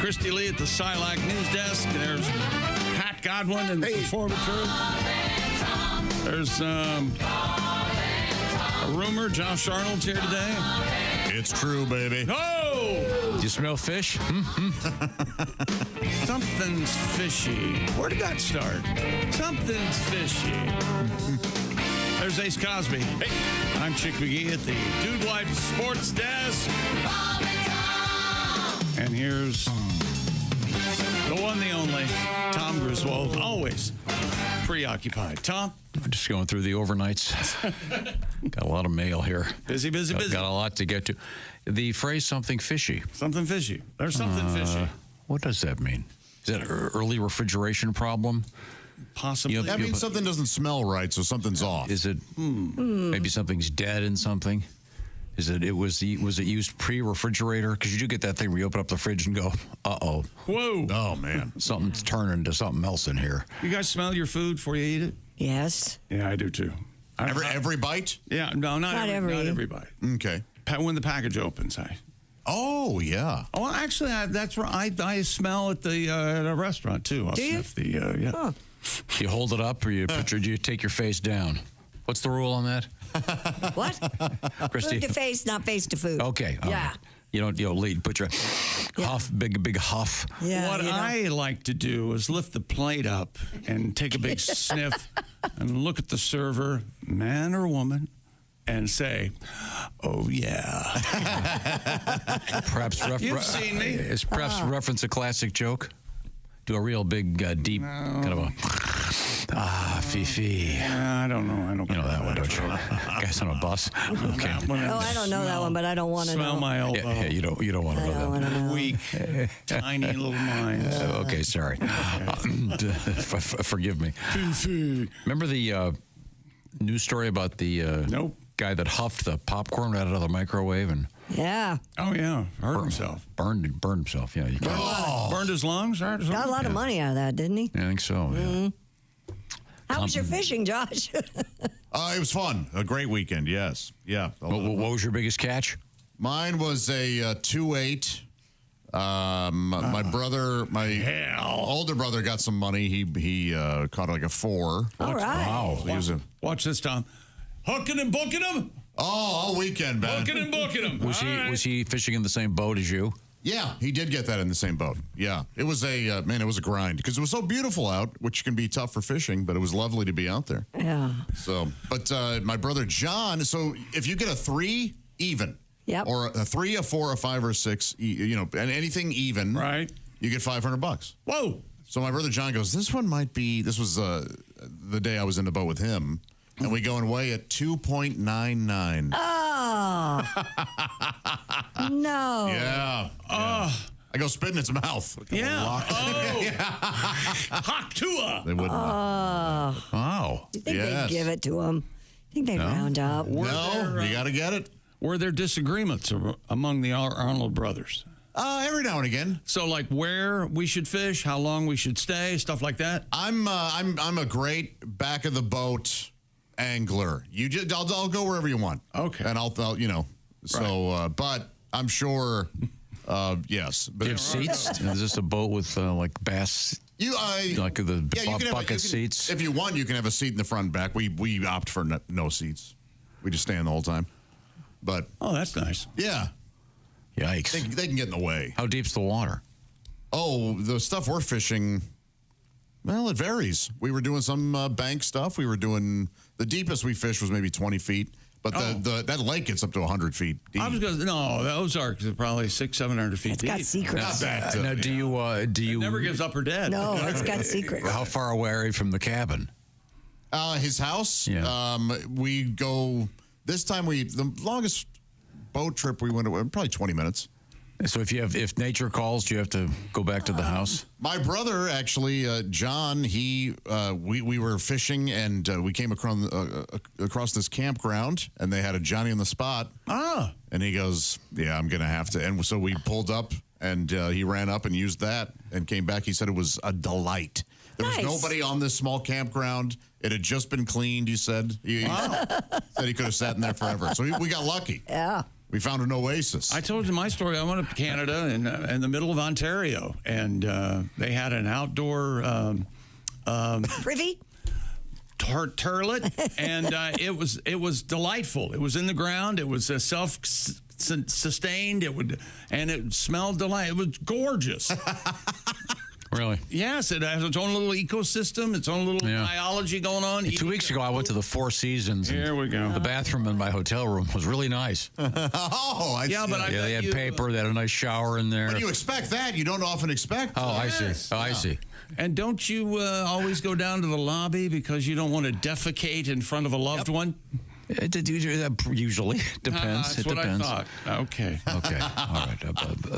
Christy Lee at the Silac News Desk. There's Pat Godwin in the performatory. There's a rumor Josh Arnold's here today. It's true, baby. Oh! Do you smell fish? Something's fishy. Where did that start? Something's fishy. There's Ace Cosby. Hey, I'm Chick McGee at the Dude Life Sports Desk. And here's the one, the only, Tom Griswold, always preoccupied. Tom? I'm just going through the overnights. Got a lot of mail here. Busy. Got a lot to get to. The phrase something fishy. Something fishy. There's something fishy. What does that mean? Is that an early refrigeration problem? Possibly. That means something doesn't smell right, so something's off. Is it maybe something's dead in something? Was it used pre-refrigerator? Because you do get that thing where you open up the fridge and go, uh-oh. Whoa. Oh, man. Something's turning into something else in here. You guys smell your food before you eat it? Yes. Yeah, I do too. Every bite? Yeah, no, not every bite. Okay. When the package opens, Oh, yeah. Oh, actually, that's right. I smell at the restaurant too. I'll do you? sniff the yeah. Huh. You hold it up or you take your face down? What's the rule on that? What? Christy? Food to face, not face to food. Okay. All Yeah. right. You don't lead. Put your huff, big huff. Yeah. What I like to do is lift the plate up and take a big sniff and look at the server, man or woman, and say, "Oh yeah." Perhaps You've seen me. Is perhaps reference a classic joke? Do a real big, deep kind of a fifi. I don't know. I don't. You know that one, don't you? Guys on a bus. Okay. Oh, I don't know that one, but I don't want to know. Smell my elbow. Yeah, you don't want to know that. Weak, tiny little minds. Okay, sorry. Forgive me. Remember the news story about the Nope. guy that huffed the popcorn right out of the microwave and Yeah. Oh yeah, hurt himself. burned himself. Yeah, you can't. Burned his lungs. Got a lot of money out of that, didn't he? I think so. Yeah. How was your fishing, Josh? It was fun. A great weekend, yes. Yeah. What was your biggest catch? Mine was a 2.8. My brother, older brother got some money. He caught like a 4. All right. Wow. So he was Watch this, Tom. Hooking and booking him. all weekend, man. Hooking and booking him. Was he fishing in the same boat as you? Yeah, he did get that in the same boat. Yeah, it was a it was a grind because it was so beautiful out, which can be tough for fishing, but it was lovely to be out there. Yeah. So, but my brother John. So if you get a 3, even. Yep. Or a 3, a 4, a 5, or a 6, and anything even. Right. You get $500. Whoa. So my brother John goes, this was the day I was in the boat with him, and we go and weigh at 2.99. Oh. No. Yeah. I go spit in its mouth. Yeah. Hot Tua. They wouldn't. Wow. You think Yes. they'd give it to him? You think they'd round up? No, you got to get it. Were there disagreements among the Arnold brothers? Every now and again. So, like where we should fish, how long we should stay, stuff like that. I'm a great back of the boat angler. I'll go wherever you want. Okay. And I'll so but I'm sure yes. But Do you have seats? Is this a boat with like bass? Like the bucket seats? If you want, you can have a seat in the front and back. We opt for no seats. We just stand the whole time. But that's nice. yeah, Yikes. they can get in the way. How deep's the water? Oh, the stuff we're fishing, well, it varies. We were doing some bank stuff. We were doing, the deepest we fished was maybe 20 feet. But that lake gets up to 100 feet deep. I was going to, no, the Ozarks are probably 600-700 feet It's deep. got secrets. Not that. Now, do you It never gives up or dead. No, it's got secrets. How far away are you from the cabin? His house, Yeah. we go, this time the longest boat trip we went, probably 20 minutes. So if nature calls, do you have to go back to the house? My brother, actually, John, we were fishing and we came across this campground and they had a Johnny on the spot. And he goes, yeah, I'm going to have to. And so we pulled up and he ran up and used that and came back. He said it was a delight. There was nobody on this small campground. It had just been cleaned, he said. He said he could have sat in there forever. So we got lucky. Yeah. We found an oasis. I told you my story. I went to Canada in the middle of Ontario, and they had an outdoor Privy? turlet, and it was delightful. It was in the ground. It was self-sustained. It smelled delightful. It was gorgeous. Really? Yes, it has its own little ecosystem, its own little biology going on. 2 weeks ago, I went to the Four Seasons. Here we go. The bathroom in my hotel room was really nice. Oh, I see. But I bet They had you, paper. They had a nice shower in there. When you expect that, you don't often expect. Oh, I Yes. see. Oh, I see. And don't you always go down to the lobby because you don't want to defecate in front of a loved one? It usually depends. That's It what depends. I thought. Okay. Okay. All right.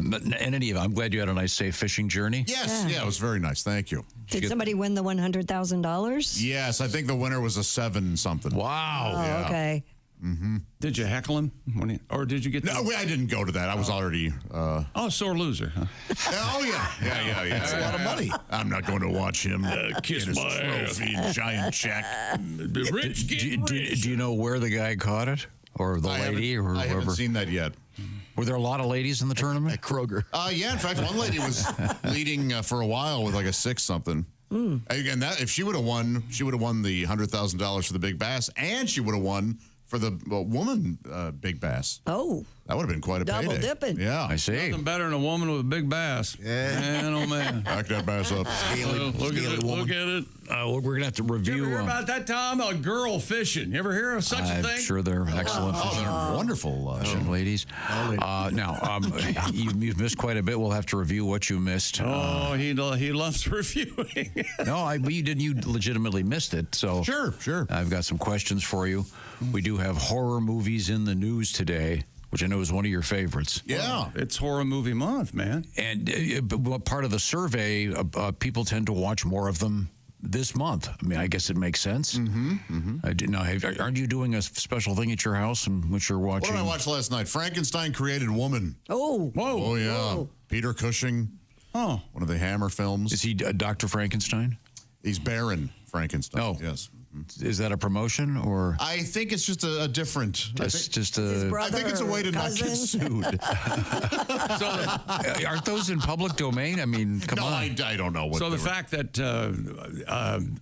But in any event, I'm glad you had a nice, safe fishing journey. Yes, yeah, it was very nice. Thank you. Did somebody win the $100,000? Yes, I think the winner was a 7-something. Wow. Oh, yeah. okay. Did you heckle him? Or did you get No, I didn't go to that. I was already. Oh, sore loser, huh? Oh yeah. That's a lot of money. I'm not going to watch him kiss get his my ass. trophy, giant check. The rich get rich. Do you know where the guy caught it? Or the lady? Or I haven't whoever? seen that yet. Were there a lot of ladies in the tournament? At Kroger. Yeah, in fact, one lady was leading for a while with like a 6-something. And that if she would have won the $100,000 for the big bass, and she would have won for the woman big bass. Oh, That would have been quite a Double payday. dipping. Yeah. I see. Nothing better than a woman with a big bass. Yeah. Man, oh man. Back that bass up. Look at it. Look at it. We're going to have to You review. ever hear about that, Tom? A girl fishing. You ever hear of such a I'm thing? sure they're excellent Oh, they're wonderful. fishing ladies. Now, you've missed quite a bit. We'll have to review what you missed. Oh, he loves reviewing. But you legitimately missed it. So Sure. I've got some questions for you. We do have horror movies in the news today, which I know is one of your favorites. Yeah. It's horror movie month, man. And part of the survey, people tend to watch more of them this month. I mean, I guess it makes sense. Now, aren't you doing a special thing at your house in which you're What watching? did I watch last night? Frankenstein Created Woman. oh, Whoa. Oh, yeah. Whoa. Peter Cushing, Oh. one of the Hammer films. Is he Dr. Frankenstein? He's Baron Frankenstein. Oh. Yes. Is that a promotion or I think it's just a different. just his a? brother I think it's a way to not get cousin? sued. Aren't those in public domain? I mean, come No, on. I don't know what. So the they were- fact that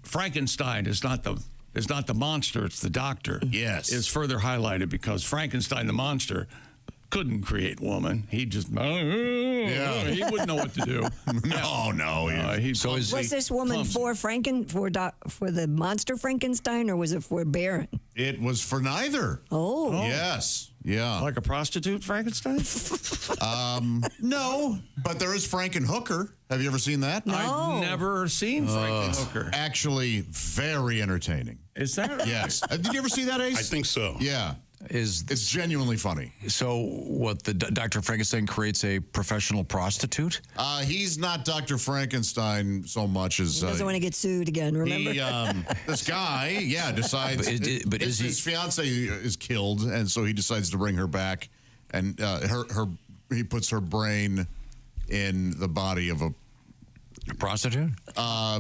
Frankenstein is not the monster, it's the doctor. Yes. Is further highlighted because Frankenstein, the monster, couldn't create woman. He just he wouldn't know what to do. No. Was this woman for the monster Frankenstein, or was it for Baron? It was for neither. Oh. Yes. Yeah. like a prostitute Frankenstein? No, but there is Frankenhooker. Have you ever seen that? No. I've never seen Frankenhooker. Actually, very entertaining. Is that Yes. Did you ever see that, Ace? I think so. Yeah. It's genuinely funny. So what? The Dr. Frankenstein creates a professional prostitute? He's not Dr. Frankenstein so much as Doesn't want to get sued again, remember? this guy, decides. But is he- his fiance is killed, and so he decides to bring her back, and he puts her brain in the body of a prostitute?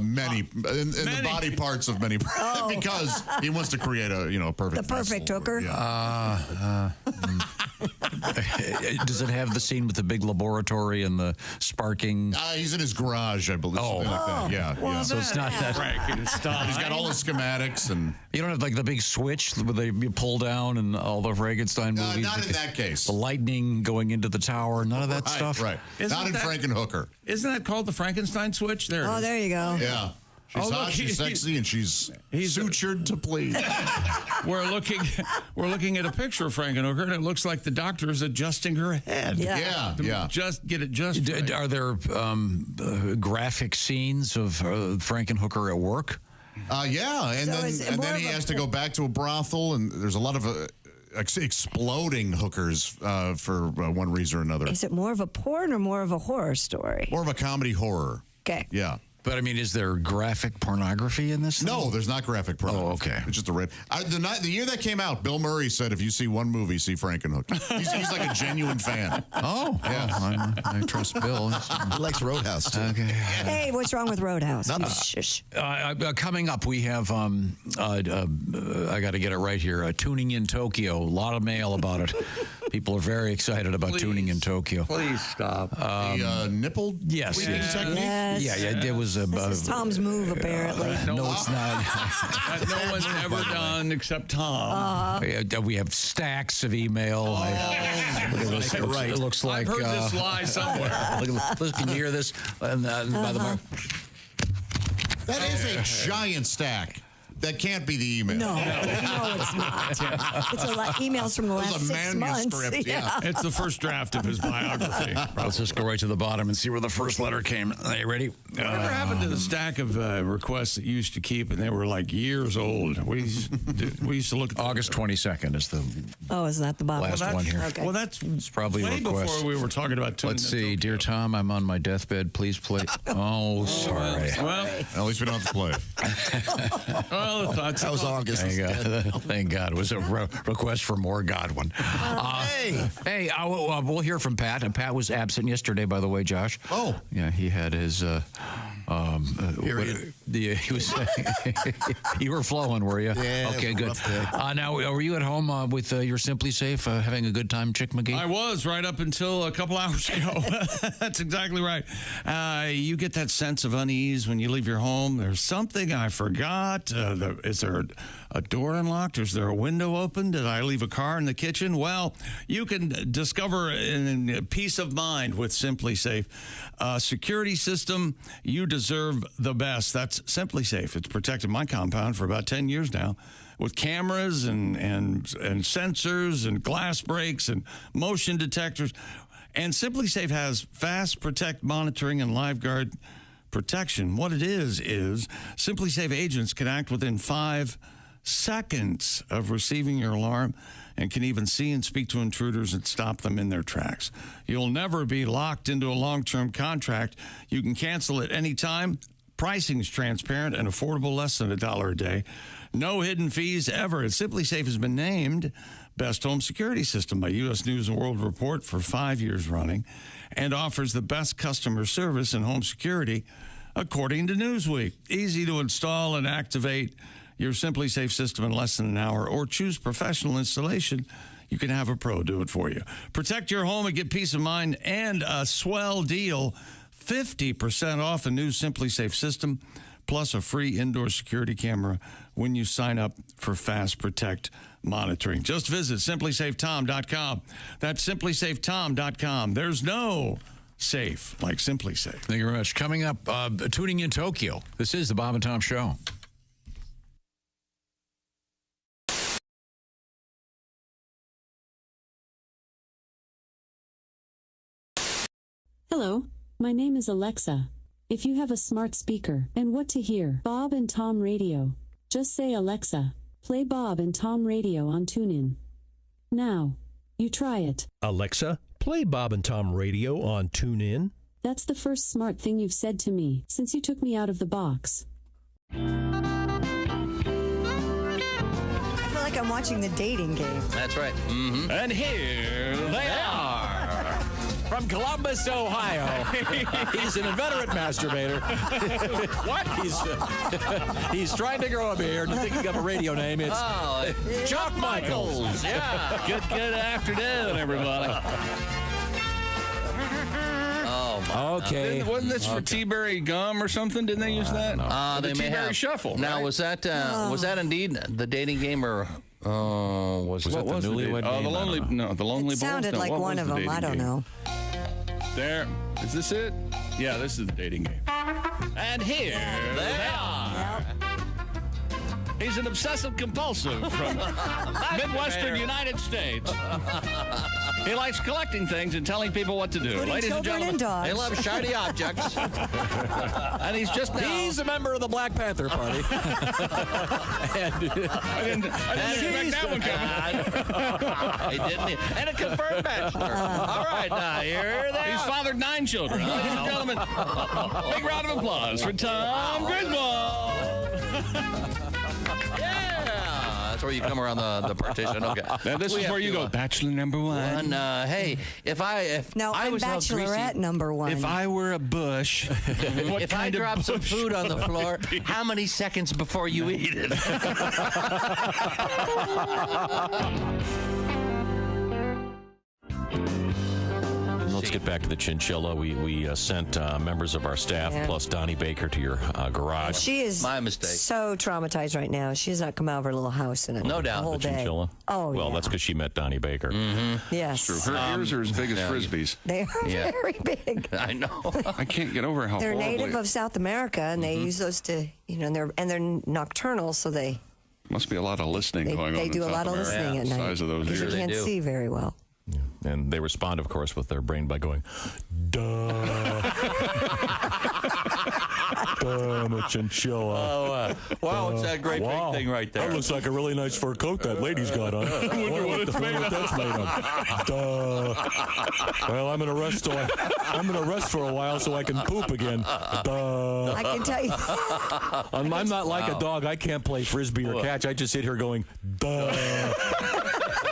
many in the body parts of many because he wants to create a perfect The perfect vessel. hooker? Yeah. Does it have the scene with the big laboratory and the sparking? He's in his garage, I believe. Something like that. Yeah. So it's not that. Frankenstein? He's got all the schematics and You don't have like the big switch where you pull down and all the Frankenstein movies. not with in that case. The lightning going into the tower, none of that stuff. Right. Isn't Not in that- Frankenhooker. Isn't that called the Frankenstein switch? There. Oh, there you go. Yeah. She's Oh, hot, look, she's sexy, and she's sutured to please. We're looking at a picture of Frankenhooker, and it looks like the doctor is adjusting her head. Yeah. Yeah. Just get it just right. Are there graphic scenes of Frankenhooker at work? Yeah, and So is it then more of he a- has to go back to a brothel, and there's a lot of exploding hookers for one reason or another. Is it more of a porn or more of a horror story? More of a comedy horror. Okay. Yeah. But I mean, is there graphic pornography in this thing? No, there's not graphic pornography. Oh, okay. It's just a red. The year that came out, Bill Murray said, if you see one movie, see Frankenhooker. He's like a genuine fan. Oh, yeah. I trust Bill. He likes Roadhouse, too. Okay. Hey, what's wrong with Roadhouse? Shush. Coming up, we have, I got to get it right here, Tuning in Tokyo. A lot of mail about it. People are very excited about tuning in Tokyo. Please stop. The nipple Yes. tweeting technique? Yes. Yeah, it was a. This is Tom's move, apparently. No, it's not. That no one's ever done except Tom. We have stacks of email. Look at this. It looks like. I've heard this lie somewhere. Look, can you hear this? And, by the way, That is a giant stack. That can't be the email. No, it's not. It's emails from the last a 6 months. manuscript, yeah. It's the first draft of his biography. let's just go right to the bottom and see where the first letter came. Are you ready? Whatever happened to the stack of requests that you used to keep, and they were like years old? We used to look at August 22nd is the Oh, is that the bottom? last one here. Okay. Well, that's probably a way request. before we were talking about tuning Let's in see, Tokyo. dear Tom, I'm on my deathbed. Please play. Oh, sorry. Well, At least we don't have to play. the thoughts. That was August. Thank God. Thank God. It was a request for more Godwin. Hey, we'll hear from Pat. And Pat was absent yesterday, by the way, Josh. Oh. Yeah, he had his. He was. You were flowing, were you? Yeah. Okay, good. Rough day. Now, were you at home with your Simply Safe, having a good time, Chick McGee? I was right up until a couple hours ago. That's exactly right. You get that sense of unease when you leave your home. There's something I forgot. Is there a door unlocked? Is there a window open? Did I leave a car in the kitchen? Well, you can discover in peace of mind with Simply Safe. Security system, you deserve the best. That's Simply Safe. It's protected my compound for about 10 years now, with cameras and sensors and glass breaks and motion detectors. And Simply Safe has fast protect monitoring and LiveGuard protection. What it is Simply Safe agents can act within 5 seconds of receiving your alarm and can even see and speak to intruders and stop them in their tracks. You'll never be locked into a long-term contract. You can cancel at any time. Pricing is transparent and affordable, less than $1 a day. No hidden fees ever. And Simply Safe has been named Best Home Security System by U.S. News & World Report for 5 years running, and offers the best customer service in home security, according to Newsweek. Easy to install and activate your Simply Safe system in less than an hour, or choose professional installation. You can have a pro do it for you. Protect your home and get peace of mind, and a swell deal, 50% off a new Simply Safe system, plus a free indoor security camera when you sign up for Fast Protect monitoring. Just visit simplysafetom.com. That's simplysafetom.com. There's no safe like Simply Safe. Thank you very much. Coming up, tuning in Tokyo. This is the Bob and Tom Show. Hello, my name is Alexa. If you have a smart speaker and what to hear, Bob and Tom Radio, just say Alexa, play Bob and Tom Radio on TuneIn. Now, you try it. Alexa, play Bob and Tom Radio on TuneIn. That's the first smart thing you've said to me since you took me out of the box. I feel like I'm watching the dating game. That's right. Mm-hmm. And here they are. From Columbus, Ohio. He's an inveterate masturbator. What? He's trying to grow a beard and thinking of a radio name. It's Chuck Michaels. Yeah. Good afternoon, everybody. Okay. Wasn't this for T-Berry gum or something? Didn't they use that? They the may T-Berry have. Shuffle. Now, right? was that indeed the dating game, or was that it? the newlywed game? the Lonely, the Lonely It Bowl? sounded No, like what one was of the them. I dating don't game? know. There. Is this it? Yeah, this is the dating game. And here they are. He's an obsessive compulsive from Midwestern United States. He likes collecting things and telling people what to do. Including Ladies and children gentlemen, and dogs. They love shiny objects. and he's just now. He's a member of the Black Panther Party. I didn't expect that one coming. He didn't. And a confirmed bachelor. All right, now here they He's are. fathered 9 children. Ladies and gentlemen, big round of applause for Tom Griswold. Yeah, that's where you come around the partition. Okay. Now this We is have where you to, go, Bachelor number 1. hey, if I I'm was held greasy- Bachelorette number 1. If I were a bush, what if I kind of drop some bush food on the would I floor, be? how many seconds before you eat it? back to the Chinchilla. We sent members of our staff plus Donnie Baker to your garage. She is my mistake. So traumatized right now. She has not come out of her little house in No doubt. the whole The day. Chinchilla? Oh, well, yeah. that's because she met Donnie Baker. Yes. True. Her ears are as big as Frisbees. They are very big. I know. I can't get over how They're horribly... native of South America, and they use those to, and they're nocturnal, so they Must be a lot of listening going on. they do in a lot South of America. listening at night. Size of those because ears. you can't do. see very well. And they respond, of course, with their brain by going, duh. Duh, I'm a Chinchilla. Oh, wow, it's that great big thing right there. That looks like a really nice fur coat that lady's got on. I wonder what that's made of. Duh. Well, I'm gonna rest for a while so I can poop again. Duh. I can tell you. I'm not like a dog. I can't play frisbee or catch. I just sit here going, duh.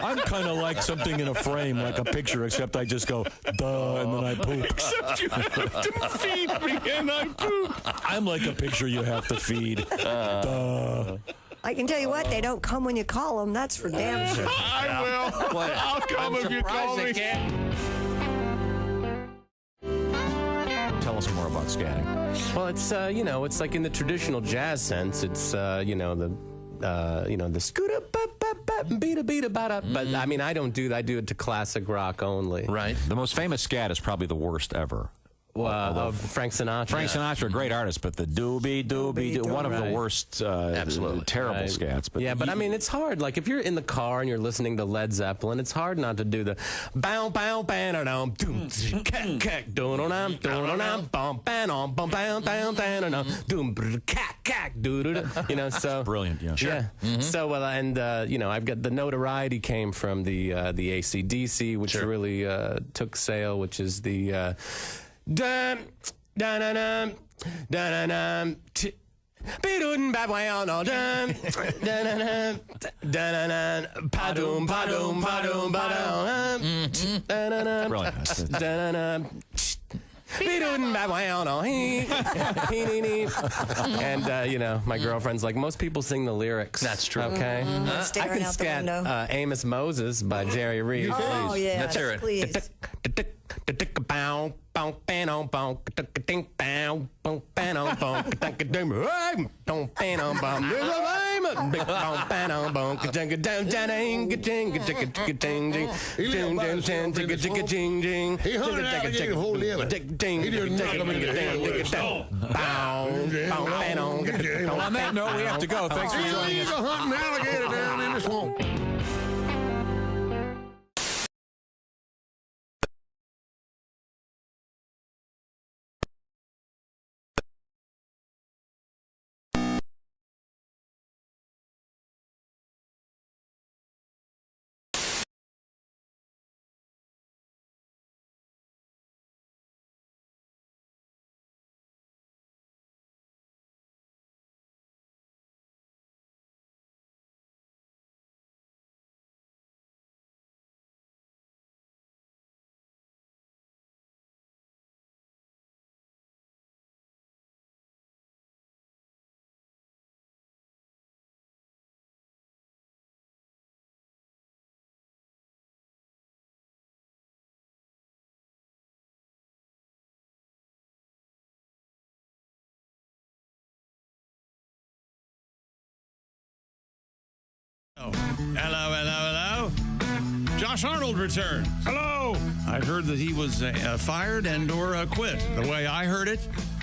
I'm kind of like something in a frame, like a picture, except I just go, duh, and then I poop. Except you have to feed me and I poop. I'm like a picture you have to feed. Duh. I can tell you what, they don't come when you call them. That's for damn sure. I will. I'll come if you call me. Tell us more about scatting. Well, it's it's like in the traditional jazz sense. It's the scooter beat beat bada. But I mean, I don't do that. I do it to classic rock only. Right. The most famous scat is probably the worst ever. Frank Sinatra. Frank Sinatra, a great artist, but the doobie, one of the worst, Absolutely. terrible Right. scats. But Yeah, but I mean, it's hard. Like, if you're in the car and you're listening to Led Zeppelin, it's hard not to do the bow, bow, bam, doom, cack, cack, doom, bam, bam, bam, bam, bam, doom, cack, cack, doo, so. brilliant, yeah. Yeah. So, I've got the notoriety came from the AC/DC, which really took sale, which is the dum dum dum dum dum Bidun babwayon all dum dun dun padum padum padum badum Brilliant. Bidun babwayon all and my girlfriend's like, most people sing the lyrics. That's true. Okay. I Staring can out the scat window. Amos Moses by Jerry Reed. Oh, yeah. Let's hear it. Please. Well, on that note, we have to go. Thanks for joining us. hunting alligator down in the swamp. Hello. Josh Arnold returns. Hello. I heard that he was fired and or quit. The way I heard it,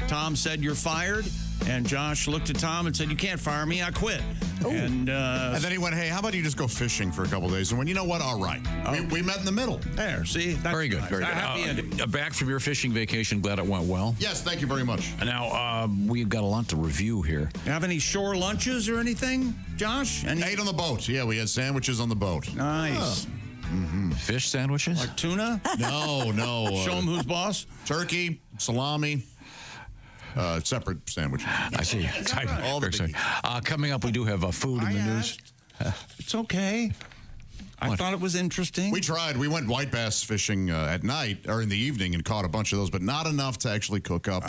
Tom said, "You're fired." And Josh looked at Tom and said, "You can't fire me. I quit." And then he went, "Hey, how about you just go fishing for a couple of days?" And when you know what, all right, we met in the middle. There, see, that's Very good, nice. very A good. happy ending. Back from your fishing vacation, glad it went well. Yes, thank you very much. Now, we've got a lot to review here. You have any shore lunches or anything, Josh? Ate on the boat. Yeah, we had sandwiches on the boat. Nice. Fish sandwiches? Like tuna? No. Show him who's boss? Turkey, salami, separate sandwiches. I see. Exciting. All the exciting. Coming up, we do have food in the news. It's okay. I thought it was interesting. We tried. We went white bass fishing at night or in the evening and caught a bunch of those, but not enough to actually cook up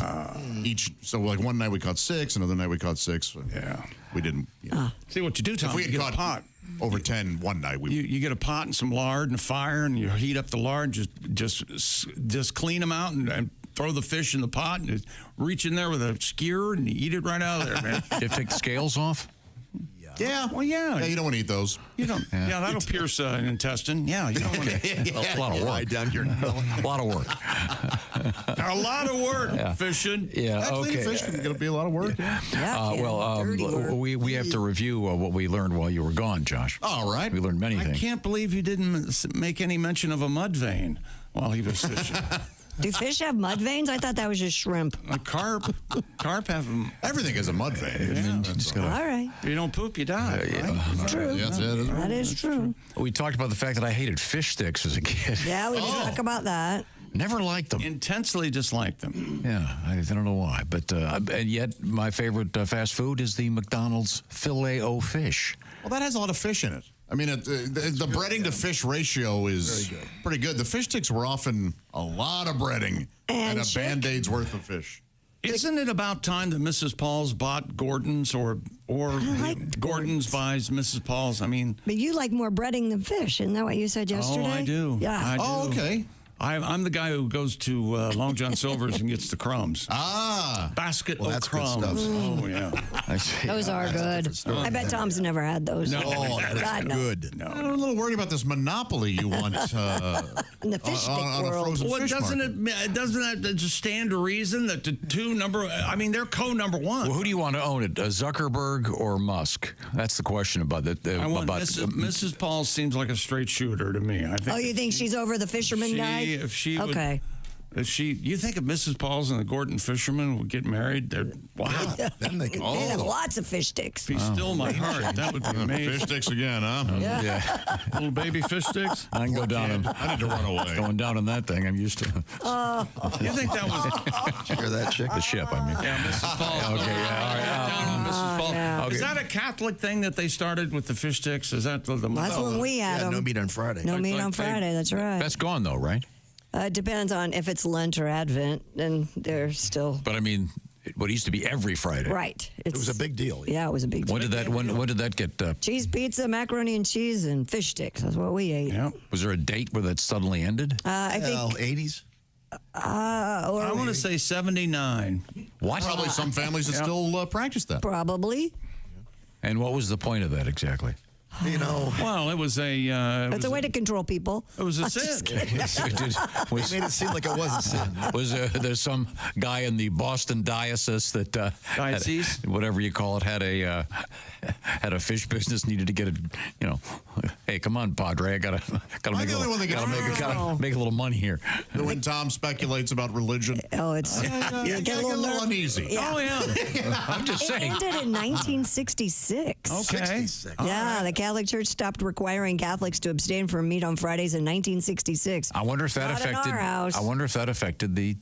each. So, like one night we caught 6, another night we caught 6. Yeah. We didn't. See what you do, Tom. If we you had get caught a pot. over 10 one night. You get a pot and some lard and a fire, and you heat up the lard. Just clean them out and throw the fish in the pot, and reach in there with a skewer and eat it right out of there, man. You take the scales off? Yeah. Well, yeah. Yeah, you don't want to eat those. You don't. Yeah, that'll pierce an intestine. Yeah, you don't want to. A lot of work. Down your A lot of work. A lot of work fishing. Yeah, okay. Fish is going to be a lot of work. Dirty work. We have to review what we learned while you were gone, Josh. All right. We learned many I things. can't believe you didn't make any mention of a mud vein while he was fishing. Do fish have mud veins? I thought that was just shrimp. A carp have them. Everything is a mud vein. All right. If you don't poop, you die. Right? True. Yes, it is. That is true. We talked about the fact that I hated fish sticks as a kid. Yeah, we did talk about that. Never liked them. Intensely dislike them. Yeah, I don't know why. But and yet, my favorite fast food is the McDonald's Filet-O-Fish. Well, that has a lot of fish in it. I mean, the breading to fish ratio is pretty good. The fish sticks were often a lot of breading and a Band-Aid's worth of fish. Isn't it about time that Mrs. Paul's bought Gordon's or Gordon's buys Mrs. Paul's? I mean, But you like more breading than fish. Isn't that what you said yesterday? I do. Yeah. I do. Oh, okay. I'm the guy who goes to Long John Silver's and gets the crumbs. Basket of that's good crumbs. stuff. Oh, yeah. Those are good. I bet Tom's never had those. No. Oh, that's good. No. I'm a little worried about this monopoly you want In the fish stick on a world. frozen Well, fish doesn't market. that just stand to reason that the two they're co-number one. Well, who do you want to own it, Zuckerberg or Musk? That's the question about it. I want Mrs. Paul seems like a straight shooter to me. I think. Oh, you think she's over the fisherman guy? If she would, okay. you think if Mrs. Paul's and the Gordon fisherman would get married, wow. Then they can. They have lots of fish sticks. Be still my heart. That would be amazing. Fish sticks again, huh? Yeah. Little baby fish sticks. I can go down. I need to run away. Going down on that thing. I'm used to. You think that was Hear that chick? The ship, I mean. yeah, Mrs. Paul? Okay, yeah, all right. Down on Mrs. Paul. yeah. Is that a Catholic thing that they started with the fish sticks? Is that the That's when we had Yeah, them. no meat on Friday. No meat Like on they- Friday. That's right. That's gone, though, right? It depends on if it's Lent or Advent. Then they're still But I mean, what used to be every Friday. right. It was a big deal. Yeah, it was a big deal. When did that get? Cheese pizza, macaroni and cheese, and fish sticks. That's what we ate. Yeah. Was there a date where that suddenly ended? I think. 80s. I want to say 79. What? Probably some families that still practice that. Probably. And what was the point of that exactly? You know, Well, it was a. It's a way to control people. It was a I'm just sin. kidding. was it made it seem like it wasn't sin. was there's some guy in the Boston diocese that Diocese? had, whatever you call it, had a fish business, needed to get a, hey, come on, Padre, I gotta make the only one that gets- gotta make a little money here. When Tom speculates about religion, Oh, it's. you get a little uneasy. Yeah. Oh, yeah. I'm just It saying. ended in 1966. Okay. 66. Yeah, the Catholic Church stopped requiring Catholics to abstain from meat on Fridays in 1966. I wonder if that Not in affected. our house. I wonder if that affected the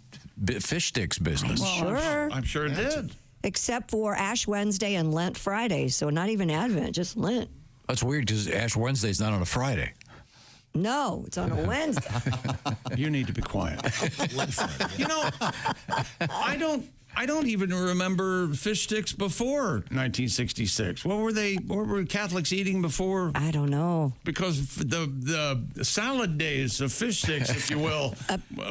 fish sticks business. Sure. I'm sure it did. Except for Ash Wednesday and Lent Friday. So not even Advent, just Lent. That's weird because Ash Wednesday's not on a Friday. No, it's on a Wednesday. You need to be quiet. I don't even remember fish sticks before 1966. What were Catholics eating before? I don't know. Because the salad days of fish sticks, if you will,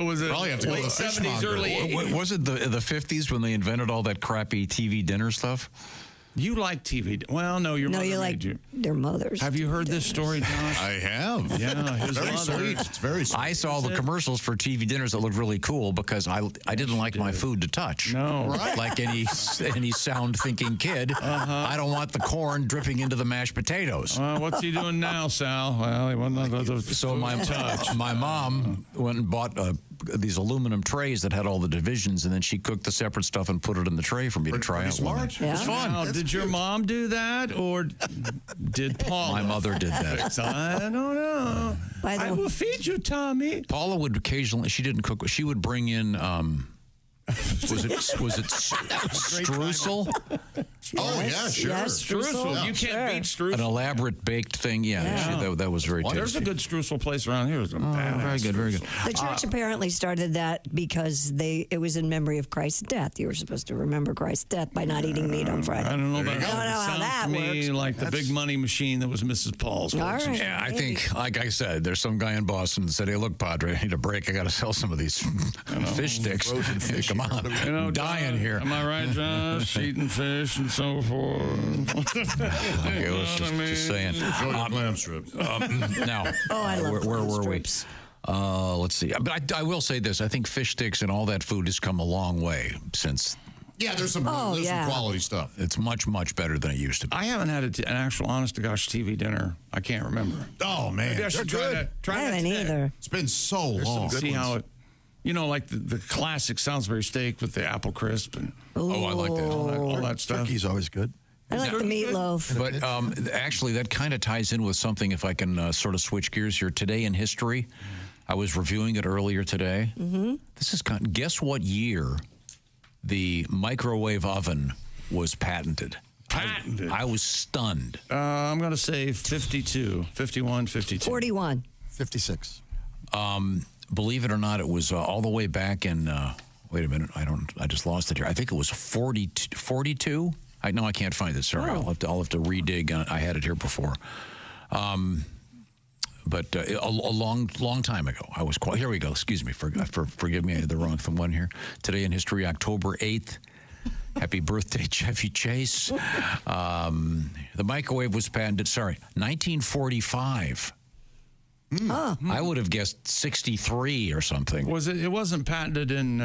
was it Probably have to go late to the 70s, fishmonger. early 80s. Was it the 50s when they invented all that crappy TV dinner stuff? You like TV? Well, no, your No, mother you made like you. their mothers. Have you heard this story, Josh? I have. Yeah, his Very mother. sweet. It's very sweet. I saw the commercials for TV dinners that looked really cool because I didn't like my food to touch. No. Right. Like any sound thinking kid, I don't want the corn dripping into the mashed potatoes. What's he doing now, Sal? Well, he wasn't So my mom went and bought these aluminum trays that had all the divisions, and then she cooked the separate stuff and put it in the tray for me to try Pretty out. one night. smart. Yeah. It's fun. Now, did your mom do that, or did Paula? My mother did that. I don't know. By the I will feed you, Tommy. Paula would occasionally, she didn't cook, she would bring in Was it streusel? Oh, yeah, sure. Yes, Streusel. Yeah. You can't beat streusel. An elaborate baked thing. Yeah, actually, that was very tasty. There's a good streusel place around here. Very good, very good. The church apparently started that because it was in memory of Christ's death. You were supposed to remember Christ's death by not eating meat on Friday. I don't know about I don't know how Sounds that to me works. like the big money machine that was Mrs. Paul's. All right. Yeah, I think, like I said, there's some guy in Boston that said, "Hey, look, Padre, I need a break. I got to sell some of these fish sticks. Frozen fish. Come on, I'm dying here." Am I right, Josh? Eating fish and so forth. Okay, just saying. Enjoy your clam strips. Now, I love where clam were strips. we? Let's see. But I will say this: I think fish sticks and all that food has come a long way since. Yeah, there's some quality stuff. It's much, much better than it used to be. I haven't had an actual honest-to-gosh TV dinner. I can't remember. Oh, man. Maybe I should try that. I haven't either. It's been so long. See how it, like the classic Salisbury steak with the apple crisp and I like that. all that stuff. Turkey's always good. I like the meatloaf. But actually, that kind of ties in with something, if I can sort of switch gears here. Today in history, I was reviewing it earlier today. Mm-hmm. Guess what year the microwave oven was patented? Patented? I was stunned. I'm going to say 52, 51, 52. 41. 56. Believe it or not, it was all the way back in, wait a minute, I just lost it here. I think it was 42? I can't find it. Sorry, I'll have to redig. I had it here before. But a long time ago, I was quite. Here we go. Excuse me. Forgive me. I had the wrong one here. Today in history, October 8th. Happy birthday, Chevy Chase. The microwave was patented. 1945. I would have guessed 63 or something. Was it? It wasn't patented in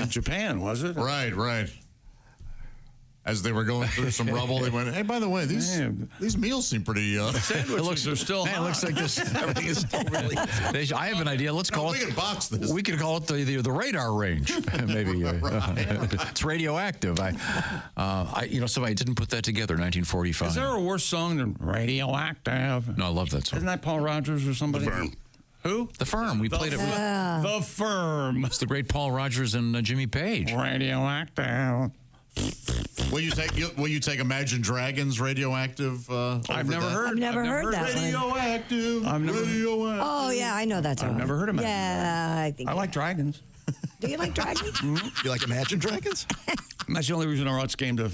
Japan, was it? Right. As they were going through some rubble, they went, "Hey, by the way, these meals seem pretty." Sandwiches are still hot. It looks like this. Everything is still really. I have an idea. Let's call it. We can box this. We could call it the radar range. Maybe it's radioactive. Somebody didn't put that together. 1945. Is there a worse song than Radioactive? No, I love that song. Isn't that Paul Rogers or somebody? The Firm. Who? The Firm. We played it. The Firm. It's the great Paul Rogers and Jimmy Page. Radioactive. Will you take Imagine Dragons Radioactive? I've never heard that one. Radioactive. Radioactive. Oh, yeah, I know that song. I've never heard of Imagine Yeah, I think. I like dragons. Do you like dragons? You like Imagine Dragons? That's the only reason I watched Game of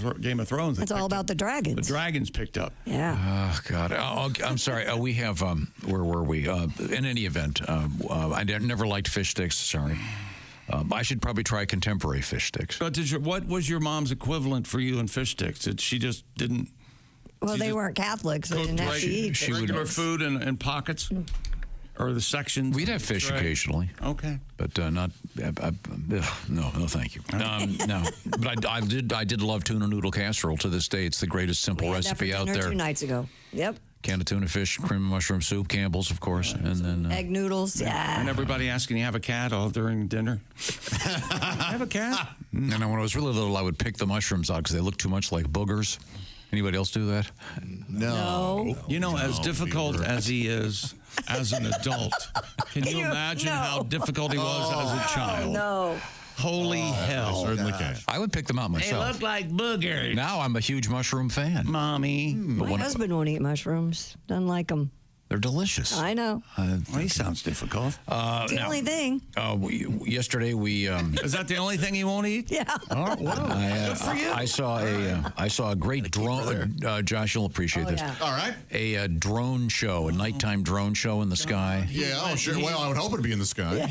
Thrones. It's all about the dragons. The dragons picked up. Yeah. Oh, God. I'm sorry. We have, where were we? In any event, I never liked fish sticks. Sorry. I should probably try contemporary fish sticks. But what was your mom's equivalent for you in fish sticks? She just didn't. Well, they weren't Catholics. So they didn't have to eat. She would regular food in pockets? Or the sections? We'd have fish occasionally. Okay. But not. No, thank you. No. But I did love tuna noodle casserole to this day. It's the greatest simple recipe out there. 2 nights ago. Yep. Can of tuna fish, cream and mushroom soup, Campbell's, of course, and then egg noodles. Yeah. And everybody asking, you have a cat all during dinner? I have a cat. And when I was really little, I would pick the mushrooms out because they look too much like boogers. Anybody else do that? No. As difficult as he is as an adult, can you imagine how difficult he was as a child? No. Holy hell. Certainly can. I would pick them out myself. They look like boogers. Now I'm a huge mushroom fan. Mommy. My husband won't eat mushrooms. Doesn't like them. They're delicious. I know. Well, he sounds difficult. It's the only thing. Yesterday we. Is that the only thing he won't eat? Yeah. Oh, wow. Good for you. I saw a great drone. Josh, you'll appreciate this. Yeah. All right. A drone show, a nighttime drone show in the sky. Yeah. Oh, sure. Well, I would hope it'd be in the sky.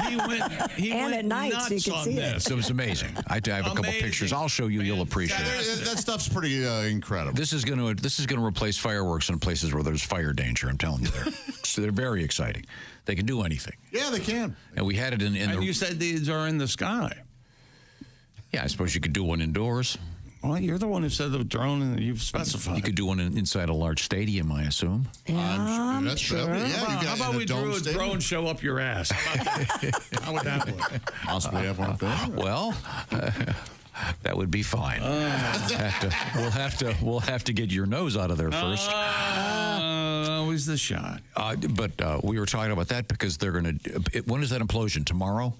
He And went at night, so you nuts can on see it. this. So it was amazing. I have a couple Amazing. pictures. I'll show you. You'll appreciate it. That stuff's pretty incredible. This is going to replace fireworks in places where there's fire danger. I'm telling you, so they're very exciting. They can do anything. Yeah, they can. And we had it in And you said these are in the sky. Yeah, I suppose you could do one indoors. Well, you're the one who said the drone, and you've specified. You could do one inside a large stadium, I assume. I'm sure. Yeah, How about we drew a drone show up your ass? How would that work? Possibly have one up there. Well, that would be fine. We'll have to get your nose out of there first. Always the shot. But we were talking about that because they're going to. When is that implosion? Tomorrow?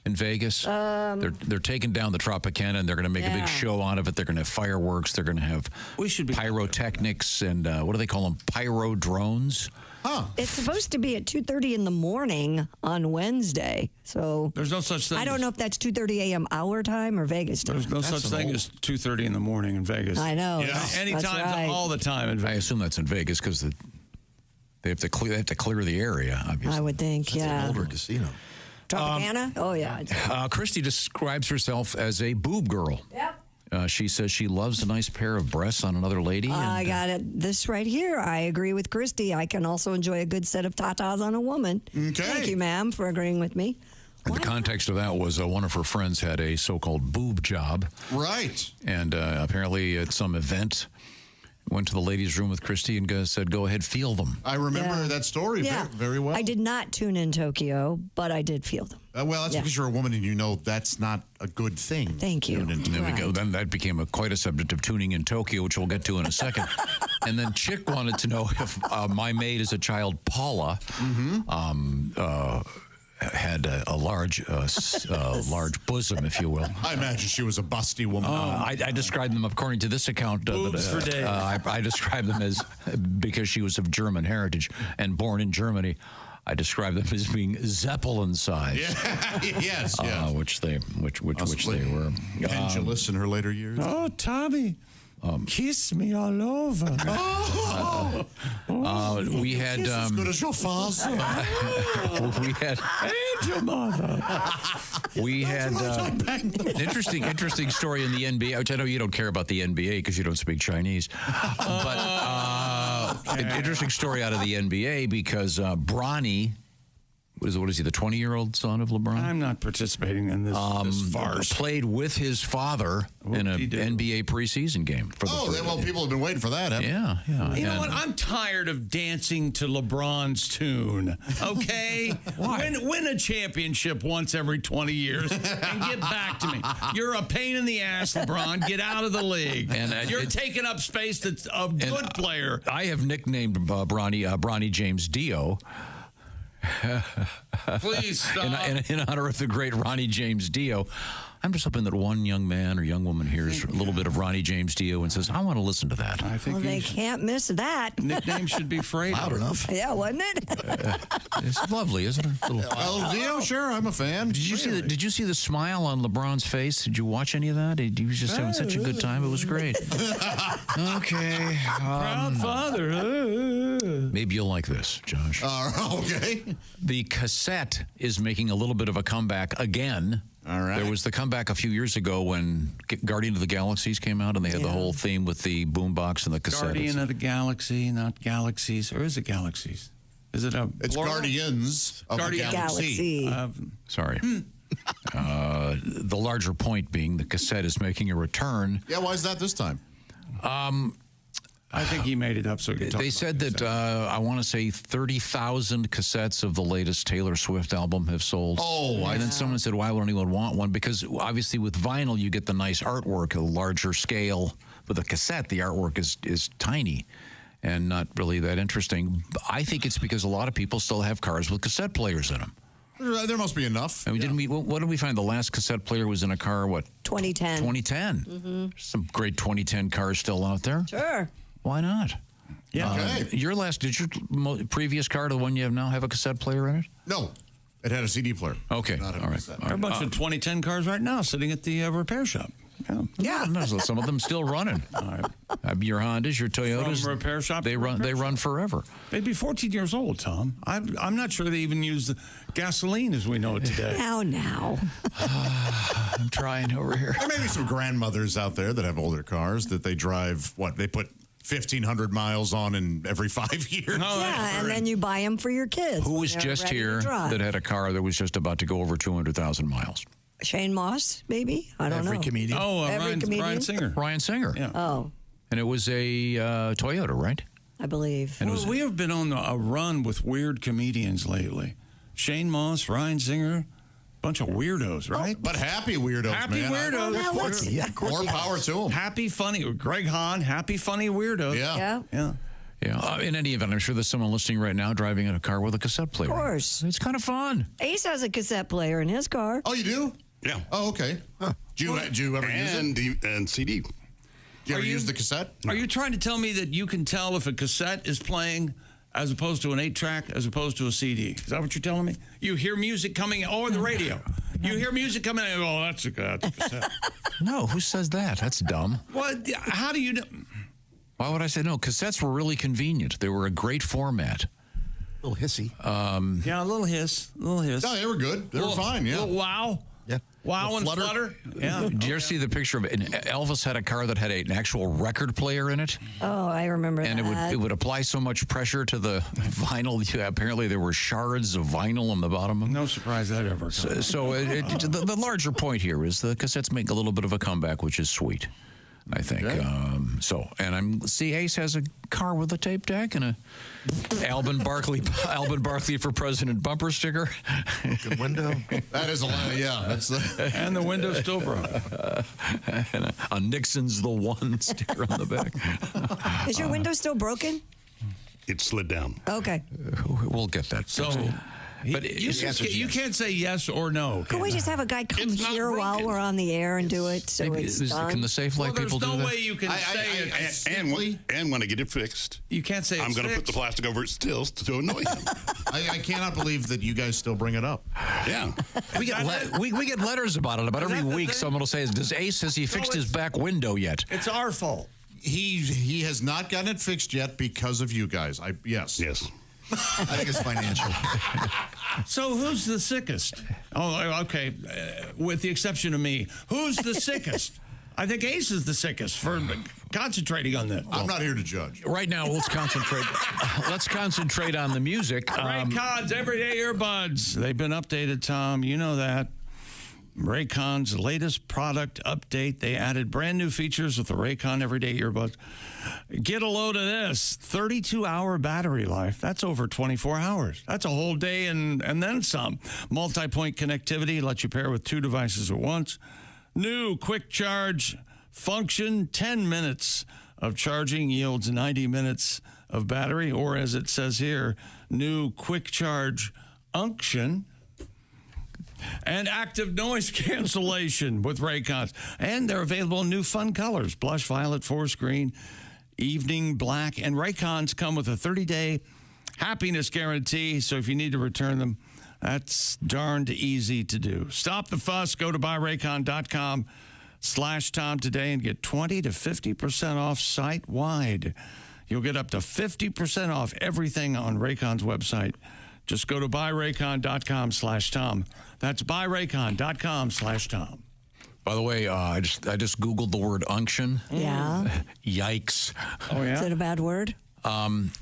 in Vegas? They're taking down the Tropicana, and they're going to make a big show out of it. They're going to have fireworks. They're going to have pyrotechnics and what do they call them? Pyro drones. Huh. It's supposed to be at 2:30 in the morning on Wednesday. So there's no such thing. I don't know if that's 2:30 a.m. our time or Vegas time. There's no such thing as 2:30 in the morning in Vegas. I know. Yeah. Anytime, all the time in Vegas. I assume that's in Vegas because they have to clear the area. Obviously, I would think. That's an older casino. Tropicana? Oh yeah. Christy describes herself as a boob girl. Yep. She says she loves a nice pair of breasts on another lady. I got it. This right here. I agree with Christy. I can also enjoy a good set of tatas on a woman. Okay. Thank you, ma'am, for agreeing with me. And the context of that was one of her friends had a so-called boob job. Right. And apparently at some event, went to the ladies' room with Christy and said, go ahead, feel them. I remember that story very well. I did not tune in Tokyo, but I did feel them. Well, that's because you're a woman and you know that's not a good thing. Thank you. And there we go. Then that became quite a subject of tuning in Tokyo, which we'll get to in a second. And then Chick wanted to know if my maid as a child, Paula, had a large bosom, if you will. I imagine she was a busty woman. I described them according to this account. I described them as, because she was of German heritage and born in Germany, I described them as being Zeppelin size. Yes. Which they were. Pendulous in her later years. Oh, Tommy. Kiss me all over. We had as good as your father. We had and your mother. We had an interesting story in the NBA, which I know you don't care about the NBA because you don't speak Chinese, but an interesting story out of the NBA because Bronny. What is he, the 20-year-old son of LeBron? I'm not participating in this farce. Played with his father in an NBA preseason game. Well, people have been waiting for that, haven't they? Yeah. You know what? I'm tired of dancing to LeBron's tune, okay? Win a championship once every 20 years and get back to me. You're a pain in the ass, LeBron. Get out of the league. And you're taking up space that's a good player. I have nicknamed Bronny James Dio. Please stop. In honor of the great Ronnie James Dio. I'm just hoping that one young man or young woman hears a little bit of Ronnie James Dio and says, I want to listen to that. I think they can't miss that. Nickname should be Fredo. Loud enough. Yeah, wasn't it? It's lovely, isn't it? Dio, sure, I'm a fan. Did you see the smile on LeBron's face? Did you watch any of that? He was just having such a good time. It was great. Okay. Proud father. Maybe you'll like this, Josh. Okay. The cassette is making a little bit of a comeback again. All right. There was the comeback a few years ago when Guardian of the Galaxies came out, and they had the whole theme with the boombox and the cassette. Guardian of the Galaxy, not Galaxies. Or is it Galaxies? Is it a It's plural? Guardians of the Galaxy. Sorry. The larger point being the cassette is making a return. Yeah, why is that this time? I think he made it up so he could talk. They said that, I want to say 30,000 cassettes of the latest Taylor Swift album have sold. And then someone said, why would anyone want one? Because obviously with vinyl, you get the nice artwork, a larger scale. With a cassette, the artwork is tiny and not really that interesting. I think it's because a lot of people still have cars with cassette players in them. There must be enough. I mean, what did we find? The last cassette player was in a car, 2010. 2010. Mm-hmm. Some great 2010 cars still out there. Sure. Why not? Yeah. Did your previous car, the one you have now, have a cassette player in it? No. It had a CD player. Okay. Not All right. There are a bunch of 2010 cars right now sitting at the repair shop. Yeah. No, some of them still running. Your Hondas, your Toyotas. From repair shop. They run forever. They'd be 14 years old, Tom. I'm not sure they even use gasoline as we know it today. Now. I'm trying over here. There may be some grandmothers out there that have older cars that they drive, they put 1,500 miles on in every 5 years. And then you buy them for your kids. Who was just here that had a car that was just about to go over 200,000 miles? Shane Moss, maybe? I don't know. Every comedian. Ryan Singer. Ryan Singer. Yeah. Oh. And it was a Toyota, right? I believe. We have been on a run with weird comedians lately. Shane Moss, Ryan Singer, bunch of weirdos, right? But happy weirdos, happy man. Weirdos. More power to them. Happy, funny. Greg Hahn, happy, funny weirdos. Yeah. Yeah. Yeah. In any event, I'm sure there's someone listening right now driving in a car with a cassette player. Of course. It's kind of fun. Ace has a cassette player in his car. Oh, you do? Yeah. Oh, okay. Huh. Do you ever use it? And CD. Do you ever use the cassette? Are you trying to tell me that you can tell if a cassette is playing as opposed to an 8-track, as opposed to a CD? Is that what you're telling me? You hear music coming over the radio. You hear music coming in, oh, that's a cassette. No, who says that? That's dumb. What? How do you know? Why would I say no? Cassettes were really convenient. They were a great format. A little hissy. Yeah, a little hiss. No, they were good. They were fine, yeah. Little wow. Yeah. Wow and flutter. Yeah. Did you ever see the picture of Elvis had a car that had an actual record player in it? Oh, I remember and that. And it would apply so much pressure to the vinyl. Yeah, apparently there were shards of vinyl on the bottom. No surprise that ever. So the larger point here is the cassettes make a little bit of a comeback, which is sweet, I think. Yeah. And Ace has a car with a tape deck and a Alvin Barkley for President bumper sticker. Good window. That is a lot. Yeah, that's and the window's still broke. And a Nixon's the one sticker on the back. Is your window still broken? It slid down. Okay. We'll get that. So. But you can't say yes or no. Can we just have a guy come here while we're on the air and do it? So it's done? Can the safe light people do that? There's no way you can say it. And when I get it fixed, you can't say I'm going to put the plastic over it still to annoy him. I cannot believe that you guys still bring it up. Yeah. We get letters about it. About every week, someone will say, has he fixed his back window yet? It's our fault. He has not gotten it fixed yet because of you guys. Yes. I think it's financial. So who's the sickest? Oh, okay. With the exception of me, who's the sickest? I think Ace is the sickest for concentrating on that. I'm not here to judge. Right now, let's concentrate. Let's concentrate on the music. Raycon's everyday earbuds. They've been updated, Tom. You know that. Raycon's latest product update. They added brand new features with the Raycon everyday earbuds. Get a load of this. 32-hour battery life. That's over 24 hours. That's a whole day and then some. Multi-point connectivity lets you pair with 2 devices at once. New quick charge function. 10 minutes of charging yields 90 minutes of battery. Or as it says here, new quick charge unction. And active noise cancellation with Raycons. And they're available in new fun colors. Blush violet, forest green, evening black. And Raycons come with a 30-day happiness guarantee. So if you need to return them, that's darned easy to do. Stop the fuss. Go to buyraycon.com/Tom today and get 20 to 50% off site-wide. You'll get up to 50% off everything on Raycon's website. Just go to buyraycon.com/Tom. That's buyraycon.com/Tom. By the way, I just Googled the word unction. Yeah. Yikes. Oh, yeah? Is it a bad word?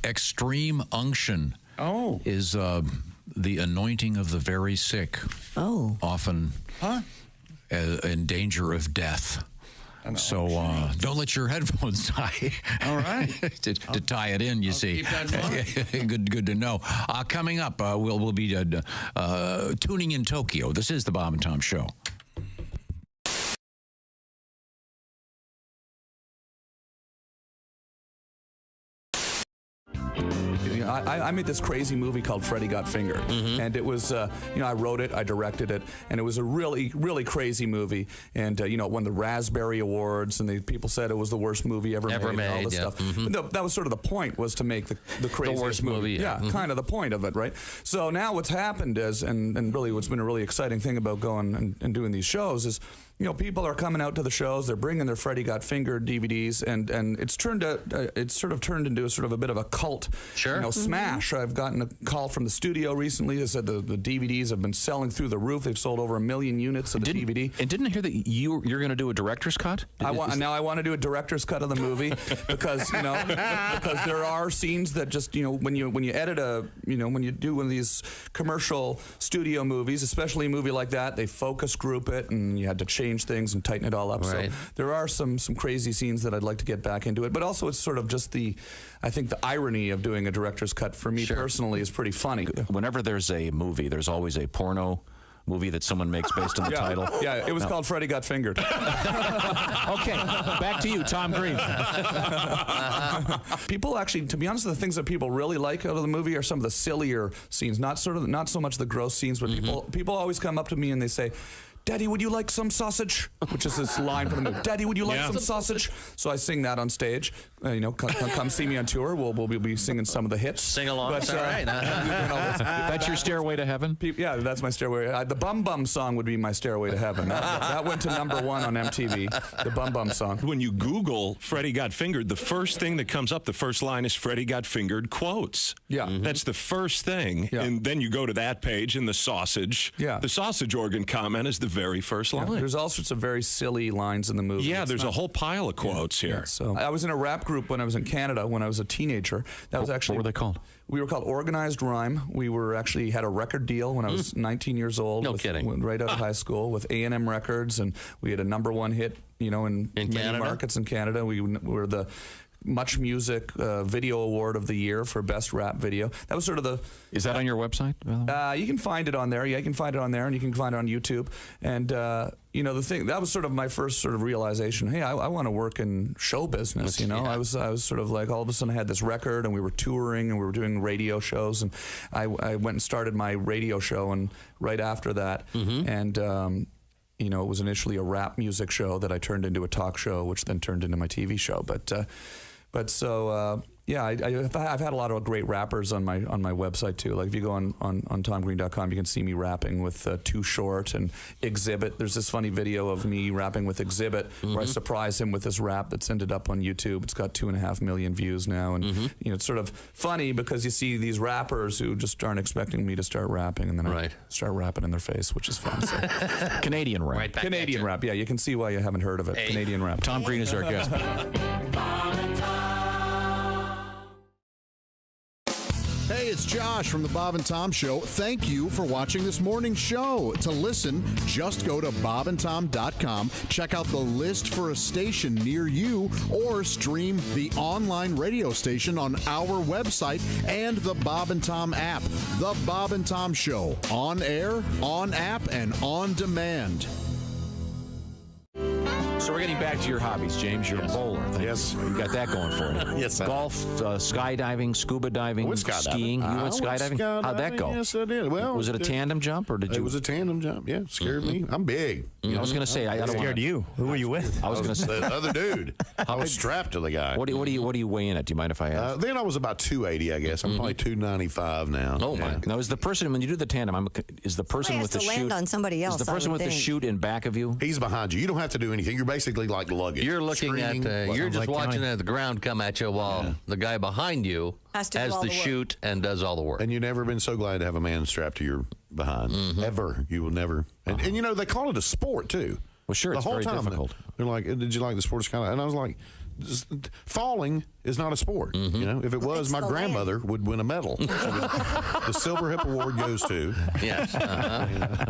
Extreme unction is the anointing of the very sick. Oh. Often in danger of death. So don't let your headphones die. All right. to tie it in, you see. Keep that in mind. Good to know. Coming up, we'll be tuning in Tokyo. This is the Bob and Tom Show. I made this crazy movie called Freddy Got Fingered, and it was, I wrote it, I directed it, and it was a really, really crazy movie, and it won the Raspberry Awards, and people said it was the worst movie ever made, and all this stuff. That was sort of the point, was to make the craziest worst movie. Yeah, kind of the point of it, right? So now what's happened is, and really what's been a really exciting thing about going and doing these shows is, people are coming out to the shows. They're bringing their Freddy Got Fingered DVDs, and it's sort of turned into a bit of a cult, smash. I've gotten a call from the studio recently that said the DVDs have been selling through the roof. They've sold over 1 million units of the DVD. And didn't I hear that you're going to do a director's cut? I want to do a director's cut of the movie because because there are scenes that just when you edit when you do one of these commercial studio movies, especially a movie like that, they focus group it and you had to change things and tighten it all up. Right. So there are some crazy scenes that I'd like to get back into it, but also it's sort of just I think the irony of doing a director's cut for me personally is pretty funny. Whenever there's a movie, there's always a porno movie that someone makes based on the title? Yeah, it was called Freddie Got Fingered. Okay, back to you, Tom Green. People actually, to be honest, the things that people really like out of the movie are some of the sillier scenes, not so much the gross scenes, but people always come up to me and they say, "Daddy, would you like some sausage?" Which is this line from the movie. "Daddy, would you like some sausage?" So I sing that on stage. Come see me on tour. We'll be singing some of the hits. Sing along. That's all right. That's your Stairway to Heaven? Yeah, that's my Stairway. The Bum Bum song would be my Stairway to Heaven. That went to #1 on MTV, the Bum Bum song. When you Google Freddie Got Fingered, the first thing that comes up, the first line is Freddie Got Fingered quotes. Yeah. That's the first thing. Yeah. And then you go to that page and the sausage. Yeah. The sausage organ comment is the very first line. There's all sorts of very silly lines in the movie. Yeah, there's a whole pile of quotes here. Yeah, so I was in a rap group when I was in Canada when I was a teenager. That was actually What were they called? We were called Organized Rhyme. We were actually had a record deal when I was 19 years old. No kidding. Right out of high school with A&M Records, and we had a #1 hit, in many Canada? markets in Canada. We were the Much Music Video Award of the Year for Best Rap Video. That was sort of the... Is that on your website? You can find it on there. Yeah, you can find it on there, and you can find it on YouTube. And, the thing, that was sort of my first sort of realization, hey, I want to work in show business, I was sort of like, all of a sudden I had this record, and we were touring, and we were doing radio shows, and I went and started my radio show, and right after that, and... it was initially a rap music show that I turned into a talk show, which then turned into my TV show. I've had a lot of great rappers on my website too. Like if you go on TomGreen.com, you can see me rapping with Too Short and Exhibit. There's this funny video of me rapping with Exhibit where I surprise him with this rap that's ended up on YouTube. It's got 2.5 million views now, and it's sort of funny because you see these rappers who just aren't expecting me to start rapping, and then I start rapping in their face, which is fun. So. Canadian rap. Right back Canadian rap, yeah. You can see why you haven't heard of it. Hey. Canadian rap. Tom Green is our guest. Hey, it's Josh from the Bob and Tom Show. Thank you for watching this morning's show. To listen, just go to bobandtom.com, check out the list for a station near you, or stream the online radio station on our website and the Bob and Tom app. The Bob and Tom Show, on air, on app, and on demand. So we're getting back to your hobbies, James. You're a bowler. Yes. You got that going for you. Yes, Golf, skydiving, scuba diving, skiing. You went skydiving? How'd that go? Yes, I did. Well, was it a tandem jump, or did you? It was a tandem jump. Yeah, scared me. I'm big. I was going to say, I don't Scared you. Who were you with? I was going to say the other dude. I was strapped to the guy. What do you weigh in at? Do you mind if I ask? Then I was about 280, I guess. I'm probably 295 now. Oh my! Now, is the person when you do the tandem? Is the person with the to land chute on somebody else? Is the person with the chute in back of you? He's behind you. You don't have to do anything. You're basically like luggage. You're looking at, you're just watching the ground come at you while the guy behind you Has to do has all the the work. chute and does all the work. And you've never been so glad to have a man strapped to your behind. Ever. You will never. And they call it a sport, too. Well, sure, the it's whole very time, difficult. They're like, did you like the sport? And I was like, falling is not a sport. If it was, my grandmother would win a medal. The Silver Hip Award goes to. Yes.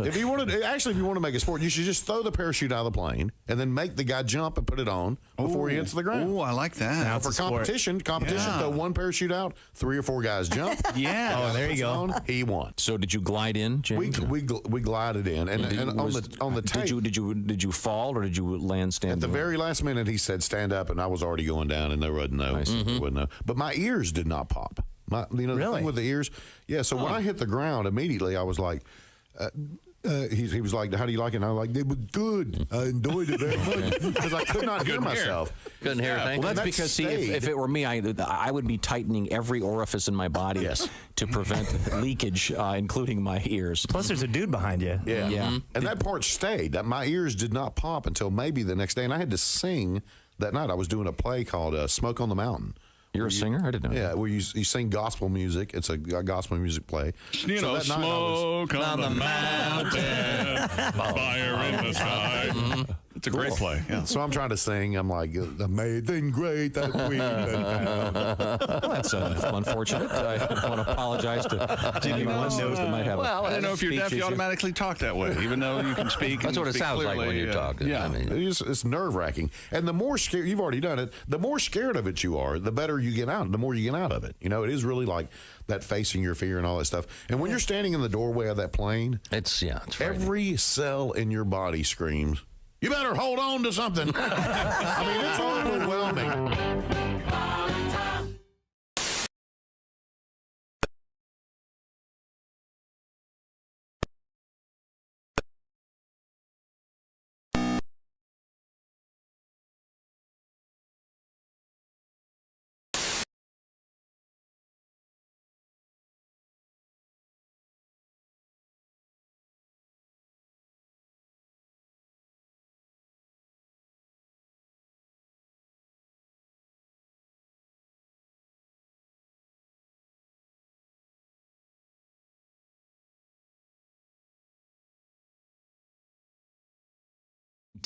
If you want to make a sport, you should just throw the parachute out of the plane and then make the guy jump and put it on before he hits the ground. Oh, I like that. Now, for competition, throw one parachute out, 3 or 4 guys jump. Yeah. Oh, there you go. He won. So did you glide in, James? We glided in, and on the tape. Did you fall or did you land standing? At the very last minute, he said, "Stand up," and I was already going down, and there wasn't no. But my ears did not pop. The thing with the ears. Yeah. So when I hit the ground, immediately I was like. He was like, "How do you like it?" And I was like, "It was good. I enjoyed it very much," because I could not hear myself. Couldn't hear a thing. Well, that's because, see, if it were me, I would be tightening every orifice in my body to prevent leakage, including my ears. Plus, there's a dude behind you. Yeah. And that part stayed. My ears did not pop until maybe the next day. And I had to sing that night. I was doing a play called Smoke on the Mountain. You're a singer? I didn't know. Yeah, where you sing gospel music. It's a gospel music play. Smoke on the mountain, fire in the sky. It's a great play. Yeah. So I'm trying to sing. I'm like, amazing, great, that queen. Well, that's unfortunate. I want to apologize to anyone listeners that might have. Well, I don't know if you're deaf, you automatically talk that way, even though you can speak. That's what it sounds like when you're talking. Yeah. I mean, It's nerve-wracking. And the more scared, you've already done it, the more scared of it you are, the better you get out, the more you get out of it. You know, it is really like that facing your fear and all that stuff. And when you're standing in the doorway of that plane, it's every cell in your body screams, you better hold on to something. I mean, it's overwhelming.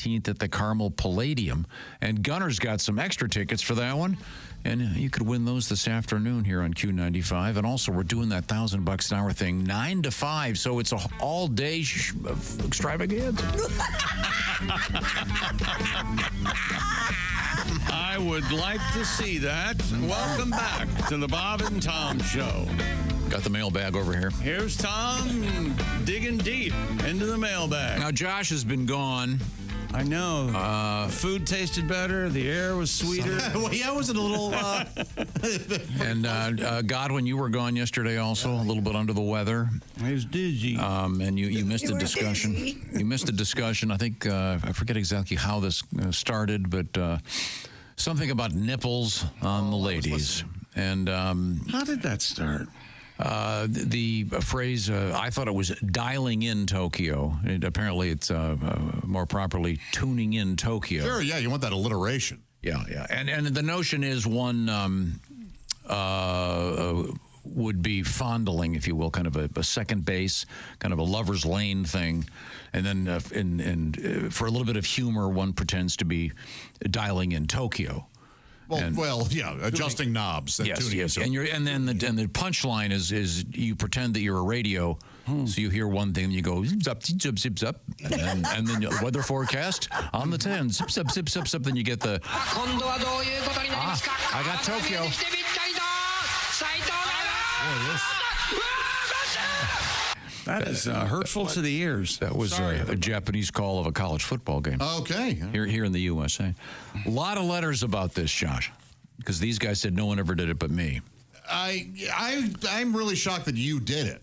At the Carmel Palladium, and Gunner's got some extra tickets for that one, and you could win those this afternoon here on Q95. And also, we're doing that $1,000 an hour thing 9 to 5, so it's a all-day extravaganza. I would like to see that. Welcome back to the Bob and Tom Show. Got the mailbag over here. Here's Tom digging deep into the mailbag. Now, Josh has been gone. I know. Food tasted better. The air was sweeter. Well, yeah, was it a little... And Godwin, you were gone yesterday also, a little bit under the weather. I was dizzy. And you missed a discussion. You missed a discussion. I think, I forget exactly how this started, but something about nipples on the ladies. And how did that start? The phrase, I thought it was dialing in Tokyo. Apparently, it's more properly tuning in Tokyo. Sure, yeah, you want that alliteration. Yeah, yeah. And the notion is one would be fondling, if you will, kind of a second base, kind of a lover's lane thing. And then for a little bit of humor, one pretends to be dialing in Tokyo. Well, yeah, adjusting knobs. And tuning yes. into And then the punchline is you pretend that you're a radio, so you hear one thing, and you go zip zap zip zip zip zap, and then the weather forecast on the 10 zip zip zip zip zip. Then you get the I got Tokyo. That is hurtful to the ears. That was a Japanese call of a college football game. Okay. Here in the USA. A lot of letters about this, Josh, because these guys said no one ever did it but me. I'm really shocked that you did it.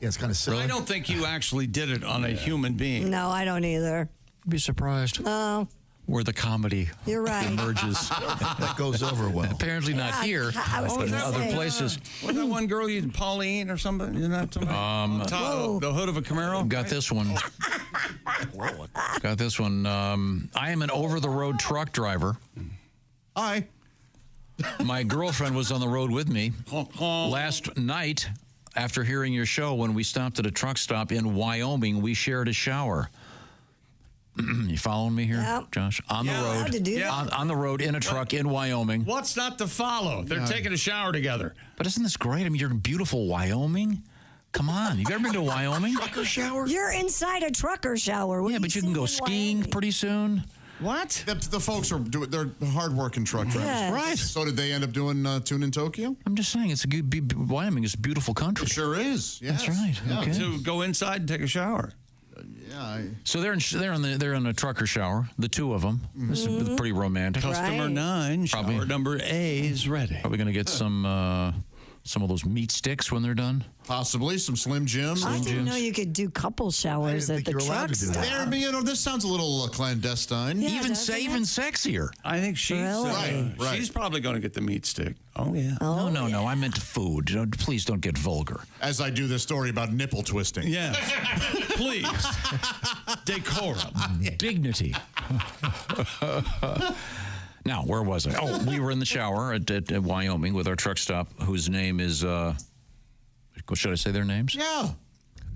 Yeah, it's kind of silly. I don't think you actually did it on a human being. No, I don't either. Be surprised. Oh. Where the comedy You're right. emerges. That goes over well. Apparently not here, but in other places. Was that one girl, Pauline or something? Isn't that somebody? The hood of a Camaro? Got this one. Got this one. I am an over-the-road truck driver. Hi. My girlfriend was on the road with me last night after hearing your show. When we stopped at a truck stop in Wyoming, we shared a shower. You following me here, Yep. Josh? On the road. On the road in a truck in Wyoming. What's not to follow? They're taking a shower together. But isn't this great? I mean, you're in beautiful Wyoming. Come on. You've ever been to Wyoming? Trucker shower? You're inside a trucker shower. Yeah, but you can go skiing pretty soon. What? The folks they're hard-working truck drivers. Yes. Right. So did they end up doing Tune in Tokyo? I'm just saying, Wyoming is a beautiful country. It sure is. Yes. That's right. Yeah. Okay. To go inside and take a shower. Yeah. So they're in a trucker shower, the two of them. This is pretty romantic. Customer 9, shower number A is ready. Probably going to get some of those meat sticks when they're done. Possibly some Slim Jims. I didn't know you could do couple showers at the truck stop. This sounds a little clandestine. Yeah, even sexier. I think she's Really? Right. She's probably going to get the meat stick. Oh yeah. No. I meant food. Please don't get vulgar. As I do this story about nipple twisting. Yes. Please. Decorum. Dignity. Now, where was I? Oh, we were in the shower at Wyoming with our truck stop, whose name is, should I say their names? Yeah.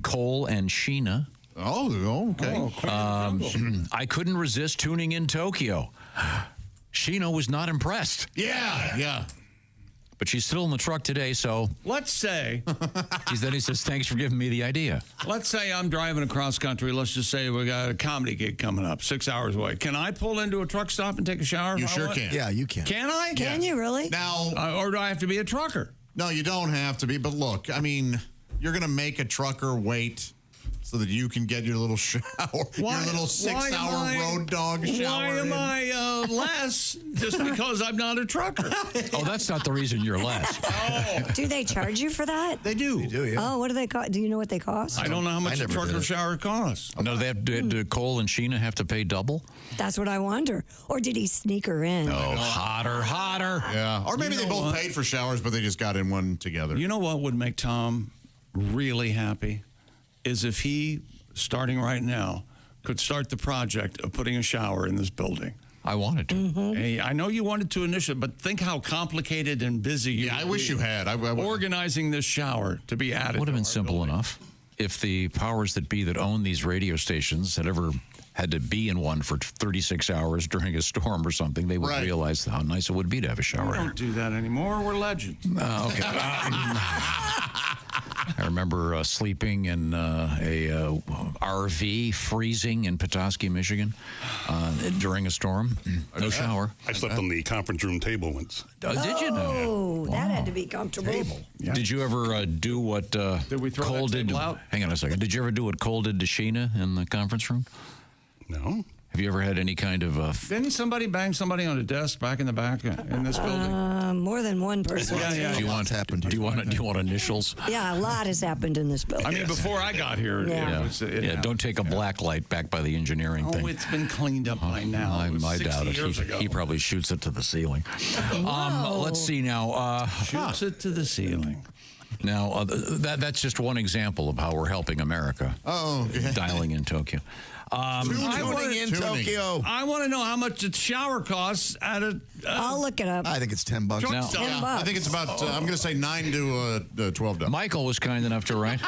Cole and Sheena. Oh, okay. I couldn't resist tuning in Tokyo. Sheena was not impressed. Yeah. But she's still in the truck today, so... Let's say... Then he says, thanks for giving me the idea. Let's say I'm driving across country. Let's just say we got a comedy gig coming up 6 hours away. Can I pull into a truck stop and take a shower? You sure can. Yeah, you can. Can I? Can you really? Now, or do I have to be a trucker? no, you don't have to be. But look, I mean, you're going to make a trucker wait so that you can get your little shower, your little 6-hour road dog shower. Why am I less just because I'm not a trucker? Oh, that's not the reason you're less. Do they charge you for that? They do. They do, yeah. Oh, what do they cost? Do you know what they cost? I don't know how much a trucker shower costs. No, do Cole and Sheena have to pay double? That's what I wonder. Or did he sneak her in? Oh, hotter. Yeah. Or maybe they both paid for showers, but they just got in one together. You know what would make Tom really happy? Is if he, starting right now, could start the project of putting a shower in this building. I wanted to. Hey, I know you wanted to initially, but think how complicated and busy you I wish you had. organizing this shower to be added. Would have to been our simple building. enough if the powers that be that own these radio stations had ever had to be in one for 36 hours during a storm or something, they would realize how nice it would be to have a shower. We don't do that anymore. We're legends. Okay. I remember sleeping in a RV, freezing in Petoskey, Michigan, during a storm. No shower. I slept on the conference room table once. Did you know? Oh, that had to be comfortable. Yeah. Did you ever do what Cole did? Hang on a second. Did you ever do what Cole did to Sheena in the conference room? No. Have you ever had any kind of... Didn't somebody bang somebody on a desk back in the back in this building? More than one person. Do you want initials? Yeah, a lot has happened in this building. I mean, before I got here, don't take a black light back by the engineering thing. Oh, it's been cleaned up by now. I doubt it. Years ago. He probably shoots it to the ceiling. Let's see now. Shoots it to the ceiling. Now, that's just one example of how we're helping America. Dialing in Tokyo. Tuning in Tokyo. I want to know how much a shower costs at a... I'll look it up. I think it's $10. Now, $10. I think it's about, I'm going to say $9 to $12. Michael was kind enough to write,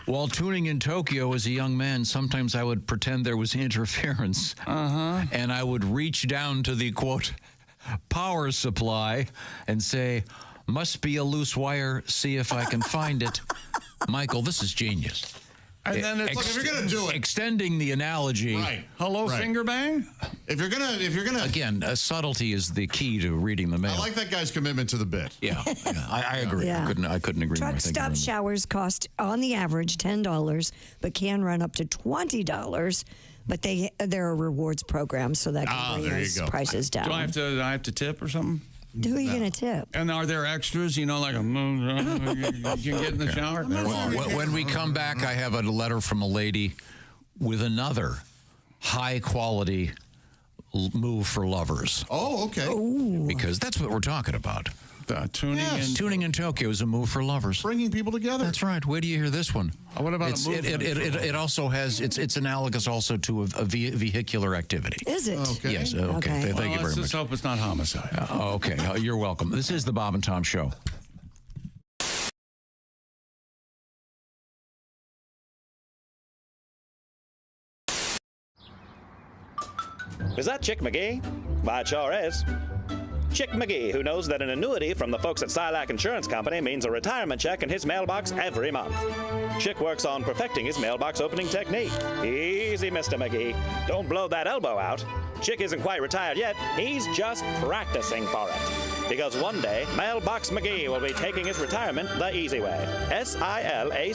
while tuning in Tokyo as a young man, sometimes I would pretend there was interference. And I would reach down to the, quote, power supply and say, must be a loose wire, see if I can find it. Michael, this is genius. And then it's look, if you're gonna do it, extending the analogy. Right. Hello, finger bang. If you're gonna again, subtlety is the key to reading the mail. I like that guy's commitment to the bit. Yeah, I agree. Yeah. I couldn't agree more. Truck stop showers cost on the average $10, but can run up to $20. But there are rewards programs, so that can bring those prices down. Do I have to tip or something? Who are you going to tip? And are there extras? You know, like you can get in the shower. When we come back, I have a letter from a lady with another high-quality move for lovers. Oh, okay. Ooh. Because that's what we're talking about. Tuning in Tokyo is a move for lovers. Bringing people together. That's right. Where do you hear this one? What about a movement? It also has, it's analogous also to a vehicular activity. Is it? Okay. Yes. Okay. Thank you very much. Let's just hope it's not homicide. Okay. You're welcome. This is the Bob and Tom Show. Is that Chick McGee? Why, it sure is. Chick McGee, who knows that an annuity from the folks at Silac Insurance Company means a retirement check in his mailbox every month. Chick works on perfecting his mailbox opening technique. Easy, Mr. McGee. Don't blow that elbow out. Chick isn't quite retired yet. He's just practicing for it. Because one day, Mailbox McGee will be taking his retirement the easy way. SILACINS.com.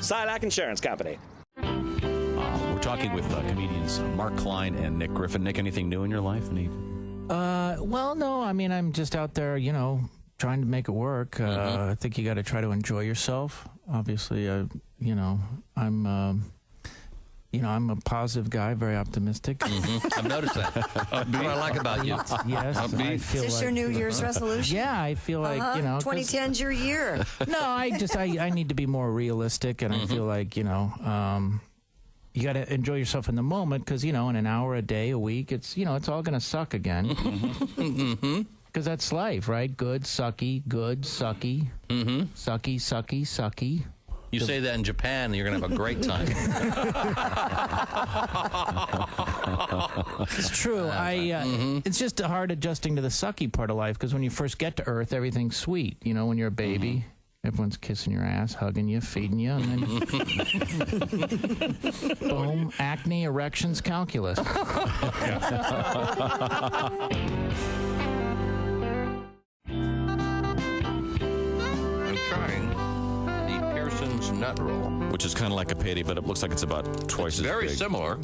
Silac Insurance Company. We're talking with comedians Mark Klein and Nick Griffin. Nick, anything new in your life? Well, no. I mean, I'm just out there, trying to make it work. I think you got to try to enjoy yourself. Obviously, I'm a positive guy, very optimistic. I've noticed that. That's what I like about you. Yes. Is this your New Year's resolution? Yeah, I feel like, 2010's your year. No, I need to be more realistic, and I feel like, you got to enjoy yourself in the moment because, in an hour, a day, a week, it's all going to suck again. Because that's life, right? Good, sucky, sucky. Sucky, sucky, sucky. You say that in Japan, and you're going to have a great time. It's true. It's just hard adjusting to the sucky part of life because when you first get to Earth, everything's sweet. You know, when you're a baby, everyone's kissing your ass, hugging you, feeding you, and then boom, acne, erections, calculus. I'm trying the Pearson's nut roll, which is kind of like a payday, but it looks like it's about twice as big. Very similar,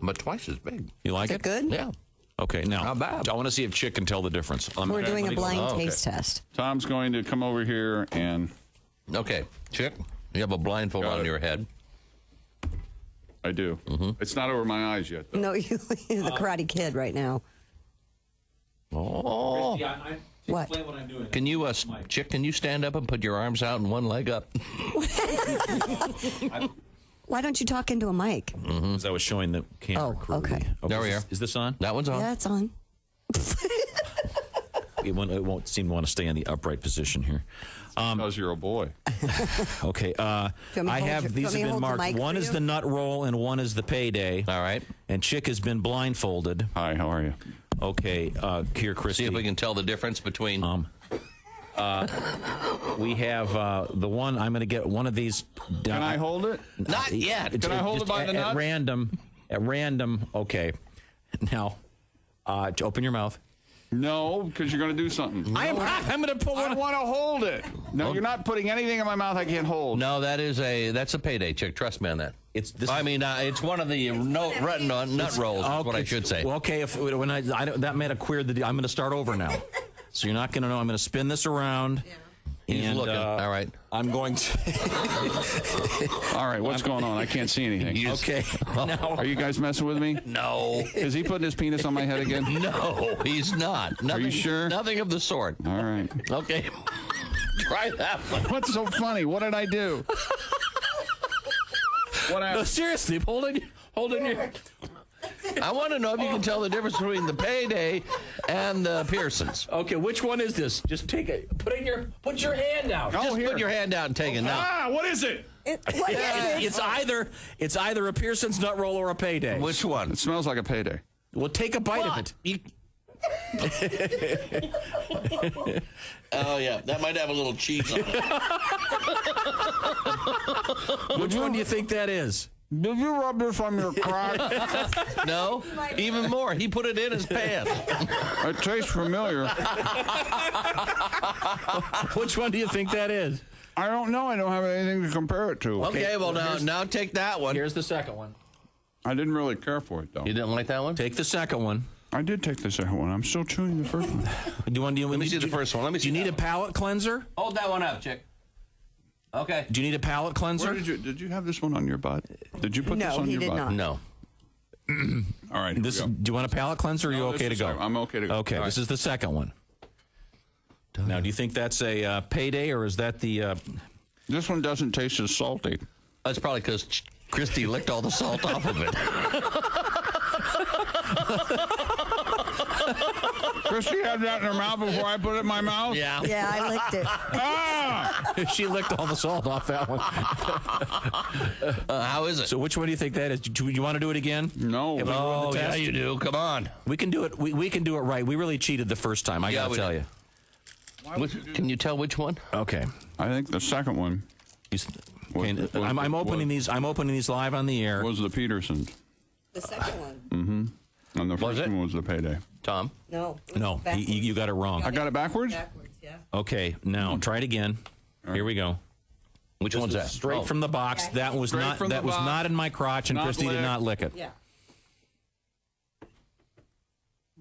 but twice as big. You like Is it good? Yeah. Okay, now Not bad. I want to see if Chick can tell the difference. We're doing a blind taste test. Tom's going to come over here and... Okay, Chick, you have a blindfold on your head. I do. It's not over my eyes yet, though. No, you're the Karate Kid right now. Oh. What? what I'm doing. Can you, Chick, can you stand up and put your arms out and one leg up? Why don't you talk into a mic? Because I was showing the camera crew. Okay. There we are. Is this on? That one's on. Yeah, it's on. It won't seem to want to stay in the upright position here. Because you're a boy. Okay. I have these have been marked. One is the nut roll and one is the payday. All right. And Chick has been blindfolded. Hi, how are you? Okay. Here, Christy. See if we can tell the difference between. We have the one. I'm going to get one of these. Can I hold it? Not yet. Can I hold it by the nut? At random. At random. Okay. Now, open your mouth. No, because you're going to do something. I'm going to pull one. I want to hold it. No, you're not putting anything in my mouth I can't hold. No, that's a payday, Chick. Trust me on that. It's one of the nut rolls. Is what I should say. Well, okay. That might have queered the deal. I'm going to start over now. So you're not going to know. I'm going to spin this around. He's looking. All right. I'm going to. All right. What's going on? I can't see anything. Okay. Now, are you guys messing with me? No. Is he putting his penis on my head again? No, he's not. Nothing, are you sure? Nothing of the sort. All right. Okay. Try that one. What's so funny? What did I do? No, seriously, holding your. I want to know if you can tell the difference between the payday and the Pearsons. Okay, which one is this? Just take it. Put your hand out. Just put your hand out and take it now. What is it? It's either a Pearson's nut roll or a payday. Which one? It smells like a payday. Well, take a bite of it. Oh yeah, that might have a little cheese on it. Which one do you think that is? Did you rub this on your crack? No, even more. He put it in his pants. It tastes familiar. Which one do you think that is? I don't know. I don't have anything to compare it to. Okay, well now take that one. Here's the second one. I didn't really care for it, though. You didn't like that one? Take the second one. I did take the second one. I'm still chewing the first one. Let me see the first one. Do you need a palate cleanser? Hold that one up, Chick. Okay. Do you need a palate cleanser? Did you have this one on your butt? Did you put this on your butt? No. All right. Do you want a palate cleanser? Or are you okay to go? I'm okay to go. Okay. This is the second one. Now, do you think that's a payday or is that the? This one doesn't taste as salty. That's probably because Christy licked all the salt off of it. Christy had that in her mouth before I put it in my mouth? Yeah. Yeah, I licked it. She licked all the salt off that one. How is it? So which one do you think that is? Do you want to do it again? No. Oh, yeah, you do. Come on. We can do it. We can do it right. We really cheated the first time. I got to tell you. Can you tell which one? Okay. I think the second one. I'm opening these. I'm opening these live on the air. Was the Petersons? The second one. Mm-hmm. And the first one was the payday. Tom? No. No, you got it wrong. I got it backwards? Backwards, yeah. Okay, now try it again. Here we go. Which one's that? Straight from the box. That was not. That was not in my crotch, and Christy did not lick it. Yeah.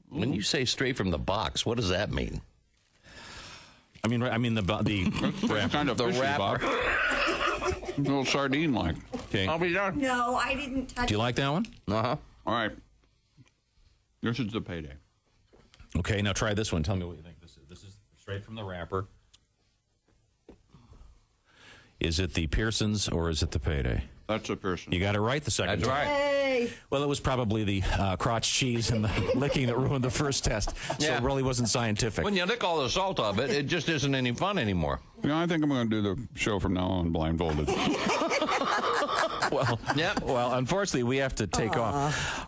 When you say straight from the box, what does that mean? I mean the wrapper. Kind of the wrapper. A little sardine-like. Okay. I'll be done. No, I didn't touch it. Do you like that one? Uh-huh. All right. This is the payday. Okay, now try this one. Tell me what you think this is. This is straight from the wrapper. Is it the Pearsons or is it the payday? That's a person. You got it right the second That's time. right. Hey. Well, it was probably the crotch cheese and the licking that ruined the first test. So Yeah. it really wasn't scientific. When you lick all the salt of it, it just isn't any fun anymore. I think I'm going to do the show from now on blindfolded. Well, yeah. Well, unfortunately, we have to take off.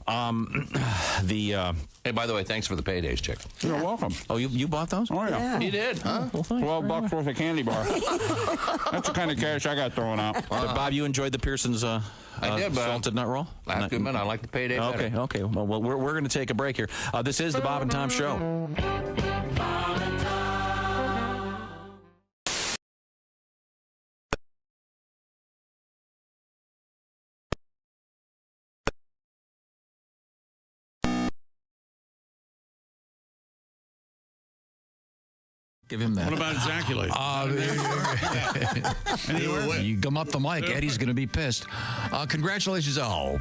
Hey, by the way, thanks for the paydays, Chick. You're welcome. Oh, you bought those? Oh, yeah. You did? Huh? Well, thanks. $12 worth of candy bar. That's the kind of cash I got thrown out. So, Bob, you enjoyed the Pearson's I did, but salted nut roll? I have to admit, I like the payday better. Okay. Well, we're going to take a break here. This is the Bob and Tom Show. Give him that. What about ejaculate? You come up the mic, Eddie's going to be pissed. Congratulations. Oh.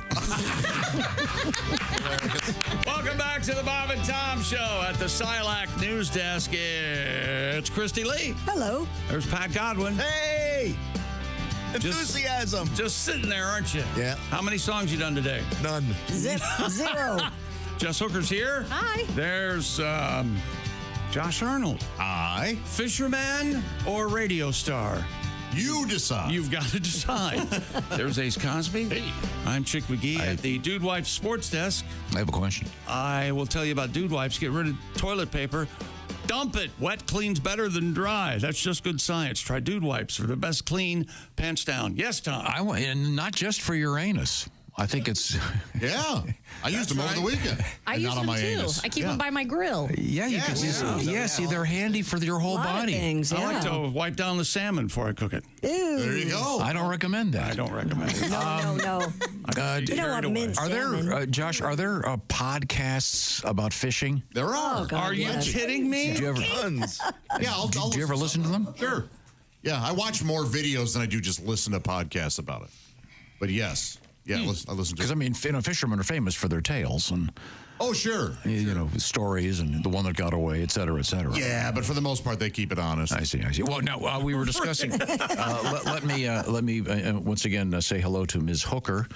Welcome back to the Bob and Tom Show at the Silac News Desk. It's Christy Lee. Hello. There's Pat Godwin. Hey! Enthusiasm. Just sitting there, aren't you? Yeah. How many songs you done today? None. Zero. Jess Hooker's here. Hi. There's Josh Arnold. Aye. Fisherman or radio star? You decide. You've got to decide. There's Ace Cosby. Hey. I'm Chick McGee at the Dude Wipes Sports Desk. I have a question. I will tell you about Dude Wipes. Get rid of toilet paper. Dump it. Wet cleans better than dry. That's just good science. Try Dude Wipes for the best clean, pants down. Yes, Tom. And not just for your anus. I think it's... Yeah. I used them over the weekend. I use them, too. Anus. I keep them by my grill. Yeah, you can see, they're handy for your whole body. Things, I like to wipe down the salmon before I cook it. Ew. There you go. I don't recommend that. I don't recommend it. No. You don't want minced are there, salmon. Josh, are there podcasts about fishing? There are. Oh, God, Are you yes. kidding me? Do you ever, Tons. Yeah, I'll do you ever listen to them? Sure. Yeah, I watch more videos than I do just listen to podcasts about it. But yes. Yeah, I listen to Because, I mean, fishermen are famous for their tales and... Oh, sure. You know, stories and the one that got away, et cetera, et cetera. Yeah, but for the most part, they keep it honest. I see. Well, no, we were discussing... let me once again say hello to Ms. Hooker.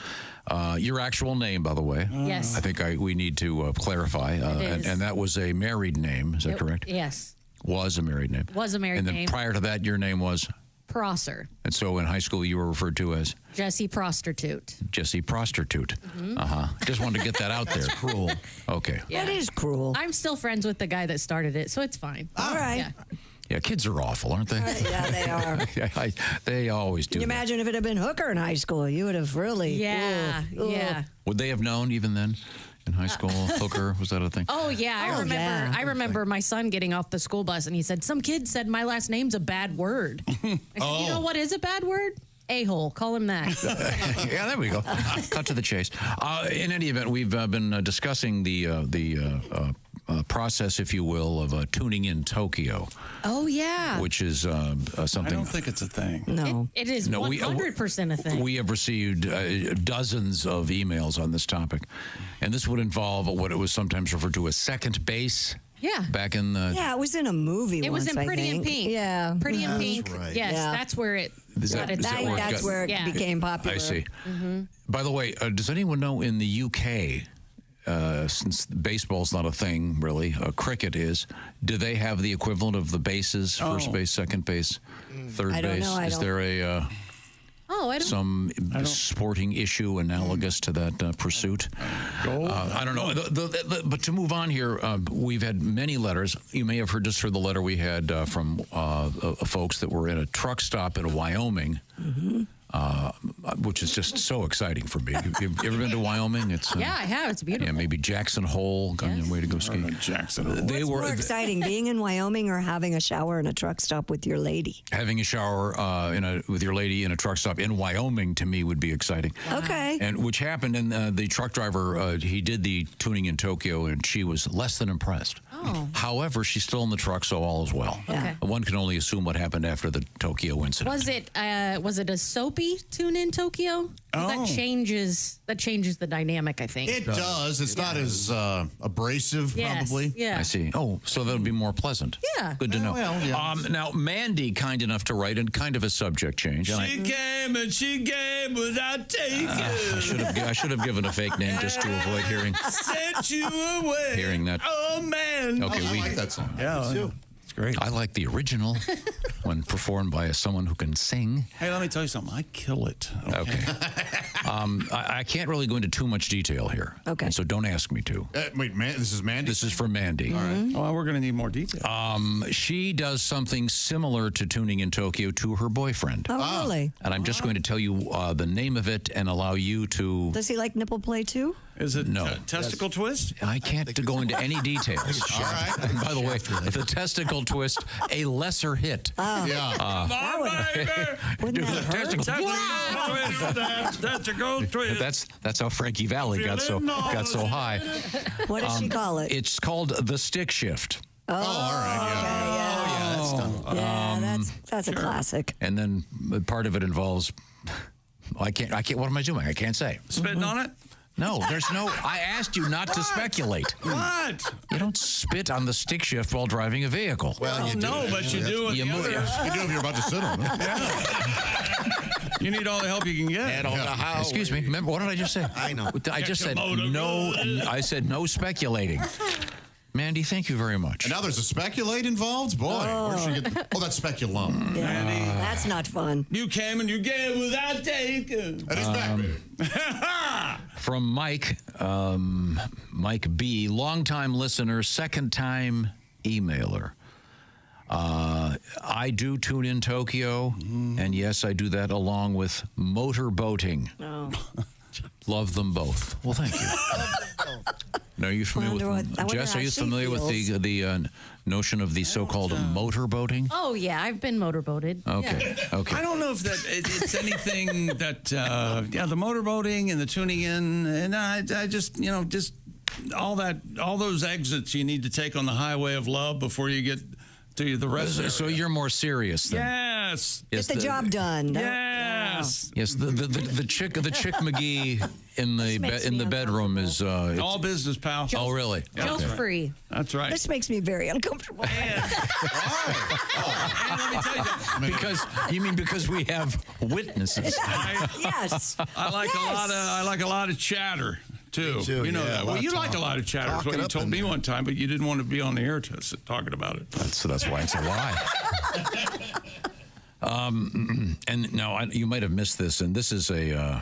Your actual name, by the way. Yes. I think we need to clarify. And that was a married name. Is that correct? Yes. Was a married name. Was a married name. name. And then prior to that, your name was? Prosser. And so in high school, you were referred to as? Jessie Prostitute. Jessie Prostitute. Mm-hmm. Just wanted to get that out there. That's cruel. Okay. Yeah. That is cruel. I'm still friends with the guy that started it, so it's fine. All right. Yeah. Yeah, kids are awful, aren't they? Yeah, they are. They always do. Can you imagine if it had been Hooker in high school? You would have really. Yeah. Ugh. Yeah. Would they have known even then? In high school, Hooker, was that a thing? Oh yeah, I remember my son getting off the school bus and he said, "Some kid said my last name's a bad word." I said, "You know what is a bad word? A-hole. Call him that." Yeah, there we go. Cut to the chase. In any event, we've been discussing the process, if you will, of tuning in Tokyo. Oh yeah. Which is something. I don't think it's a thing. No. It is 100% a thing. We have received dozens of emails on this topic, and this would involve what it was sometimes referred to as second base. Yeah. Back in the... Yeah, it was in a movie It once, was in Pretty I in think. Pink. Yeah. Pretty in Pink. right. Yes, Yeah. that's where it got its that start. That's where it became popular. I see. Mm-hmm. By the way, does anyone know in the UK, since baseball's not a thing really, cricket is, do they have the equivalent of the bases, first base, second base, third I don't base? know. Is there a some sporting issue analogous to that pursuit? I don't know. But to move on here, we've had many letters. You may have heard the letter we had from folks that were in a truck stop in Wyoming. Mm-hmm. Which is just so exciting for me. You ever been to Wyoming? It's yeah, I have. It's beautiful. Yeah, maybe Jackson Hole on your way to go ski. Jackson Hole. What's more exciting, being in Wyoming or having a shower in a truck stop with your lady? Having a shower with your lady in a truck stop in Wyoming to me would be exciting. Okay. And which happened, and the truck driver he did the tuning in Tokyo, and she was less than impressed. Oh. However, she's still in the truck, so all is well. Okay. One can only assume what happened after the Tokyo incident. Was it a soap Opie tune in Tokyo? 'Cause that changes the dynamic, I think. It does. It's not as abrasive, probably. Yeah. I see. Oh, so that'll be more pleasant. Yeah. Good to know. Well, yeah. Now, Mandy, kind enough to write, and kind of a subject change. She came and she gave without taking. I should have given a fake name just to avoid Sent you away. hearing that. Oh, man. Okay, I like that song. Yeah. It's great. I like the original when performed by someone who can sing. Hey, let me tell you something. I kill it. Okay. I can't really go into too much detail here. Okay. So don't ask me to. Wait, this is Mandy? This is for Mandy. All right. Well, we're going to need more detail. She does something similar to tuning in Tokyo to her boyfriend. Oh, really? And I'm just going to tell you the name of it and allow you to... Does he like nipple play too? Is it No. testicle twist? I can't go into any details. All right. And by the way, the testicle twist, a lesser hit. Oh. Yeah. That wouldn't that hurt? Testicle twist. That's how Frankie Valli got so high. What does she call it? It's called the stick shift. Oh, all right. Yeah. that's done. Yeah, that's a classic. And then part of it involves I can't what am I doing? I can't say. Spitting on it? No, there's no. I asked you not to speculate. What? You don't spit on the stick shift while driving a vehicle. Well, you do. No, but you do. You move. You do if you're about to sit on it. You need all the help you can get. Excuse me. Remember, what did I just say? I know. I just said no. I said no speculating. Mandy, thank you very much. And now there's a speculate involved? Boy, where should you get... Oh, that's speculum. Yeah, that's not fun. You came and you gave without taking. That is back, baby. From Mike, Mike B., longtime listener, second-time emailer. I do tune in Tokyo, and yes, I do that along with motor boating. Oh. Love them both. Well, thank you. Now, are you familiar with Jess? Are you familiar with the notion of the so-called motor boating? Oh yeah, I've been motorboated. Okay, Yeah. okay. I don't know if that it's anything that the motorboating and the tuning in, and I just just all those exits you need to take on the highway of love before you get to the rest. So you're more serious then? Yes. Get the job done. Yes. Yes. The chick McGee in the bedroom is all business, pal. Oh, really? Guilt free. That's right. This makes me very uncomfortable. And let me tell you something. because we have witnesses. Yes. I like a lot of chatter. Too. You know that. Well, you like a lot of chatter. That's what you told me one time, but you didn't want to be on the air talking about it. That's why it's a lie. And now you might have missed this, and this is there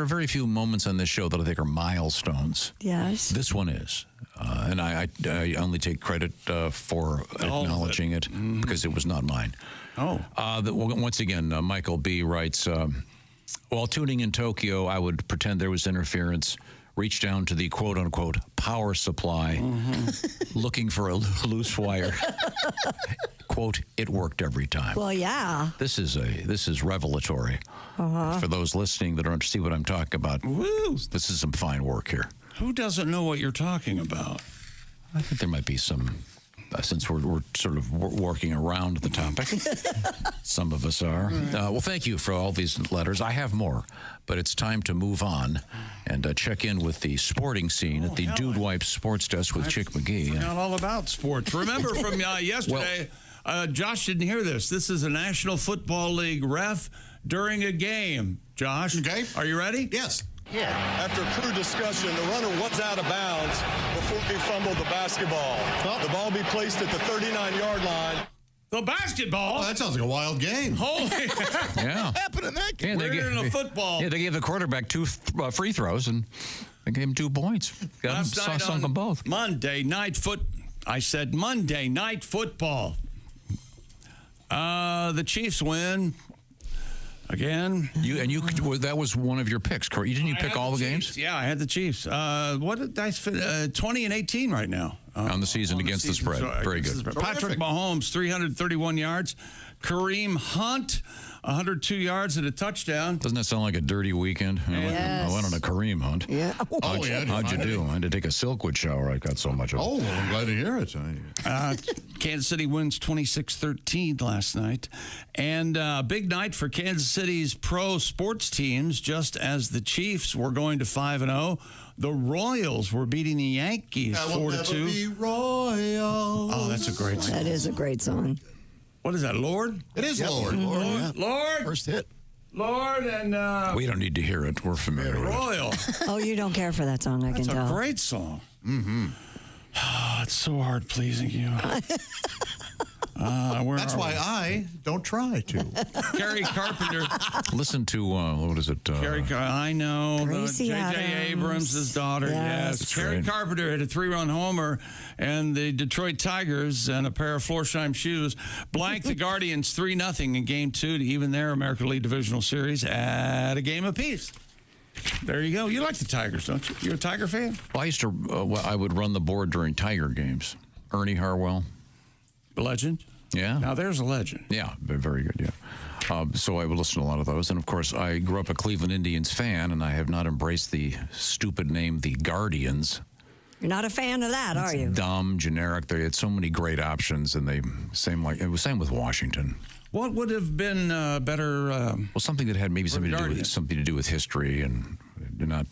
are very few moments on this show that I think are milestones. Yes. This one is, and I only take credit for acknowledging it because it was not mine. Oh. Once again, Michael B. writes. While tuning in Tokyo, I would pretend there was interference, reach down to the quote-unquote power supply, looking for a loose wire. Quote, it worked every time. Well, yeah. This is revelatory. For those listening that don't see what I'm talking about. Woo. This is some fine work here. Who doesn't know what you're talking about? I think there might be some... since we're sort of working around the topic. Some of us are. Well, thank you for all these letters. I have more, but it's time to move on and check in with the sporting scene at the Dude Wipes Sports Desk with Chick McGee. Forgot all about sports. Remember from yesterday, Josh didn't hear this. This is a National Football League ref during a game. Josh, okay, are you ready? Yes. Yeah. After crew discussion, the runner was out of bounds before he fumbled the basketball. The ball be placed at the 39-yard line. The basketball? Oh, that sounds like a wild game. Holy yeah. What happened in that game? We're in a football. Yeah, they gave the quarterback 2 free throws, and they gave him 2 points. Sunk them both. Monday night football. The Chiefs win. Again, that was one of your picks, correct? You pick all the games? Yeah, I had the Chiefs. What did I fit? 20 and 18 right now on the season against the spread. Very good. Patrick Mahomes, 331 yards. Kareem Hunt, 102 yards and a touchdown. Doesn't that sound like a dirty weekend? I went on a Kareem hunt. Yeah. How'd you do? I had to take a Silkwood shower. I got so much of it. Oh, I'm glad to hear it. Kansas City wins 26-13 last night. And big night for Kansas City's pro sports teams. Just as the Chiefs were going to 5-0, the Royals were beating the Yankees 4-2. Oh, that's a great song. That is a great song. What is that, Lord? It is Lord. Lord. First hit. Lord and... we don't need to hear it. We're familiar with it. Royal. Oh, you don't care for that song, I can tell. That's a great song. Mm-hmm. It's so hard pleasing you. That's why I don't try to. Carrie Carpenter. Listen to, what is it? I know. Gracie J.J. Abrams' daughter, yes. Carrie Carpenter hit a 3-run homer, and the Detroit Tigers and a pair of Florsheim shoes blanked the Guardians 3-0 in Game 2 to even their American League Divisional Series at a game apiece. There you go. You like the Tigers, don't you? You're a Tiger fan? Well, I used to, I would run the board during Tiger games. Ernie Harwell. Legend? Yeah. Now, there's a legend. Yeah, very good, yeah. So I would listen to a lot of those. And, of course, I grew up a Cleveland Indians fan, and I have not embraced the stupid name, the Guardians. You're not a fan of that, are you? Dumb, generic. They had so many great options, and it was same with Washington. What would have been better? Well, something that had maybe something to do with history, and not.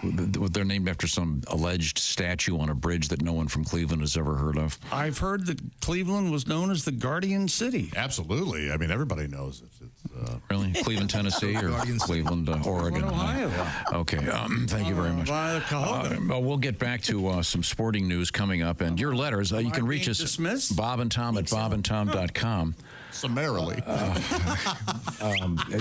They're named after some alleged statue on a bridge that no one from Cleveland has ever heard of. I've heard that Cleveland was known as the Guardian City. Absolutely. I mean, everybody knows it. Really? Cleveland, Tennessee, or Cleveland, Oregon? Ohio. Okay. Thank you very much. We'll get back to some sporting news coming up, and your letters. You can reach us, Bob and Tom at bobandtom.com. Summarily.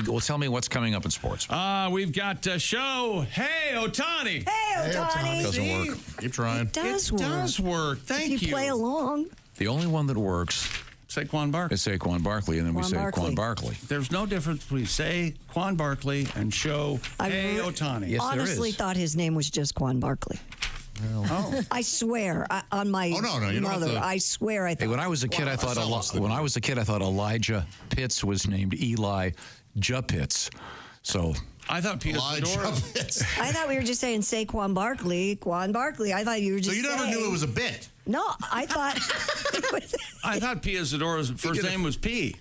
Well, tell me what's coming up in sports. We've got a show. Hey, Otani. Hey, Otani. Doesn't work. Keep trying. It does work. Thank you. If you play along. The only one that works Saquon Barkley. is Saquon Barkley, and then we say Quan Barkley. There's no difference between Saquon Barkley and show Hey, Otani. Yes, honestly thought his name was just Quan Barkley. Oh. I swear on my mother. I swear I thought. Hey, when I was a kid, I thought Elijah Pitts was named Eli Pitts. So I thought I thought we were just saying Saquon Barkley, Quan Barkley. I thought you were just. So you never knew it was a bit. No, I thought. I thought Pia Zadora's first name was P.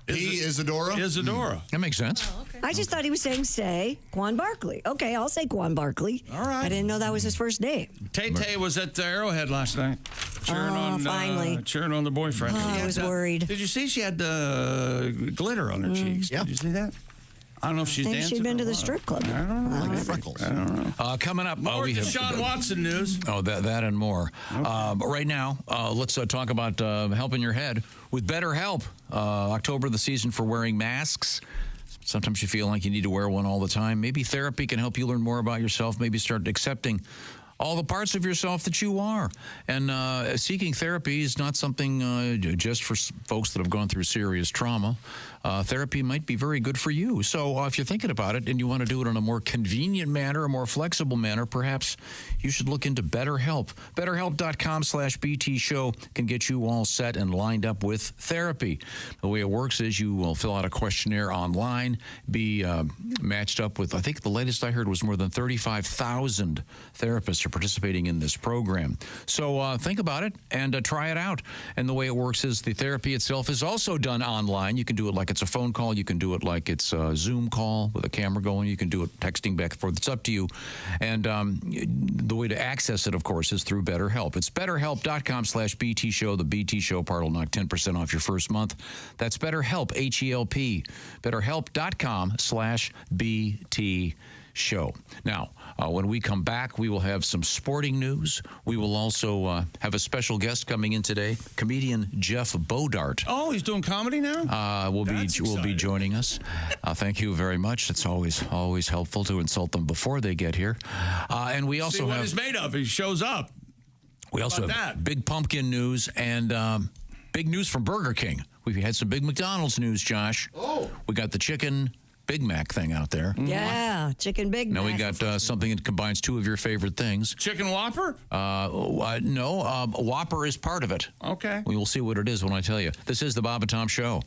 Isadora? Isadora. That makes sense. Oh, okay. I just thought he was saying Quan Barkley. Okay, I'll say Quan Barkley. All right. I didn't know that was his first name. Tay was at Arrowhead last night. Finally. Cheering on the boyfriend. I was worried. Did you see she had glitter on her cheeks? Yeah. Did you see that? I don't know if she's dancing. She'd been to the strip club. I don't know. Like freckles. I don't know. Coming up, More we have Deshaun Watson news. Oh, that and more. Okay. But right now, let's talk about helping your head with BetterHelp. October, the season for wearing masks. Sometimes you feel like you need to wear one all the time. Maybe therapy can help you learn more about yourself. Maybe start accepting all the parts of yourself that you are. And seeking therapy is not something just for folks that have gone through serious trauma. Therapy might be very good for you. So if you're thinking about it and you want to do it in a more convenient manner, a more flexible manner, perhaps you should look into BetterHelp. BetterHelp.com/BT show can get you all set and lined up with therapy. The way it works is you will fill out a questionnaire online, be matched up with, I think the latest I heard was more than 35,000 therapists are participating in this program. So think about it and try it out. And the way it works is the therapy itself is also done online. You can do it like it's a phone call. You can do it like it's a Zoom call with a camera going. You can do it texting back and forth. It's up to you. And the way to access it, of course, is through BetterHelp. It's BetterHelp.com/BT show. The BT show part will knock 10% off your first month. That's BetterHelp, H-E-L-P. BetterHelp.com/BT show. Now, when we come back, we will have some sporting news. We will also have a special guest coming in today, comedian Jeff Bodart. Oh, he's doing comedy now? Will be joining us. Thank you very much. It's always helpful to insult them before they get here. And we also see what have he's made of. He shows up. We also have big pumpkin news and big news from Burger King. We've had some big McDonald's news, Josh. Oh, we got the chicken Big Mac thing out there. Yeah, chicken Big Mac. Now we got something that combines two of your favorite things. Chicken Whopper? No, Whopper is part of it. Okay. We will see what it is when I tell you. This is the Bob and Tom Show.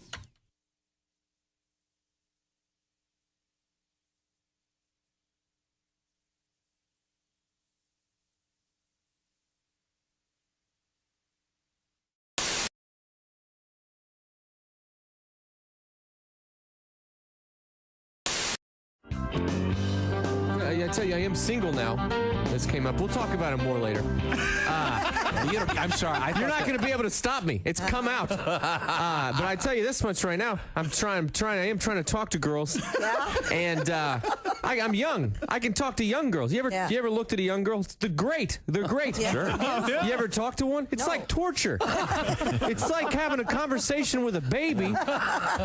tell you, I am single now. This came up. We'll talk about it more later. I'm sorry. You're not going to be able to stop me. It's come out. But I tell you this much right now. I am trying to talk to girls. Yeah. And I'm young. I can talk to young girls. You ever looked at a young girl? They're great. They're great. Yeah. Sure. You ever talk to one? It's like torture. It's like having a conversation with a baby,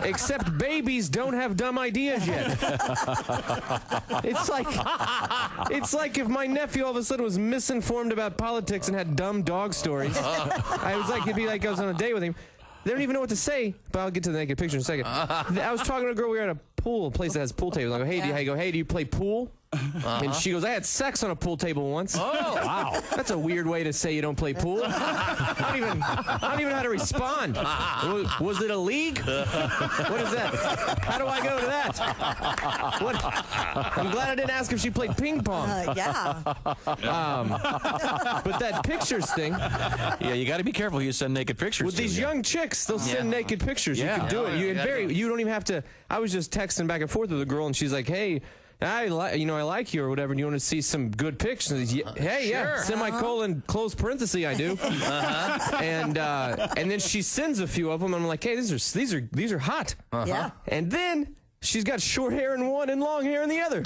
except babies don't have dumb ideas yet. It's like if my nephew all of a sudden was misinformed about politics and had dumb dog stories. It'd be like I was on a date with him. They don't even know what to say, but I'll get to the naked picture in a second. I was talking to a girl. We were at a place that has pool tables. I go, hey, do you play pool? And she goes, I had sex on a pool table once. Oh, wow. That's a weird way to say you don't play pool. I don't even know how to respond. Was it a league? What is that? How do I go to that? I'm glad I didn't ask if she played ping pong. Yeah. But that pictures thing. Yeah, you got to be careful who you send naked pictures with to. these young chicks, they'll send naked pictures. You can do it. You don't even have to. I was just texting back and forth with a girl, and she's like, hey, I like you or whatever, and you want to see some good pictures. Hey, yeah, semicolon, close parenthesis, I do. And then she sends a few of them, and I'm like, hey, these are hot. Yeah. And then she's got short hair in one and long hair in the other.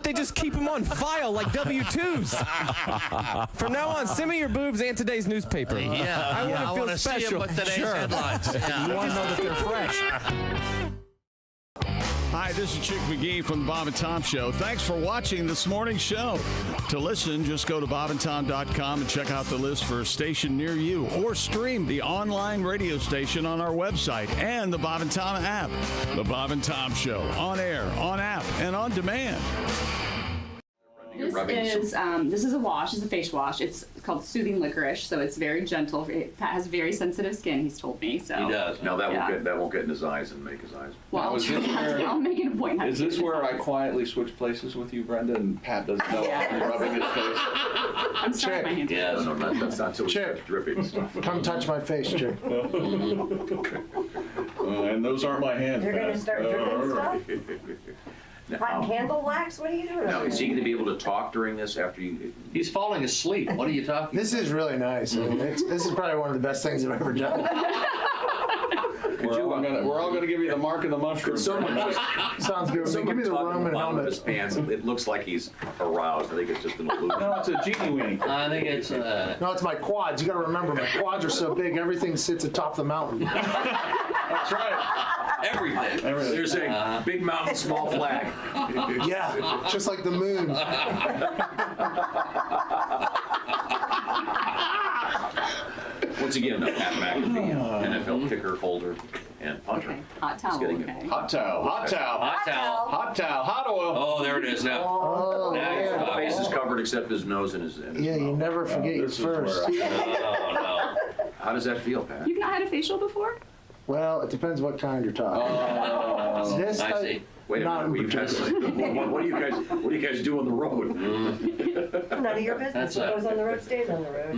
They just keep them on file like W-2s. From now on, send me your boobs and today's newspaper. I want to feel special. See them with today's headlines. Yeah. You want to know that they're fresh. Hi, this is Chick McGee from the Bob and Tom Show. Thanks for watching this morning's show. To listen, just go to bobandtom.com and check out the list for a station near you, or stream the online radio station on our website and the Bob and Tom app. The Bob and Tom Show, on air, on app, and on demand. This is a wash. It's a face wash. It's called Soothing Licorice, so it's very gentle. It has very sensitive skin. He's told me. So he does. Now that won't get in his eyes and make his eyes. Well, I'll make it a point. Is this where I quietly switch places with you, Brenda, and Pat doesn't know I'm rubbing his face? I'm sorry, my hands. Yeah, no, that's not so Chick, dripping stuff. Come touch my face, Chick. And those aren't my hands. You're going to start dripping stuff? Hot candle wax? What are you doing? Now, is he going to be able to talk during this after you? He's falling asleep. What are you talking This is really nice. I mean, this is probably one of the best things I've ever done. We're all going to give you the mark of the mushroom. Sounds good. Give me the rum and helmet. His pants. It looks like he's aroused. I think it's just an illusion. No, it's a genie weenie. I think it's No, it's my quads. You got to remember, my quads are so big, everything sits atop the mountain. That's right. Everything. They're saying big mountain, small flag. Yeah, just like the moon. Once again, Pat McAfee, NFL kicker, holder, and punter. Okay. Hot towel. Hot towel. Hot towel. hot towel. Hot towel. Hot oil. Oh, there it is now. Oh, Now His face is covered except his nose and his yeah, you never forget your first. Oh, no. How does that feel, Pat? You've not had a facial before? Well, it depends what kind you're talking. Oh, This I type- see. Wait a minute. What do you guys do on the road? None of your business. What goes on the road stays on the road.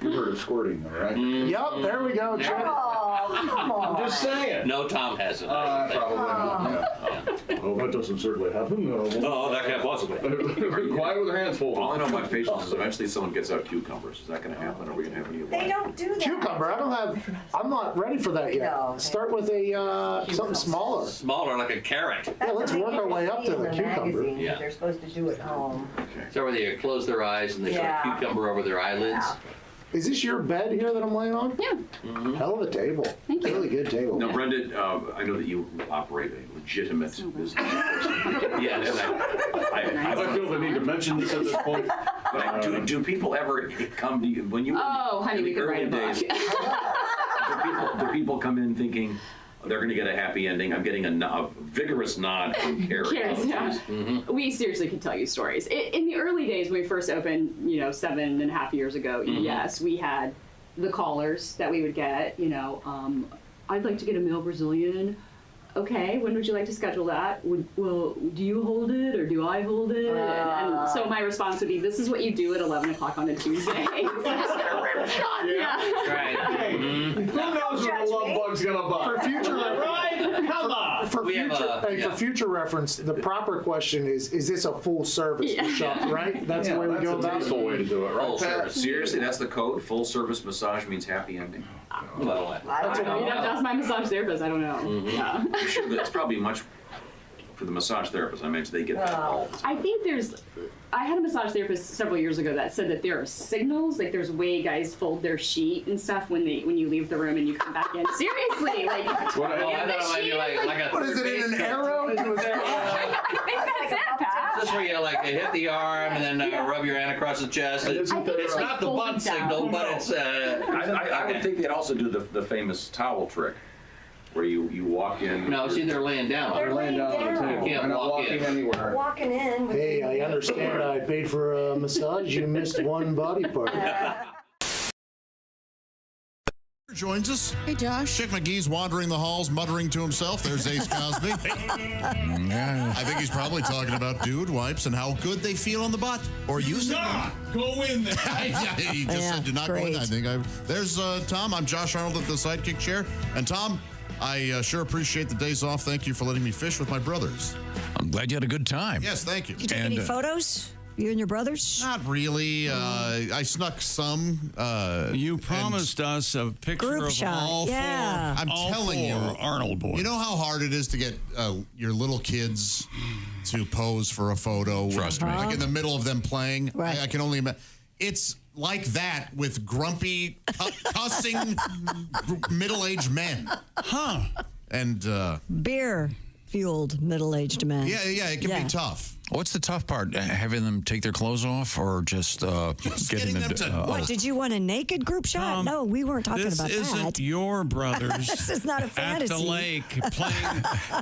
You heard of squirting, all right? Yup, there we go. Chick. Oh, come on. I'm just saying. No, Tom hasn't. Probably not. Yeah. Oh, that doesn't certainly happen. No, that can't possibly. Quiet with their hands full. All I know about facials is eventually someone gets out cucumbers. Is that going to happen? Are we going to have any of that? They don't do that. Cucumber. I'm not ready for that yet. No. Start with a something smaller. Smaller, like a carrot. Yeah, let's work our way up to the cucumber. Yeah. They're supposed to do at home. Is that where they close their eyes and they put a cucumber over their eyelids? Is this your bed here that I'm laying on? Yeah. Hell of a table. Thank you. Really good table. Now, Brenda, I know that you operate a legitimate business. Yes. I feel the need to mention this at this point. But do people ever come to you when you? Oh, honey, we could write a book. Do people come in thinking they're going to get a happy ending? I'm getting a vigorous nod from Carrie. Yeah. We seriously could tell you stories. In the early days when we first opened, 7.5 years ago, yes, we had the callers that we would get, I'd like to get a male Brazilian. okay, when would you like to schedule that? Do you hold it or do I hold it? And so my response would be, this is what you do at 11 o'clock on a Tuesday. Yeah. Right. Hey, who knows when the love bug's gonna bug? For future reference, come on. For future reference, the proper question is this a full service shop? Right. That's the way we go about it. That's a way to do it, right? Full service. Seriously, that's the code. Full service massage means happy ending. Well, that's my massage therapist. I don't know. Yeah. I'm sure that's probably much for the massage therapist. I imagine they get that all the time. I think I had a massage therapist several years ago that said that there are signals, like there's way guys fold their sheet and stuff when you leave the room and you come back in. Seriously, like. What is it, in an arrow? I think that's it, Pat. This is where you hit the arm and then rub your hand across the chest. It's not the butt signal, but it's. I would think they'd also do the famous towel trick. Where you walk in. No, see, they're laying down. They're laying down on the table. You can't walk in anywhere. Walking in. Hey, I understand. I paid for a massage. You missed one body part. Joins us. Hey, Josh. Chick McGee's wandering the halls, muttering to himself. There's Ace Cosby. I think he's probably talking about dude wipes and how good they feel on the butt. Or using them. Go in there. He just said, do not go in. I think there's Tom. I'm Josh Arnold at the sidekick chair. And Tom, I sure appreciate the days off. Thank you for letting me fish with my brothers. I'm glad you had a good time. Yes, thank you. Did you take any photos? You and your brothers? Not really. I snuck some. You promised us a picture Group of shot. all four. I'm telling you, Arnold boys. You know how hard it is to get your little kids to pose for a photo? Trust me. Like in the middle of them playing. Right. I can only imagine. It's like that with grumpy, cussing middle-aged men. Huh. And beer-fueled middle-aged men. Yeah, it can be tough. What's the tough part? Having them take their clothes off, or just getting them to? What, did you want a naked group shot? No, we weren't talking about that. This isn't your brothers. This is not a fantasy. At the lake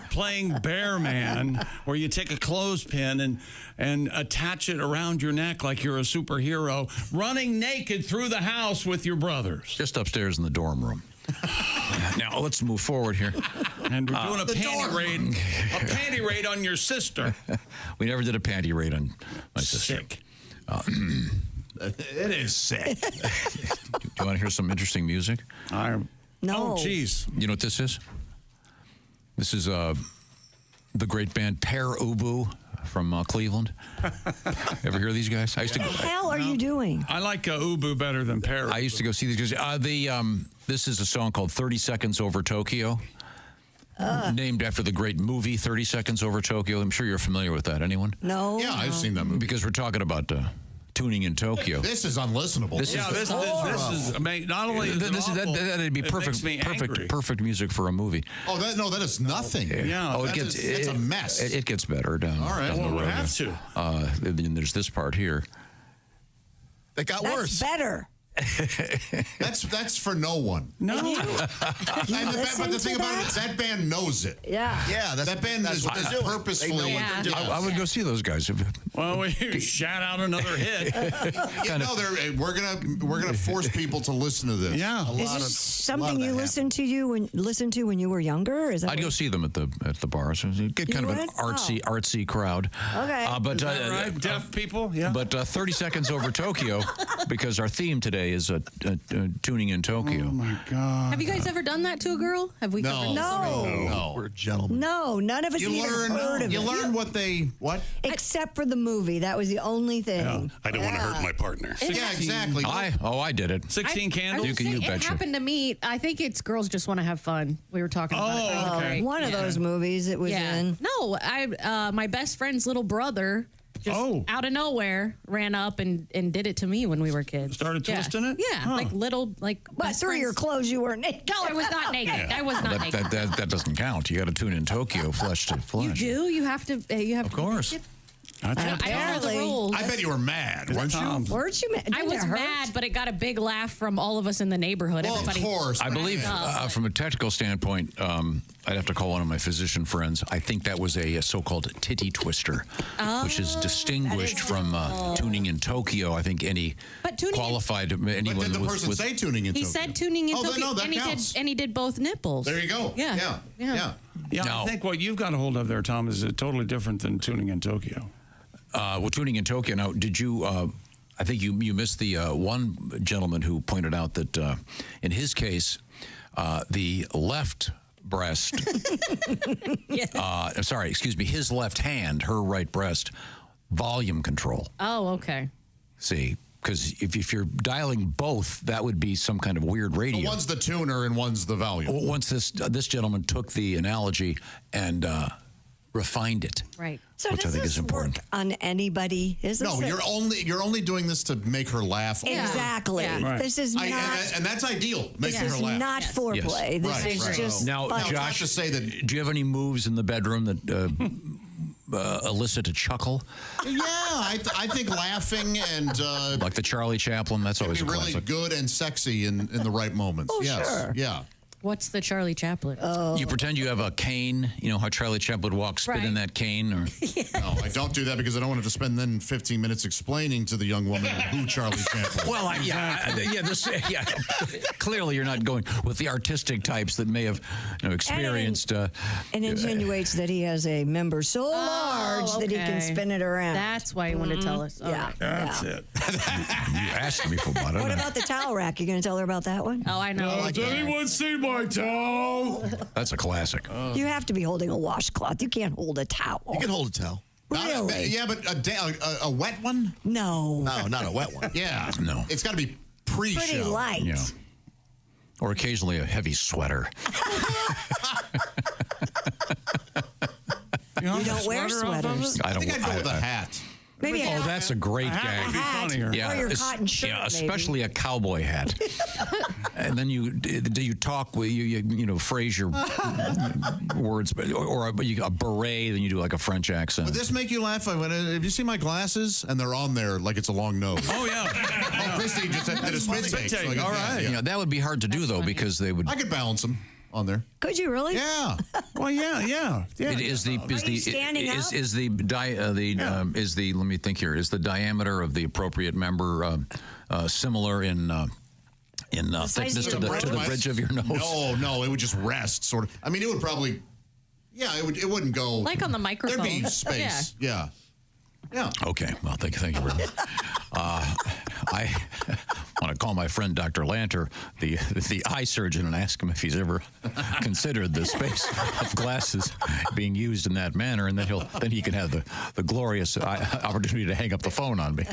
playing bear man, where you take a clothespin and attach it around your neck like you're a superhero, running naked through the house with your brothers. Just upstairs in the dorm room. Now let's move forward here. And we're doing a panty raid on your sister. We never did a panty raid on my sister. Sick. It is sick. Do you want to hear some interesting music? No. Oh, geez. You know what this is? This is the great band Pear Ubu from Cleveland. Ever hear these guys? What the hell are you doing? I like Ubu better than Pear. I used to go see these guys. This is a song called 30 Seconds Over Tokyo. Named after the great movie 30 Seconds Over Tokyo. I'm sure you're familiar with that. Anyone? No. Yeah, I've seen that movie. Because we're talking about tuning in Tokyo. This is unlistenable. This is not only that'd be perfect music for a movie. Oh, that is nothing. Yeah, it's a mess. It gets better down. All right, down the road. We have to. Then there's this part here. It got worse. Better. That's for no one. No. But the thing about it, that band knows it. Yeah. That band is purposefully. I would go see those guys. Well, we shout out another hit. We're gonna force people to listen to this. Yeah. Is this something you listened to when you were younger? Is that I'd go see them at the bars. Get kind of an artsy crowd. Okay. But right? Deaf people. Yeah. But 30 Seconds Over Tokyo, because our theme today is tuning in Tokyo. Oh my God! Have you guys ever done that to a girl? Have we? No. We're gentlemen. No, none of us even heard of it. You learn what? Except for the movie. That was the only thing. Yeah. I don't want to hurt my partner. Yeah, exactly. I did it. 16 candles. You it betcha. happened to me. I think it's Girls Just Want to Have Fun. We were talking about it. Okay. One of those movies it was in. No, my best friend's little brother just out of nowhere ran up and did it to me when we were kids. Started twisting it? Yeah, Huh. But through your clothes you were naked. No, I was not naked. I was not naked. That doesn't count. You got to tune in Tokyo, flesh to flesh. You do. You have to. Of course. I know the rules. I bet you were mad, weren't you? Weren't you mad? I was mad, but it got a big laugh from all of us in the neighborhood. Well, Everybody, of course. I believe, from a technical standpoint, I'd have to call one of my physician friends. I think that was a so-called titty twister, which is distinguished from tuning in Tokyo. I think any qualified anyone. But did the person say tuning in He Tokyo? said tuning in Oh, Tokyo, no, that and counts. he did both nipples. There you go. Yeah. Yeah, I think what you've got a hold of there, Tom, is totally different than tuning in Tokyo. Well, tuning in Tokyo. Now, did you? I think you missed the one gentleman who pointed out that in his case, the left breast. Sorry, excuse me. His left hand, her right breast, volume control. Oh, okay. See. Because if you're dialing both, that would be some kind of weird radio. Well, one's the tuner and one's the volume. Once this gentleman took the analogy and refined it, right? So which I think is important. On anybody? No, you're only doing this to make her laugh. Exactly. Right. This is not, and that's ideal. Making this her is laugh. not foreplay. This is just now. fun. Josh, to say that. Do you have any moves in the bedroom that elicit a chuckle? Yeah, I think laughing and like the Charlie Chaplin. That's always be a really classic. good and sexy in the right moments. Oh, yes. sure. Yeah. What's the Charlie Chaplin? You pretend you have a cane. You know how Charlie Chaplin would walk, spit in that cane, or No, I don't do that because I don't want to spend then 15 minutes explaining to the young woman who Charlie Chaplin. Well, clearly you're not going with the artistic types that may have experienced. And insinuates that he has a member so large that he can spin it around. That's why you want to tell us. Yeah. That's it. You asked me for about it. What about the towel rack? You going to tell her about that one? Oh, I know. Does anyone see my towel? That's a classic. You have to be holding a washcloth. You can't hold a towel. You can hold a towel. Really? Yeah, but a wet one? No. No, not a wet one. Yeah. No. It's got to be pre-show. Pretty light. Yeah. Or occasionally a heavy sweater. You don't wear sweaters. I don't. think I'd go with a hat. Maybe a hat. That's a great gag. Or your cotton shirt, Yeah, maybe. especially a cowboy hat. And then you talk, you phrase your words, or a beret, then you do like a French accent. Would this make you laugh? Have you seen my glasses? And they're on there like it's a long nose. Oh, yeah. Christy just did a spit take. So All right. Yeah, that would be hard to do, though, because they would. I could balance them on there. Could you really? Yeah. Well, yeah. It is the let me think here, is the diameter of the appropriate member similar in thickness to the bridge of your nose? No, it would just rest sort of. I mean, it would probably. Yeah, it wouldn't go Like on the microphone. There'd be space. Yeah. Okay. Well, thank you very much. I want to call my friend Dr. Lanter, the eye surgeon, and ask him if he's ever considered the space of glasses being used in that manner, and then he can have the glorious opportunity to hang up the phone on me.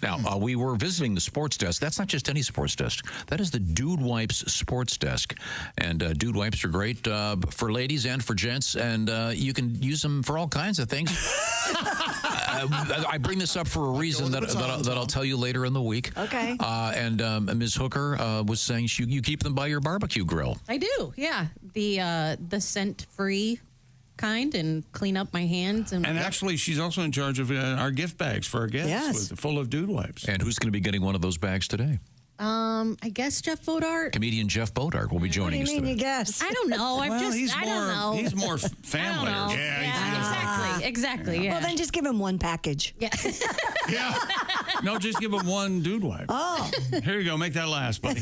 Now, we were visiting the sports desk. That's not just any sports desk. That is the Dude Wipes sports desk, and Dude Wipes are great for ladies and for gents, and you can use them for all kinds of things. I bring this up for a reason that I'll tell you later in the week. Okay. And Ms. Hooker was saying you keep them by your barbecue grill. I do, yeah. The scent-free kind, and clean up my hands. And actually, she's also in charge of our gift bags for our guests, Yes. full of Dude Wipes. And who's going to be getting one of those bags today? I guess Jeff Bodart. Comedian Jeff Bodart will be joining us today. You guess? I don't know. I don't know. He's more family. Exactly. Yeah. Well, then just give him one package. Yeah. No, just give him one Dude Wipe. Oh. Here you go. Make that last, buddy.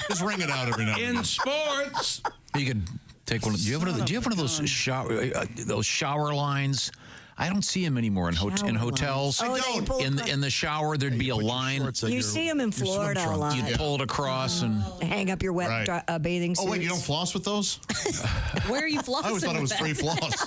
Just ring it out every now and then. In sports. You could take one. Do you have one of those shower lines? I don't see them anymore in hotels. I don't. In the shower, there'd be a line. You see them in Florida a lot. You'd pull it across and hang up your wet bathing suits. Oh, wait, you don't floss with those? Where are you flossing? I always thought it was with free that? floss.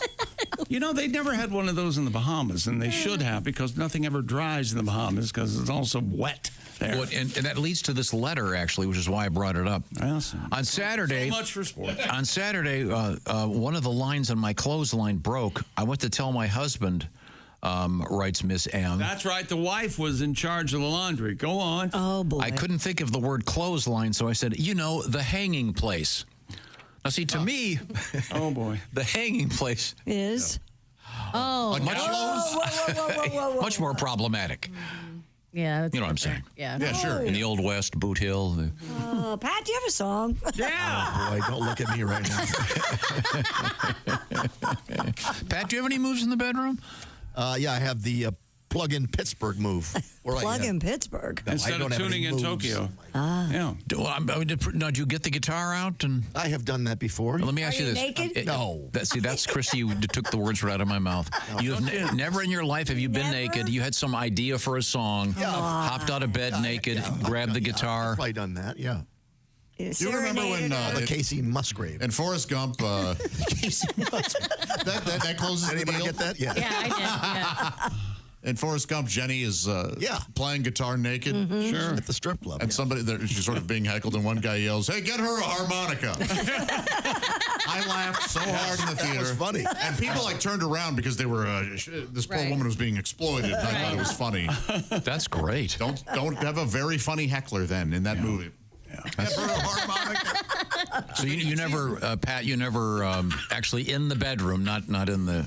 You know, they never had one of those in the Bahamas, and they should have, because nothing ever dries in the Bahamas because it's also wet there. Well, and that leads to this letter, actually, which is why I brought it up. Awesome. On Saturday, So much for sports. On Saturday, one of the lines on my clothesline broke. I went to tell my husband, writes Miss M. That's right. The wife was in charge of the laundry. Go on. Oh, boy. I couldn't think of the word clothesline, so I said, the hanging place. Now, see, to me, oh boy, the hanging place is much more problematic. Yeah. You know what I'm saying? Yeah. Yeah, sure. In the Old West, Boot Hill. Pat, do you have a song? Yeah. Oh, boy, don't look at me right now. Pat, do you have any moves in the bedroom? Yeah, I have the plug-in Pittsburgh move. Plug-in Pittsburgh. Instead of tuning in Tokyo. Ah. Yeah. Now, do you get the guitar out? And I have done that before. Let me ask you this. Naked? No. That's Christy. You took the words right out of my mouth. You've never in your life have you been naked. You had some idea for a song, hopped out of bed naked, grabbed the guitar. I've probably done that, yeah. You remember when the Casey Musgrave and Forrest Gump? Casey Musgrave. that closes the Anybody deal. get that? Yeah. Yeah, I did. Yeah. In Forrest Gump, Jenny is playing guitar naked. Sure. At the strip club. And somebody there, she's sort of being heckled, and one guy yells, "Hey, get her a harmonica!" I laughed so hard in the theater. That was funny. And people turned around because they were this poor woman was being exploited. And I thought it was funny. That's great. Don't have a very funny heckler then in that movie. So you never, Pat, you never actually in the bedroom, not in the.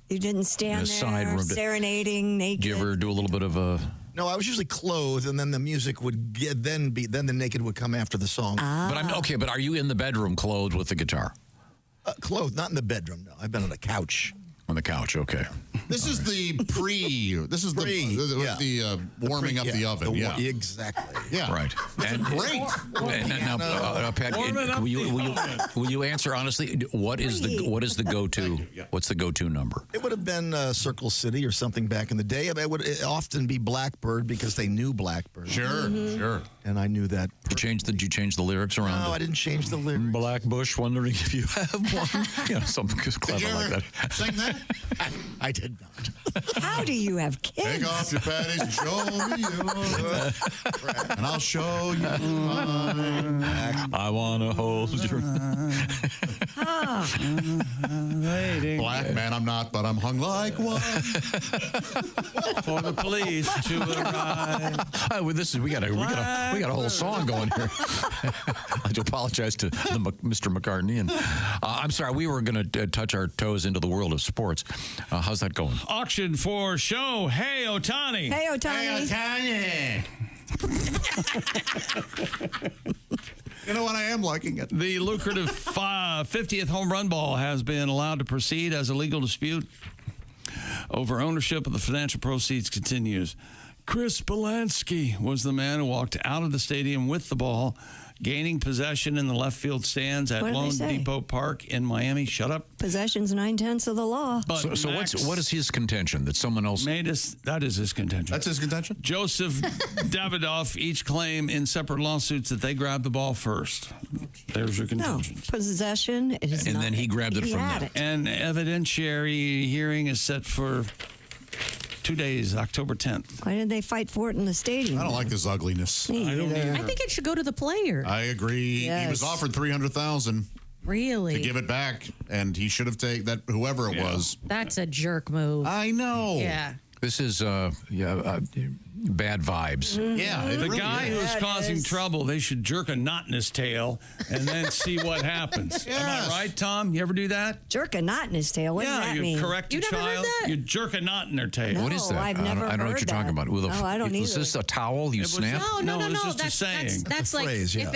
You didn't stand side there room. serenading naked. Did you ever do a little bit of a? No, I was usually clothed, and then the music would then the naked would come after the song. But I'm okay. But are you in the bedroom clothed with the guitar? Clothed, not in the bedroom. No, I've been on the couch. On the couch, okay. This is the warming up the oven. Exactly. Yeah. Right. And great. Now, Pat, will you answer honestly? What is the go-to? What's the go-to number? It would have been Circle City or something back in the day. It would often be Blackbird because they knew Blackbird. Sure. And I knew that. Did you change the lyrics around? No, I didn't change the lyrics. Black Bush, wondering if you have one. Something clever like that. Sing that? I did not. How do you have kids? Take off your panties and show me yours, and I'll show you mine. I want to hold your. Black man, I'm not, but I'm hung like one. For the police to arrive. We got a whole song going here. I do apologize to Mr. McCartney. And I'm sorry, we were going to touch our toes into the world of sports. How's that going? Auction for show. Hey, Otani. Hey, Otani. Hey, You know what? I am liking it. The lucrative 50th home run ball has been allowed to proceed as a legal dispute over ownership of the financial proceeds continues. Chris Belansky was the man who walked out of the stadium with the ball, gaining possession in the left field stands at Lone Depot Park in Miami. Shut up. Possession's 9/10 of the law. But so what is his contention? That someone else that is his contention. That's his contention? Joseph Davidoff each claim in separate lawsuits that they grabbed the ball first. There's your contention. No, possession is and then he grabbed it from them. An evidentiary hearing is set for 2 days, October 10th. Why did they fight for it in the stadium? I don't like this ugliness. Me either. I think it should go to the player. I agree. Yes. He was offered $300,000 Really? to give it back, and he should have taken that. Whoever it was. That's a jerk move. I know. Yeah. This is bad vibes. Yeah, The guy who's causing trouble, they should jerk a knot in his tail and then see what happens. Am I right, Tom? You ever do that? Jerk a knot in his tail. What does that you mean? correct your child. You jerk a knot in their tail. No, What is that? I've never I don't know what heard you're talking that. about. No, I don't Is either. this a towel you snap? No. it's just a saying. That's like phrase, yeah.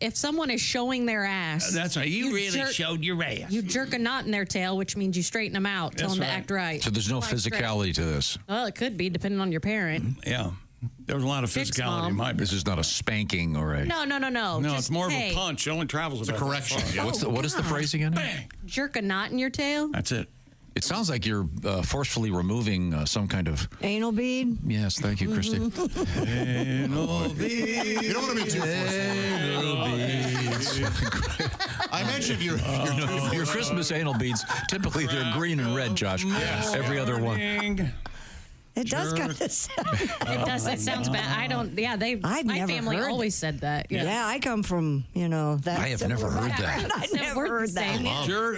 if someone is showing their ass. That's right. You really showed your ass. You jerk a knot in their tail, which means you straighten them out, tell That's them to right. act right. So there's no physicality to this. Well, it could be depending on your parent. Yeah. There's a lot of Fix, physicality Mom. in my This is not a spanking or a. No. No, Just, it's more of hey, a punch. It only travels about a correction. that far. What is the phrase again? Bang. Jerk a knot in your tail. That's it. It sounds like you're forcefully removing some kind of. Anal bead? Yes, thank you, Christy. Anal bead. You don't want to be too forceful. I mentioned your Christmas anal beads. Typically, they're green and red, Josh. Yes. Every other one. It does kind of sound. It does. It sounds bad. I don't. Yeah, I've my never family heard. always said that. Yeah, I come from, that. I have never heard that. I never heard that.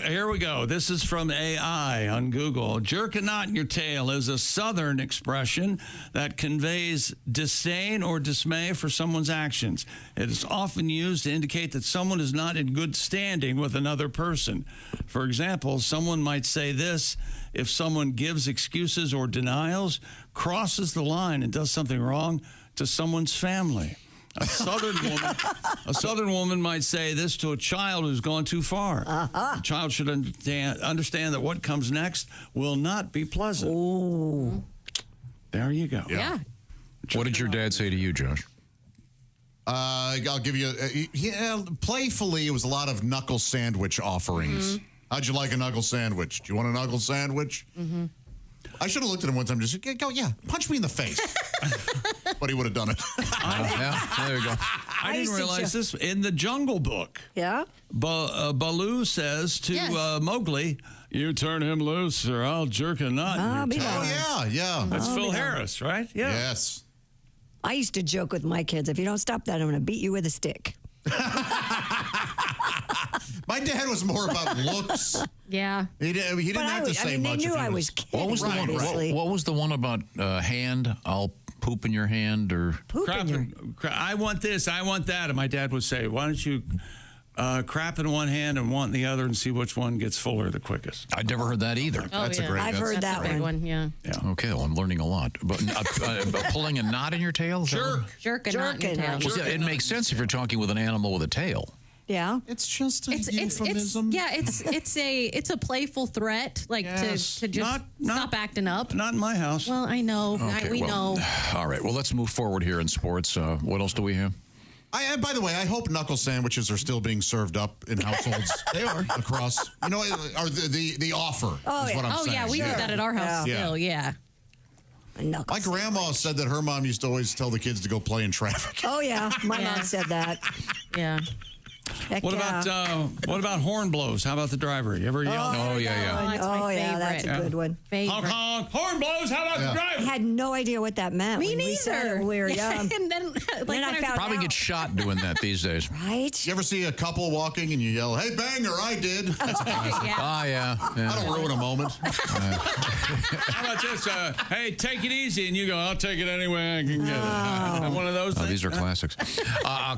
Here we go. This is from AI on Google. Jerk a knot in your tail is a Southern expression that conveys disdain or dismay for someone's actions. It is often used to indicate that someone is not in good standing with another person. For example, someone might say this if someone gives excuses or denials, crosses the line, and does something wrong to someone's family. A Southern woman might say this to a child who's gone too far. The child should understand that what comes next will not be pleasant. Ooh. There you go. Yeah. What did your dad say to you, Josh? I'll give you, playfully, it was a lot of knuckle sandwich offerings. Mm-hmm. How'd you like a knuckle sandwich? Do you want a knuckle sandwich? Mm-hmm. I should have looked at him one time and just go, yeah, punch me in the face. But he would have done it. Yeah, there you go. I didn't realize this. In the Jungle Book, Baloo says to Mowgli, "You turn him loose or I'll jerk a knot in your tail." Oh, yeah. That's Phil Harris, right? Yeah. Yes. I used to joke with my kids, if you don't stop that, I'm going to beat you with a stick. My dad was more about looks. Yeah. He didn't have to say much. They knew I was kidding. What was the one? What was the one about hand? I'll poop in your hand or I want this. I want that. And my dad would say, "Why don't you crap in one hand and want in the other, and see which one gets fuller the quickest?" I'd never heard that either. Oh, That's a great. I've heard That's that a big one. Yeah. Okay, well, I'm learning a lot. But pulling a knot in your tail? Jerk a knot in your tail. Well, yeah, it makes sense if you're talking with an animal with a tail. Yeah, it's just a euphemism. It's a playful threat, like to just stop acting up. Not in my house. Well, I know. Okay, we know. All right. Well, let's move forward here in sports. What else do we have? By the way, I hope knuckle sandwiches are still being served up in households. They are across. You know, or the offer is what I'm saying. Yeah, we do that at our house still. Yeah. My grandma said that her mom used to always tell the kids to go play in traffic. Oh yeah, my mom said that. Yeah. What about horn blows? How about the driver? You ever yell? Oh that's my favorite. That's a good one. Honk, honk, horn blows. How about the driver? I had no idea what that meant. Me when neither. We said it, we were young. And then I found probably out. get shot doing that these days. Right? You ever see a couple walking and you yell, "Hey, banger, I did." That's classic. Yeah. I don't ruin a moment. How about this? Hey, take it easy, and you go, "I'll take it any way I can get it." One of those things. These are classics.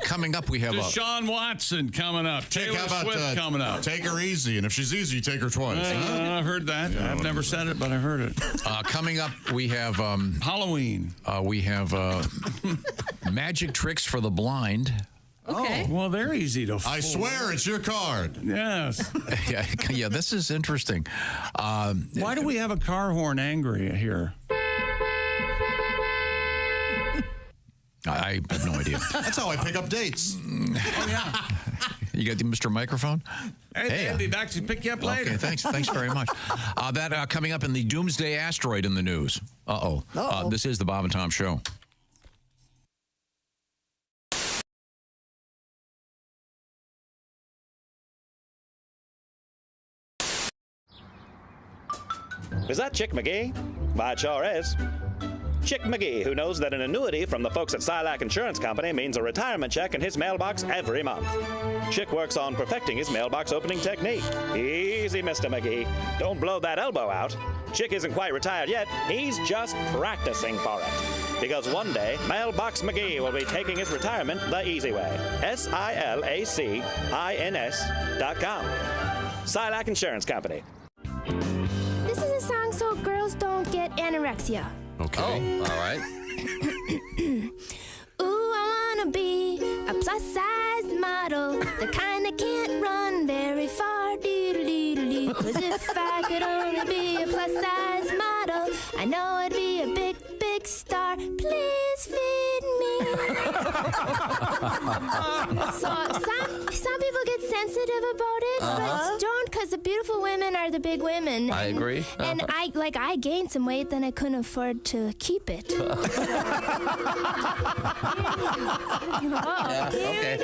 Coming up, we have Deshaun Watson coming up. Taylor Swift coming up. Take her easy, and if she's easy, take her twice. I've heard that. I've never said it, but I heard it. Coming up, we have Halloween. We have magic tricks for the blind. Okay. Oh, well, they're easy to fool. I swear it's your card. Yes. yeah, this is interesting. Why do we have a car horn angry here? I have no idea. That's how I pick up dates. Oh, yeah. You got the Mr. Microphone? Hey, I'll be back to pick you up later. Okay, thanks very much. That coming up in the Doomsday Asteroid in the news. This is the Bob and Tom Show. Is that Chick McGee? Why, it sure is. Chick McGee, who knows that an annuity from the folks at Silac Insurance Company means a retirement check in his mailbox every month. Chick works on perfecting his mailbox opening technique. Easy, Mr. McGee. Don't blow that elbow out. Chick isn't quite retired yet. He's just practicing for it. Because one day, Mailbox McGee will be taking his retirement the easy way. SILACINS.com. Silac Insurance Company. This is a song so girls don't get anorexia. Okay. Oh, all right. Ooh, I wanna be a plus-sized model, the kind that can't run very far. Doodle-doodle-doo. 'Cause if I could only be a plus-sized model, I know I'd be a big, big star. Please feed me. Some people get sensitive about it, but don't, because the beautiful women are the big women. I agree. And I gained some weight, then I couldn't afford to keep it. Here we go,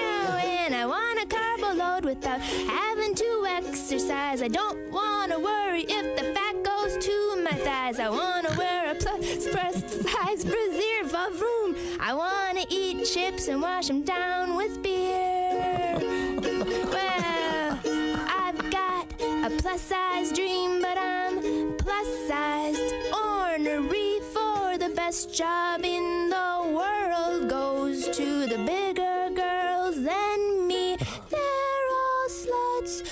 and I want a carbo load without having to exercise. I don't want to worry if the fat goes to my thighs. I want to wear a plus-size brassiere for room. I want to eat chips and wash them down with beer. Well, I've got a plus-size dream, but I'm plus-sized. Ornery for the best job in the world goes to the bigger girls than me. They're all sluts.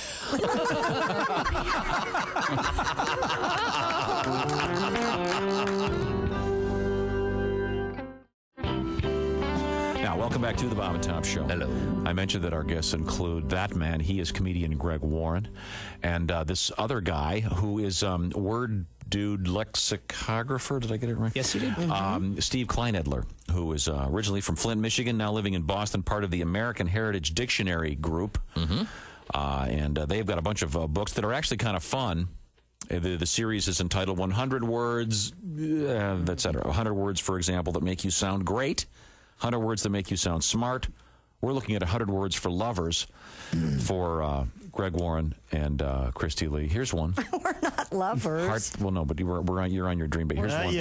Now, welcome back to the Bob and Tom Show. Hello. I mentioned that our guests include that man. He is comedian Greg Warren. And this other guy who is word dude lexicographer. Did I get it right? Yes, you did. Steve Kleinedler, who is originally from Flint, Michigan, now living in Boston, part of the American Heritage Dictionary Group. And they've got a bunch of books that are actually kind of fun. The series is entitled 100 Words, etc. 100 words, for example, that make you sound great. 100 words that make you sound smart. We're looking at 100 words for lovers for Greg Warren and Christy Lee. Here's one. We're not lovers. Well, no, but you're on your dream. But here's one.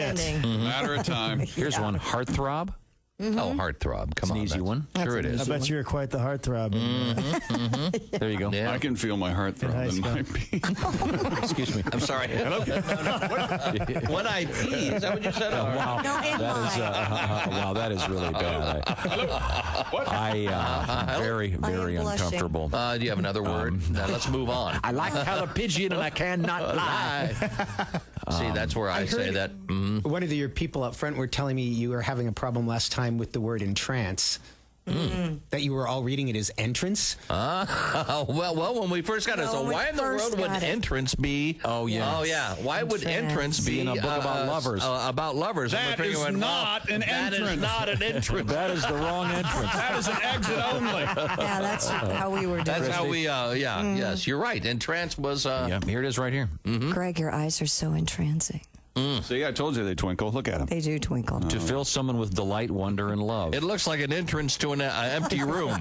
Matter of time. Here's one. Heartthrob. Oh, heartthrob. Come on. It's an easy one. Sure it is. I bet you're quite the heartthrob. There you go. Yeah. I can feel my heart throbbing. Excuse me. I'm sorry. When I pee, is that what you said? Wow. Wow, that is really bad. Very, very uncomfortable. Do you have another word? Now let's move on. I like pigeon and I cannot lie. See, that's where I say that. One of your people up front were telling me you were having a problem last time with the word entrance. That you were all reading it as entrance. Well, when we first got it, so why in the world would entrance be? Oh yeah. Why would entrance be in a book about lovers? About lovers. That is not an entrance. That is not an entrance. That is the wrong entrance. That is an exit only. Yeah, that's how we were doing. That's how we. Yes, you're right. Entrance was. Yeah, here it is, right here. Greg, your eyes are so entrancing. See, I told you they twinkle. Look at them. They do twinkle. To fill someone with delight, wonder, and love. It looks like an entrance to an empty room.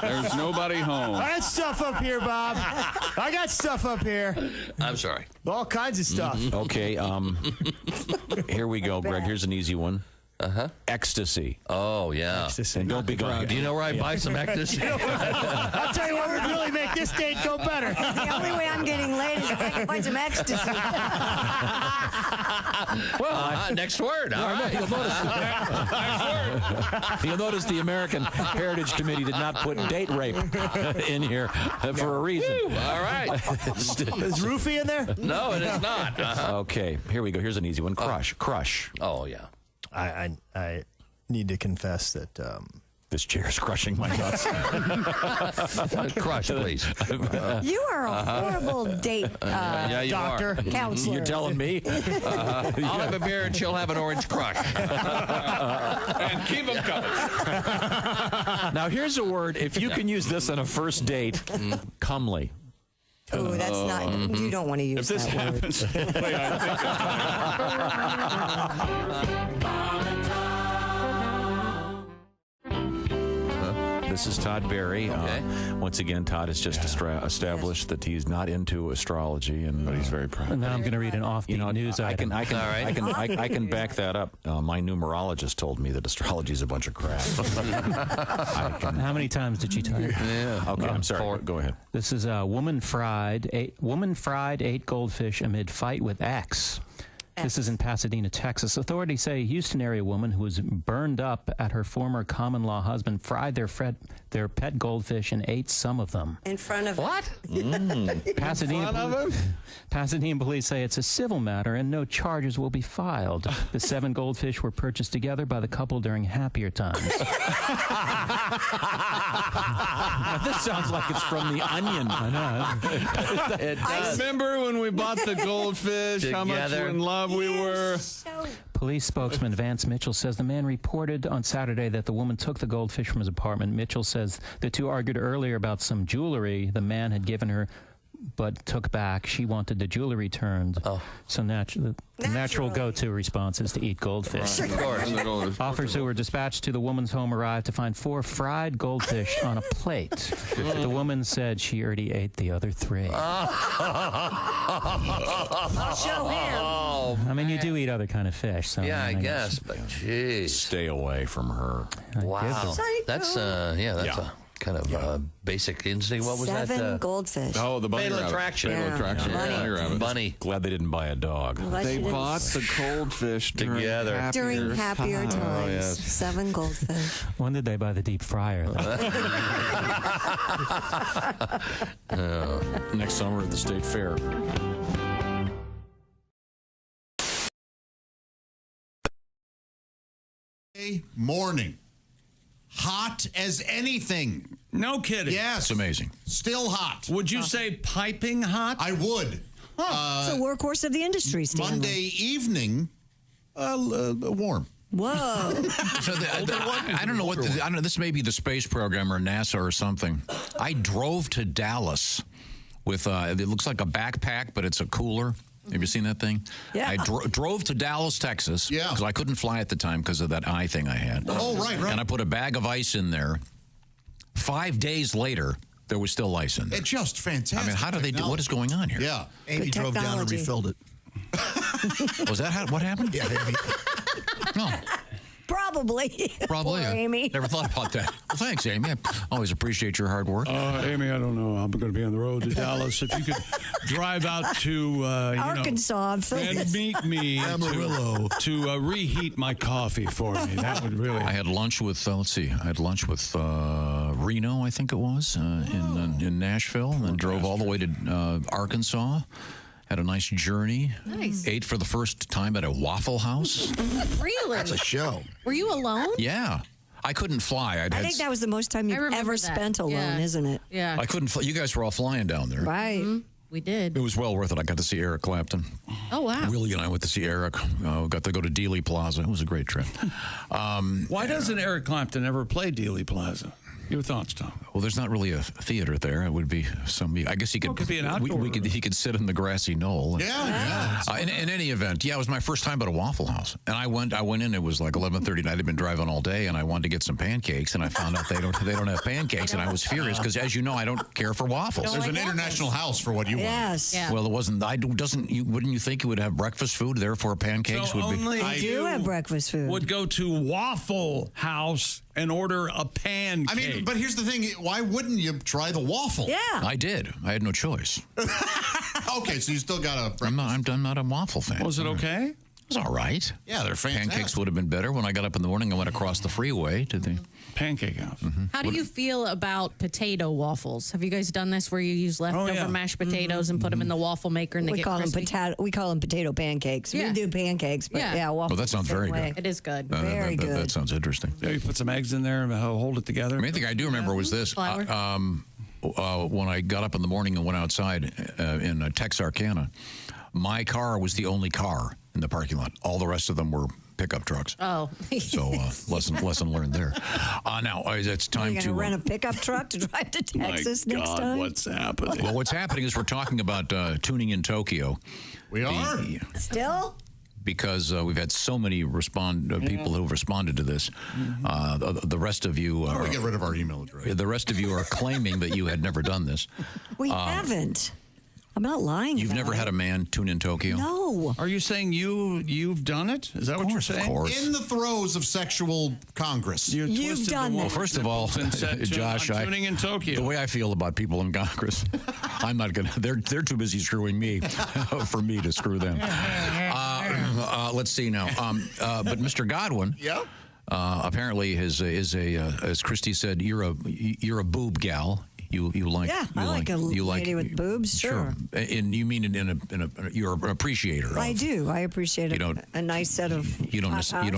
There's nobody home. I got stuff up here, Bob. I got stuff up here. I'm sorry. All kinds of stuff. Okay, here we go, Greg. Here's an easy one. Ecstasy. Oh, yeah. Ecstasy. And don't be going. Do you know where I buy some ecstasy? I'll tell you what would really make this date go better. The only way I'm getting laid is if I can find some ecstasy. Well, next word. All right. You'll notice the American Heritage Committee did not put date rape in here for a reason. All right. Is roofie in there? No, it is not. Okay, here we go. Here's an easy one. Crush. Oh, yeah. I need to confess that this chair is crushing my nuts. Crush, please. You are a horrible date yeah, you doctor. Are. Counselor. You're telling me? I'll have a beer and she'll have an orange crush. And keep them coming. Now, here's a word. If you can use this on a first date, comely. Oh, that's not. You don't want to use If this that word. happens, wait, I think This is Todd Berry. Okay. Once again, Todd has just established that he's not into astrology, but he's very proud. And now I'm going to read an offbeat news item. I can back that up. My numerologist told me that astrology is a bunch of crap. How many times did she tell you? Yeah. Okay, I'm sorry. 4. Go ahead. This is a woman fried 8 goldfish amid fight with ex. This is in Pasadena, Texas. Authorities say a Houston area woman who was burned up at her former common-law husband fried their pet goldfish and ate some of them. In front of what? Pasadena police say it's a civil matter and no charges will be filed. The 7 goldfish were purchased together by the couple during happier times. Now, this sounds like it's from The Onion. I know. It does. Remember when we bought the goldfish? How much in love we were. Police spokesman Vance Mitchell says the man reported on Saturday that the woman took the goldfish from his apartment. Mitchell says the two argued earlier about some jewelry the man had given her but took back. She wanted the jewelry returned. Oh. So the natural go-to response is to eat goldfish. Right. Of course. Officers who were dispatched to the woman's home arrived to find 4 fried goldfish on a plate. The woman said she already ate the other 3. Show him. I mean, you do eat other kind of fish. So Yeah, I guess, but jeez. Stay away from her. Wow. That's a kind of basic instinct. What was 7 that? goldfish. Oh, the bunny Fatal rabbit. Attraction. Fatal Attraction. Bunny. Bunny rabbit. Bunny. Glad they didn't buy a dog. They bought the goldfish Together. During happier times. Oh, yes. 7 goldfish. When did they buy the deep fryer? Next summer at the State Fair. Morning. hot as anything. No kidding. Yes. It's amazing. Still hot. Would you say piping hot? I would. It's a workhorse of the industry, Stanley. Monday evening, warm. Whoa. So I don't know what. I don't know. This may be the space program or NASA or something. I drove to Dallas with. It looks like a backpack, but it's a cooler. Have you seen that thing? Yeah. I drove to Dallas, Texas. Yeah. Because I couldn't fly at the time because of that eye thing I had. Oh, right. And I put a bag of ice in there. 5 days later, there was still ice in there. It's just fantastic. I mean, how do they do? What is going on here? Yeah. Amy drove down and refilled it. Was that what happened? Yeah, Amy. No. Probably. Probably. Poor Amy. Never thought about that. Well, thanks, Amy. I always appreciate your hard work. Amy, I don't know. I'm going to be on the road to Dallas. If you could drive out to Arkansas and meet me Amarillo to reheat my coffee for me. That would really. I had lunch with. Let's see. I had lunch with Reno, I think it was, in Nashville, and then drove all the way to Arkansas. Had a nice journey. Nice. Ate for the first time at a Waffle House. Really? That's a show. Were you alone? Yeah. I couldn't fly. I think that was the most time you've ever spent alone, isn't it? Yeah. I couldn't fly. You guys were all flying down there. Right. Mm-hmm. We did. It was well worth it. I got to see Eric Clapton. Oh, wow. Willie and I went to see Eric. Got to go to Dealey Plaza. It was a great trip. Why doesn't Eric Clapton ever play Dealey Plaza? Your thoughts, Tom? Well, there's not really a theater there. It would be I guess he could. Could be an outdoor. He could sit in the grassy knoll. Yeah. In any event, it was my first time at a Waffle House, and I went in. It was like 11:30, and I'd been driving all day, and I wanted to get some pancakes, and I found out they don't have pancakes, and I was furious because, as you know, I don't care for waffles. There's an international house for what you want. Yes. Yeah. Well, it wasn't. Wouldn't you think you would have breakfast food? Therefore, pancakes would be. I do have breakfast food. Would go to Waffle House and order a pancake. I mean, but here's the thing. Why wouldn't you try the waffle? Yeah. I did. I had no choice. Okay, so you still got a... I'm not a waffle fan. Was it okay? It was all right. Yeah, they're fantastic. Pancakes would have been better. When I got up in the morning, I went across the freeway to the Pancake House. Mm-hmm. How do you feel about potato waffles? Have you guys done this where you use leftover mashed potatoes and put them in the waffle maker and they We get call them crispy? We call them potato pancakes. Yeah. We do pancakes, but Yeah. waffles. Well, that sounds the same very way. good. It is good. Very good. That sounds interesting. Yeah, you put some eggs in there and hold it together. The main thing I do remember was this. Flour. When I got up in the morning and went outside in Texarkana, my car was the only car in the parking lot. All the rest of them were pickup trucks. Oh. So lesson learned there. Now it's time You're to going to rent a pickup truck to drive to Texas next time? What's happening? Well, what's happening is we're talking about tuning in Tokyo. We are? Still? Because we've had so many people who have responded to this. The rest of you are... We get rid of our email address. The rest of you are claiming that you had never done this. We haven't. I'm not lying. You've never had a man tune in Tokyo? No. Are you saying you've done it? Is that what you're saying? Of course. In the throes of sexual congress. You've done Well, that. first of all, Josh, I'm tuning in Tokyo. The way I feel about people in Congress, I'm not going to. They're too busy screwing me for me to screw them. Let's see now. But Mr. Godwin, apparently is as Christy said, you're a boob gal. You like I like a lady with boobs. Sure. And you mean you're an appreciator. I do. I appreciate a nice set of. You don't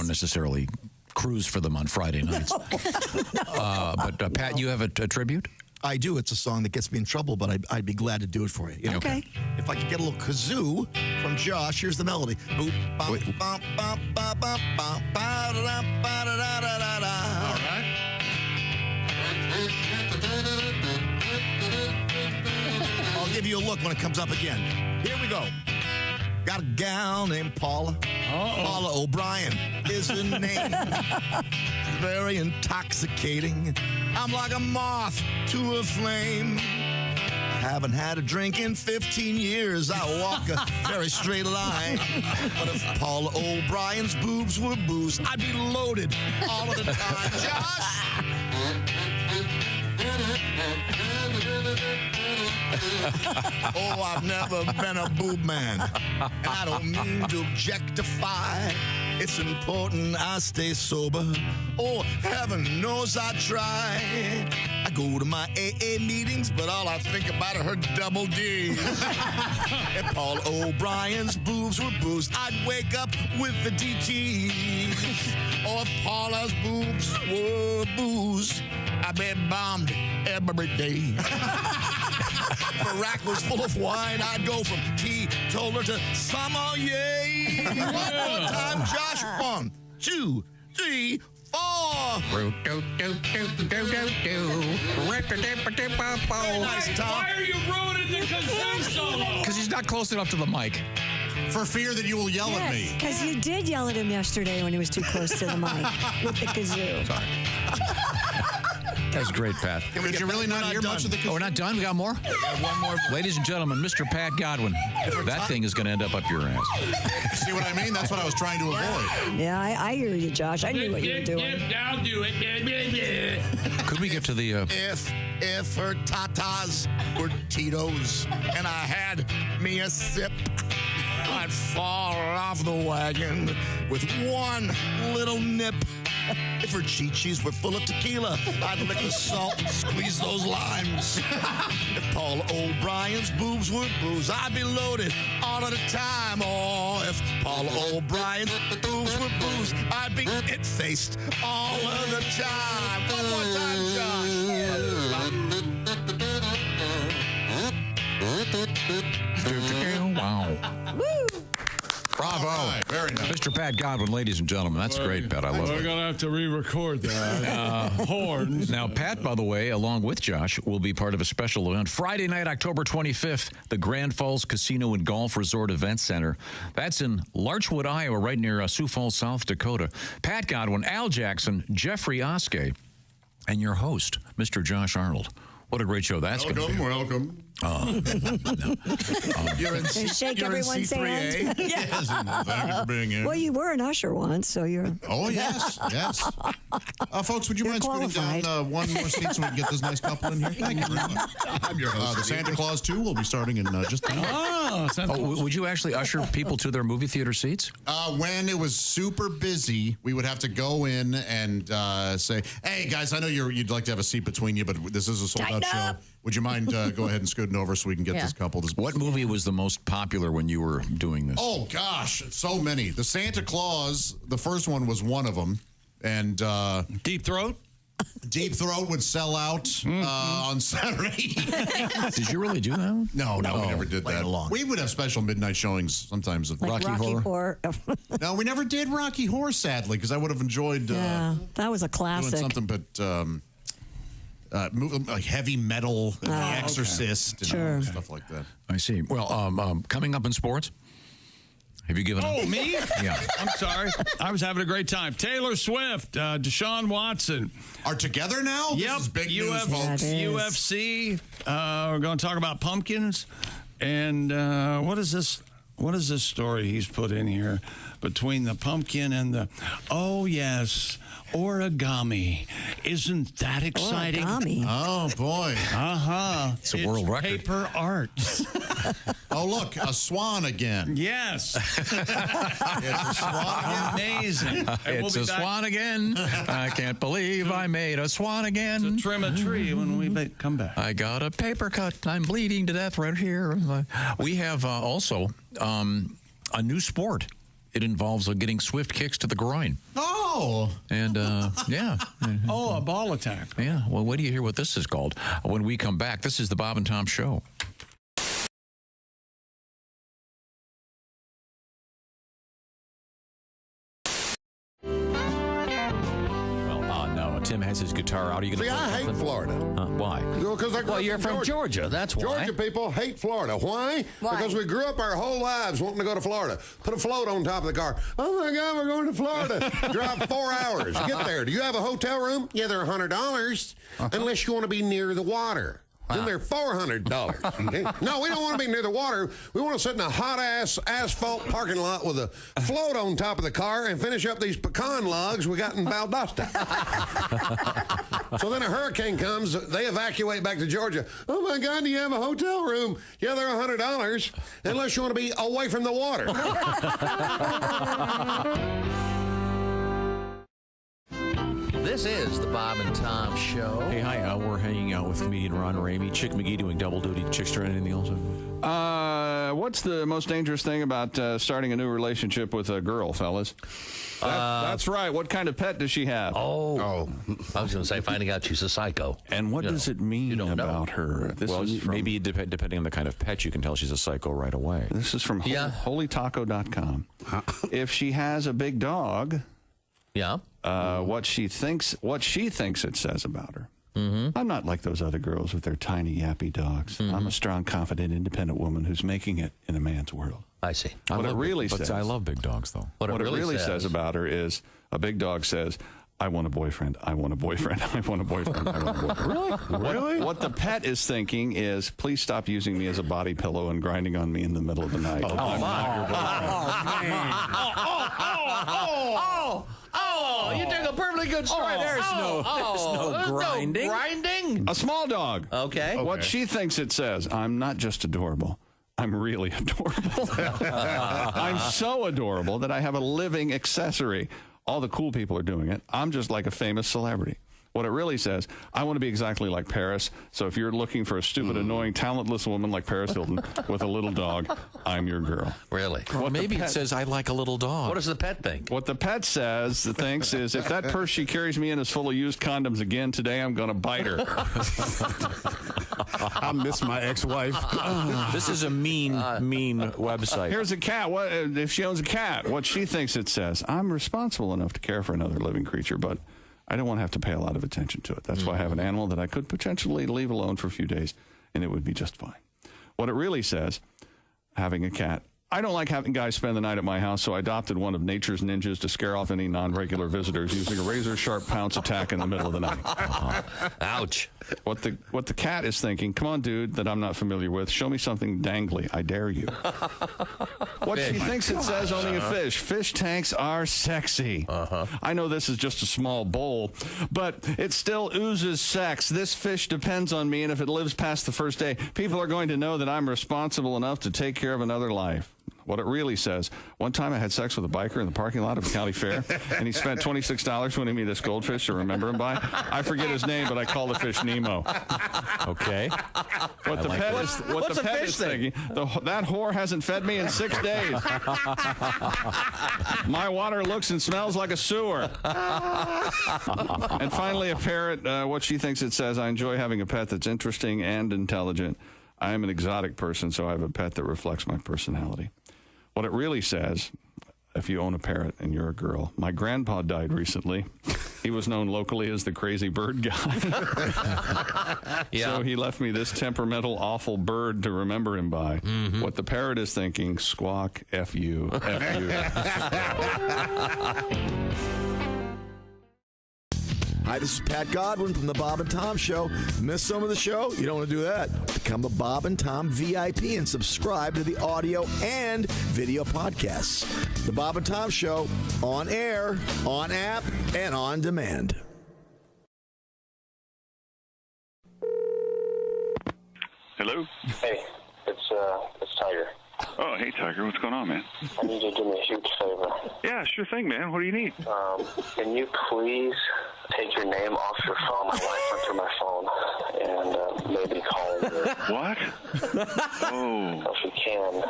necessarily cruise for them on Friday nights. But Pat, you have a tribute? I do. It's a song that gets me in trouble, but I'd be glad to do it for you. Okay. If I could get a little kazoo from Josh, here's the melody. Boop, bop, bop, bop, bop, bop, bop, ba-da-da, ba-da-da-da-da-da. All right. I'll give you a look when it comes up again. Here we go. Got a gal named Paula. Paula O'Brien is her name. She's very intoxicating. I'm like a moth to a flame. I haven't had a drink in 15 years. I walk a very straight line. But if Paula O'Brien's boobs were booze, I'd be loaded all of the time. Josh! Oh, I've never been a boob man. And I don't mean to objectify. It's important I stay sober. Oh, heaven knows I try. I I go to my AA meetings, but all I think about are her double D's. If Paul O'Brien's boobs were booze, I'd wake up with the DT. Or if Paula's boobs were booze, I'd be bombed every day. If a rack was full of wine, I'd go from teetotaler to sommelier. One more time, Josh. 1, 2, 3, 4. Very nice, Tom. Why are you ruining the kazoo solo? Because he's not close enough to the mic. For fear that you will yell at me. Because you did yell at him yesterday when he was too close to the mic with the kazoo. Sorry. That was great, Pat. Did you really not hear much of the kazoo? Oh, we're not done? We got more? One more. Ladies and gentlemen, Mr. Pat Godwin. That thing is going to end up your ass. See what I mean? That's what I was trying to avoid. Yeah, I hear you, Josh. I knew what you were doing. I'll do it. Could we get to the... If her tatas were Tito's and I had me a sip, I'd fall off the wagon with one little nip. If her chi-chis were full of tequila, I'd lick the salt and squeeze those limes. If Paul O'Brien's boobs were booze, I'd be loaded all of the time. Or if Paul O'Brien's boobs were booze, I'd be it-faced all of the time. One more time, Josh. Wow. Woo! Bravo. Right, very nice. Mr. Pat Godwin, ladies and gentlemen. That's great, Pat. I love it. We're going to have to re-record that. Horns. Now, Pat, by the way, along with Josh, will be part of a special event. Friday night, October 25th, the Grand Falls Casino and Golf Resort Event Center. That's in Larchwood, Iowa, right near Sioux Falls, South Dakota. Pat Godwin, Al Jackson, Jeffrey Oskey, and your host, Mr. Josh Arnold. What a great show that's going to be. Welcome. You're in Shake everyone's hand. Yes, thank you for being here. Well, you were an usher once, so you're... Oh, yes. Folks, would you mind scooting down one more seat so we can get this nice couple in here? Thank you very much. I'm your host. The Santa Claus 2 will be starting in just a minute. Would you actually usher people to their movie theater seats? When it was super busy, we would have to go in and say, hey, guys, I know you'd like to have a seat between you, but this is a sold-out show. Would you mind go ahead and scooting over so we can get this couple? What movie was the most popular when you were doing this? Oh, gosh, so many. The Santa Claus, the first one was one of them. And Deep Throat? Deep Throat would sell out on Saturday. Did you really do that one? No, we never did that. We would have special midnight showings sometimes of like Rocky Horror. No, we never did Rocky Horror, sadly, because I would have enjoyed that was a classic. Doing something, but like heavy metal, and The Exorcist, and stuff like that. I see. Well, coming up in sports, have you given up? Oh, me? Yeah. I'm sorry. I was having a great time. Taylor Swift, Deshaun Watson. Are together now? Yep. This is big news, folks. UFC. We're going to talk about pumpkins. And what is this? What is this story he's put in here between the pumpkin and the... Oh, yes. Origami. Isn't that exciting? Origami. Oh, boy. Uh-huh. It's a world record. Paper art. Oh, look, a swan again. Yes. It's a swan again. Amazing. It's a swan again. I can't believe I made a swan again. To trim a tree when we come back. I got a paper cut. I'm bleeding to death right here. We have also a new sport. It involves getting swift kicks to the groin. Oh. And, yeah. Oh, a ball attack. Yeah. Well, wait till you hear what this is called. When we come back, this is the Bob and Tom Show. Tim has his guitar out. Are you going to I hate Florida. Why? Well, you're from Georgia. That's why. Georgia people hate Florida. Why? Because we grew up our whole lives wanting to go to Florida. Put a float on top of the car. Oh, my God, we're going to Florida. Drive 4 hours. Get there. Do you have a hotel room? Yeah, they're $100, unless you want to be near the water. Then they're $400. Okay? No, we don't want to be near the water. We want to sit in a hot-ass asphalt parking lot with a float on top of the car and finish up these pecan logs we got in Valdosta. So then a hurricane comes. They evacuate back to Georgia. Oh, my God, do you have a hotel room? Yeah, they're $100, unless you want to be away from the water. This This is the Bob and Tom Show. Hey, hi. We're hanging out with comedian Ron Ramey. Chick McGee doing double duty. Chickster, anything else? What's the most dangerous thing about starting a new relationship with a girl, fellas? That's right. What kind of pet does she have? I was going to say finding out she's a psycho. And what does it mean about her? Well, maybe depending on the kind of pet, you can tell she's a psycho right away. This is from holytaco.com. If she has a big dog, what she thinks it says about her. Mm-hmm. I'm not like those other girls with their tiny yappy dogs. Mm-hmm. I'm a strong, confident, independent woman who's making it in a man's world. I see. What it really says, I love big dogs, though. What it really says about her is a big dog says, I want a boyfriend. I want a boyfriend. I want a boyfriend. I want a boyfriend. Really? What the pet is thinking is, please stop using me as a body pillow and grinding on me in the middle of the night. You took a perfectly good strike. There's no grinding. No grinding? A small dog. Okay. What she thinks it says, I'm not just adorable. I'm really adorable. I'm so adorable that I have a living accessory. All the cool people are doing it. I'm just like a famous celebrity. What it really says, I want to be exactly like Paris. So if you're looking for a stupid, annoying, talentless woman like Paris Hilton with a little dog, I'm your girl. Really? Or maybe it says, I like a little dog. What does the pet think? What the pet thinks is, if that purse she carries me in is full of used condoms again today, I'm going to bite her. I miss my ex-wife. This is a mean website. Here's a cat. What if she owns a cat? What she thinks it says, I'm responsible enough to care for another living creature, but I don't want to have to pay a lot of attention to it. That's why I have an animal that I could potentially leave alone for a few days, and it would be just fine. What it really says, having a cat, I don't like having guys spend the night at my house, so I adopted one of nature's ninjas to scare off any non-regular visitors using a razor-sharp pounce attack in the middle of the night. Ouch. What the cat is thinking, come on, dude, that I'm not familiar with, show me something dangly. I dare you. What she thinks it says, owning a fish. Fish tanks are sexy. I know this is just a small bowl, but it still oozes sex. This fish depends on me, and if it lives past the first day, people are going to know that I'm responsible enough to take care of another life. What it really says, one time I had sex with a biker in the parking lot of a county fair, and he spent $26 winning me this goldfish to remember him by. I forget his name, but I call the fish Nemo. Okay. What the pet is thinking, that whore hasn't fed me in 6 days. My water looks and smells like a sewer. And finally, a parrot, what she thinks it says, I enjoy having a pet that's interesting and intelligent. I am an exotic person, so I have a pet that reflects my personality. What it really says, if you own a parrot and you're a girl, my grandpa died recently. He was known locally as the crazy bird guy. So he left me this temperamental, awful bird to remember him by. What the parrot is thinking, squawk, F you, F you. Hi, this is Pat Godwin from the Bob and Tom Show. Miss some of the show? You don't want to do that. Become a Bob and Tom VIP and subscribe to the audio and video podcasts. The Bob and Tom Show, on air, on app, and on demand. Hello? Hey, it's Tiger. Oh, hey, Tiger. What's going on, man? I need you to do me a huge favor. Yeah, sure thing, man. What do you need? Can you please take your name off your phone? My wife went through my phone and maybe call you. What? Oh. If you can,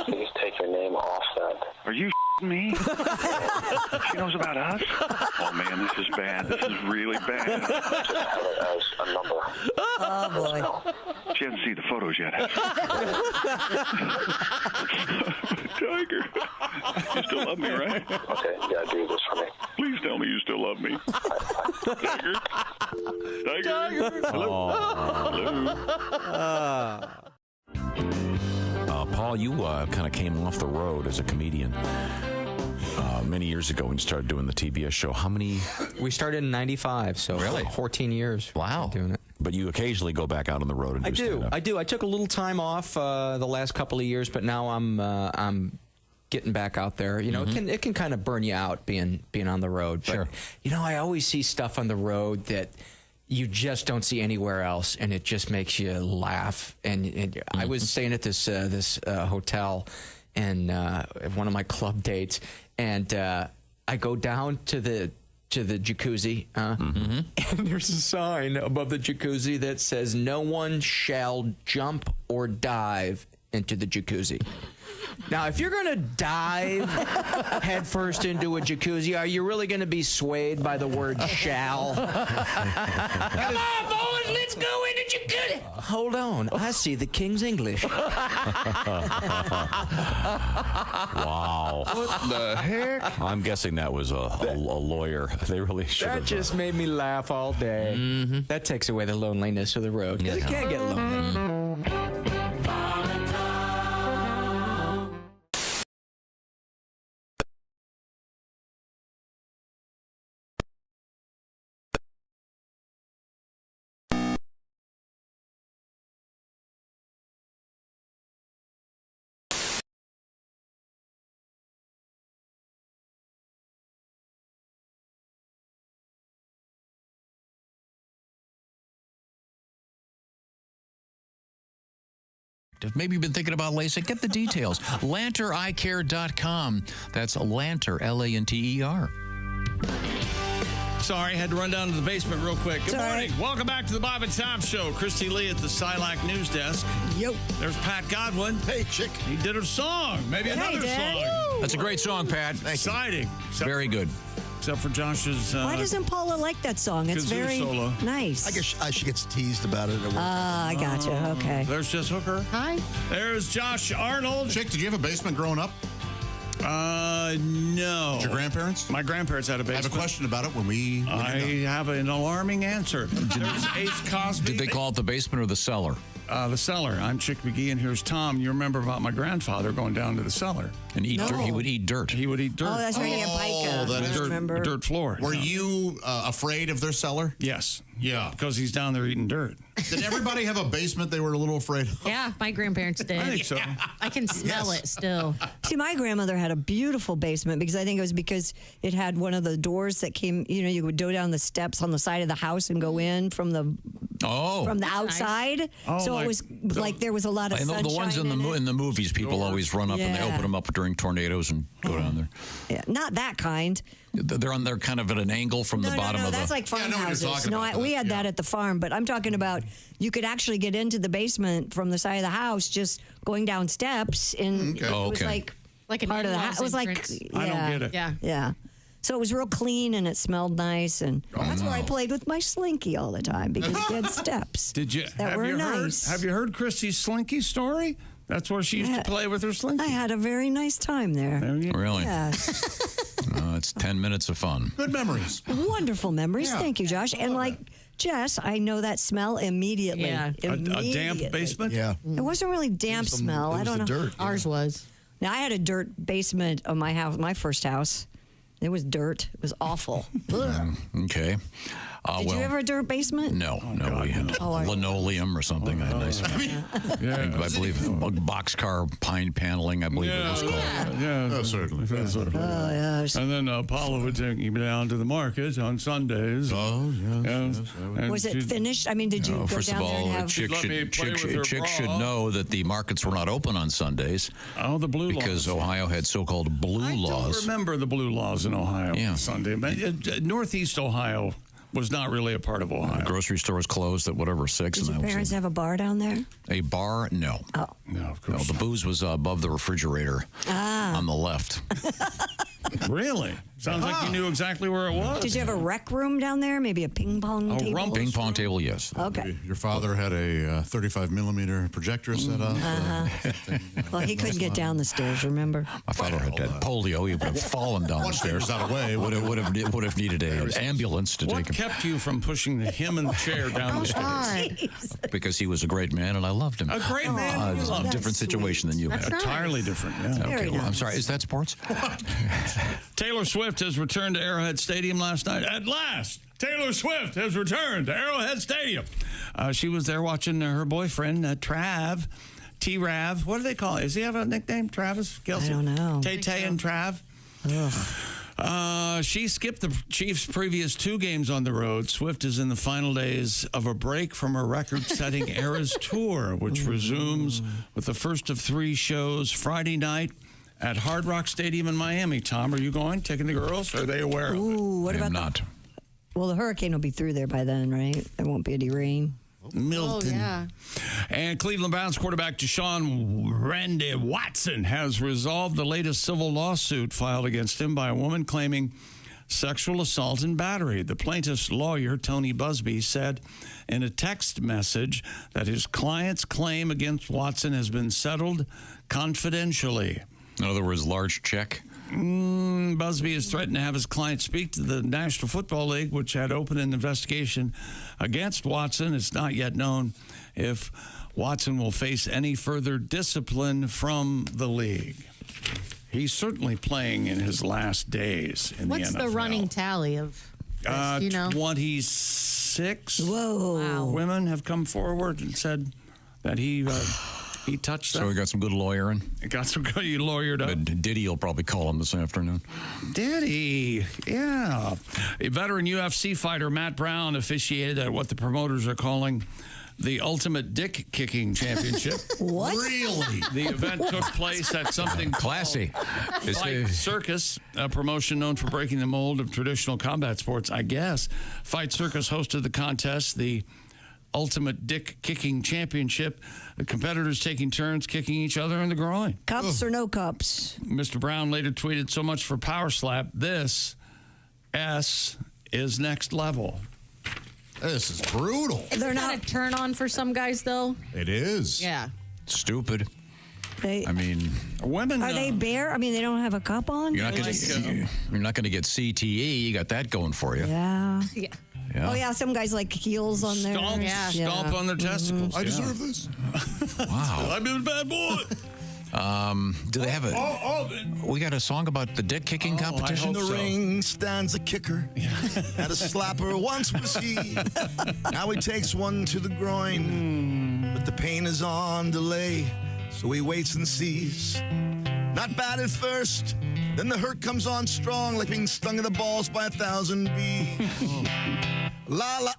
please take your name off that. Are you me? She knows about us? Oh, man, this is bad. This is really bad. Just have it as a number. Oh, boy. She hasn't seen the photos yet, has she? Tiger, you still love me, right? Okay, you gotta do this for me. Please tell me you still love me. Tiger? Tiger? Hello? Hello? Paul, you kind of came off the road as a comedian many years ago when you started doing the TBS show. How many? We started in '95, so really 14 years. Wow, doing it. But you occasionally go back out on the road and do stand-up. I do. I took a little time off the last couple of years, but now I'm getting back out there. You know, it can kind of burn you out being on the road. But, sure. You know, I always see stuff on the road that you just don't see anywhere else, and it just makes you laugh. And I was staying at this hotel, and one of my club dates, and I go down to to the jacuzzi, and there's a sign above the jacuzzi that says, "No one shall jump or dive into the jacuzzi." Now, if you're going to dive headfirst into a jacuzzi, are you really going to be swayed by the word shall? Come on, boys, let's go into jacuzzi. Hold on, I see the King's English. Wow. What the heck? I'm guessing that was a lawyer. They really should have. That just made me laugh all day. That takes away the loneliness of the road. 'Cause it can't get lonely. Maybe you've been thinking about LASIK. Get the details. LanterEyeCare.com. That's Lanter, Lanter. Sorry, had to run down to the basement real quick. Good morning. Welcome back to the Bob and Tom Show. Christy Lee at the Silac News Desk. Yo. There's Pat Godwin. Hey, chick. He did a song. Maybe another song. That's a great song, Pat. Exciting. Very good. Except for Josh's... Why doesn't Paula like that song? It's kazoo very solo. nice. I guess she gets teased about it. I gotcha. Okay. There's Jess Hooker. Hi. There's Josh Arnold. Chick, did you have a basement growing up? No. Did your grandparents? My grandparents had a basement. I have a question about it when I have an alarming answer. There's Ace Cosby. Did they call it the basement or the cellar? The cellar. I'm Chick McGee, and here's Tom. You remember about my grandfather going down to the cellar. And eat dirt. He would eat dirt. He would eat dirt. Oh, that's right. Dirt floor. Were you afraid of their cellar? Yes. Yeah. Because he's down there eating dirt. Did everybody have a basement they were a little afraid of? Yeah, my grandparents did. I think so. I can smell it still. See, my grandmother had a beautiful basement because I think it was because it had one of the doors that came, you would go down the steps on the side of the house and go in from the outside. Oh, so it was like there was a lot of sunshine the ones in the movies, people always run up and they open them up during tornadoes and go down there. Yeah, not that kind. They're kind of at an angle from the bottom of the... that's like farmhouses. We had that at the farm, but I'm talking about you could actually get into the basement from the side of the house just going down steps. And it was like an part of the house. It was like... I don't get it. Yeah. So it was real clean and it smelled nice, and that's where I played with my Slinky all the time because it had steps. Did you? That were nice. Have you heard Christy's Slinky story? That's where she used to play with her Slinky. I had a very nice time there. Really? Yes. It's 10 minutes of fun. Good memories. Wonderful memories. Yeah. Thank you, Josh. And like Jess, I know that smell immediately. Yeah. A damp basement? Yeah. It wasn't really damp smell. I don't know. Dirt. Ours was. Now, I had a dirt basement of my house, my first house. It was dirt. It was awful. Okay. Did you ever a dirt basement? No, we had linoleum or something. I believe boxcar pine paneling, I believe it was called. Yeah, certainly. Oh, yes. And then Paula would take me down to the market on Sundays. Oh, yes. Was it finished? I mean, did you go first down of there all, and have... Chick should know that the markets were not open on Sundays. Oh, the blue laws. Because Ohio had so-called blue laws. I don't remember the blue laws in Ohio on Sunday. But Northeast Ohio was not really a part of Ohio. The grocery store was closed at whatever 6. Did your parents have a bar down there? A bar? No. Oh. No, of course. No, the booze was above the refrigerator on the left. Really? Sounds like you knew exactly where it was. Did you have a rec room down there? Maybe a ping pong table? Ping pong table, yes. Okay. Your father had a 35 millimeter projector set up. Well, he couldn't get down the stairs, remember? My father had polio. He would have fallen down the stairs. Out of way. Would have needed an ambulance to take him. What kept you from pushing him in the chair down the stairs? Because he was a great man and I loved him. A great man? A different situation than you had. Entirely different, yeah. Okay, well, I'm sorry. Is that sports? Taylor Swift has returned to Arrowhead Stadium last night. At last, Taylor Swift has returned to Arrowhead Stadium. She was there watching her boyfriend, Trav. T-Rav. What do they call it? Does he have a nickname? Travis? Kelsey? I don't know. Tay-Tay and Trav? She skipped the Chiefs' previous 2 games on the road. Swift is in the final days of a break from her record-setting Eras tour, which resumes with the first of 3 shows Friday night at Hard Rock Stadium in Miami. Tom, are you going? Taking the girls? Are they aware of it? Ooh, what about not? Well, the hurricane will be through there by then, right? There won't be any rain. Milton. Oh, yeah. And Cleveland Browns quarterback Deshaun Randy Watson has resolved the latest civil lawsuit filed against him by a woman claiming sexual assault and battery. The plaintiff's lawyer, Tony Busby, said in a text message that his client's claim against Watson has been settled confidentially. In other words, large check. Busby has threatened to have his client speak to the National Football League, which had opened an investigation against Watson. It's not yet known if Watson will face any further discipline from the league. He's certainly playing in his last days in What's the NFL. the running tally of this, you know? 26 Whoa. women have come forward and said that he touched them. So we got some good lawyering. Got some good, you lawyered up. Diddy will probably call him this afternoon. Diddy, yeah. A veteran UFC fighter, Matt Brown, officiated at what the promoters are calling the Ultimate Dick Kicking Championship. What? Really? The event took place at something classy. Fight Circus, a promotion known for breaking the mold of traditional combat sports, I guess. Fight Circus hosted the contest, the Ultimate Dick Kicking Championship. The competitors taking turns kicking each other in the groin. Cups or no cups? Mr. Brown later tweeted, "So much for Power Slap. This S is next level." This is brutal. They're not a turn on for some guys, though. It is. Yeah. Stupid. I mean, women are they bare? I mean, they don't have a cup on. You're not going to get CTE. You got that going for you. Yeah. Yeah. Yeah. Oh yeah, some guys like heels on their Stomp on their testicles. I deserve this. Wow. I've been a bad boy. Do they have we got a song about the dick kicking competition? In the ring stands a kicker. Had a slapper once was he. Now he takes one to the groin. But the pain is on delay, so he waits and sees. Not bad at first, then the hurt comes on strong, like being stung in the balls by 1,000 bees. La la.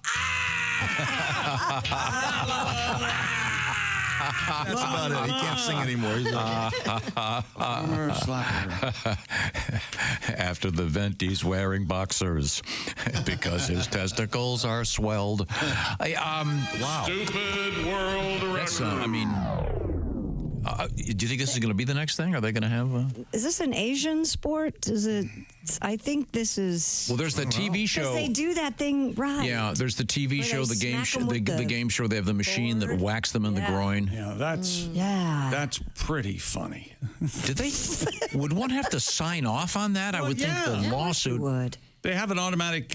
That's about it. He can't sing anymore. He's After the vent, he's wearing boxers because his testicles are swelled. Wow. Stupid world record. Do you think this is going to be the next thing? Are they going to have? Is this an Asian sport? Is it? I think this is. Well, there's the TV show. Because they do that thing right. Yeah, there's the TV show, the game show, the game show. They have the machine that whacks them in the groin. Yeah, that's pretty funny. Did they? Would one have to sign off on that? I would think the lawsuit would. They have an automatic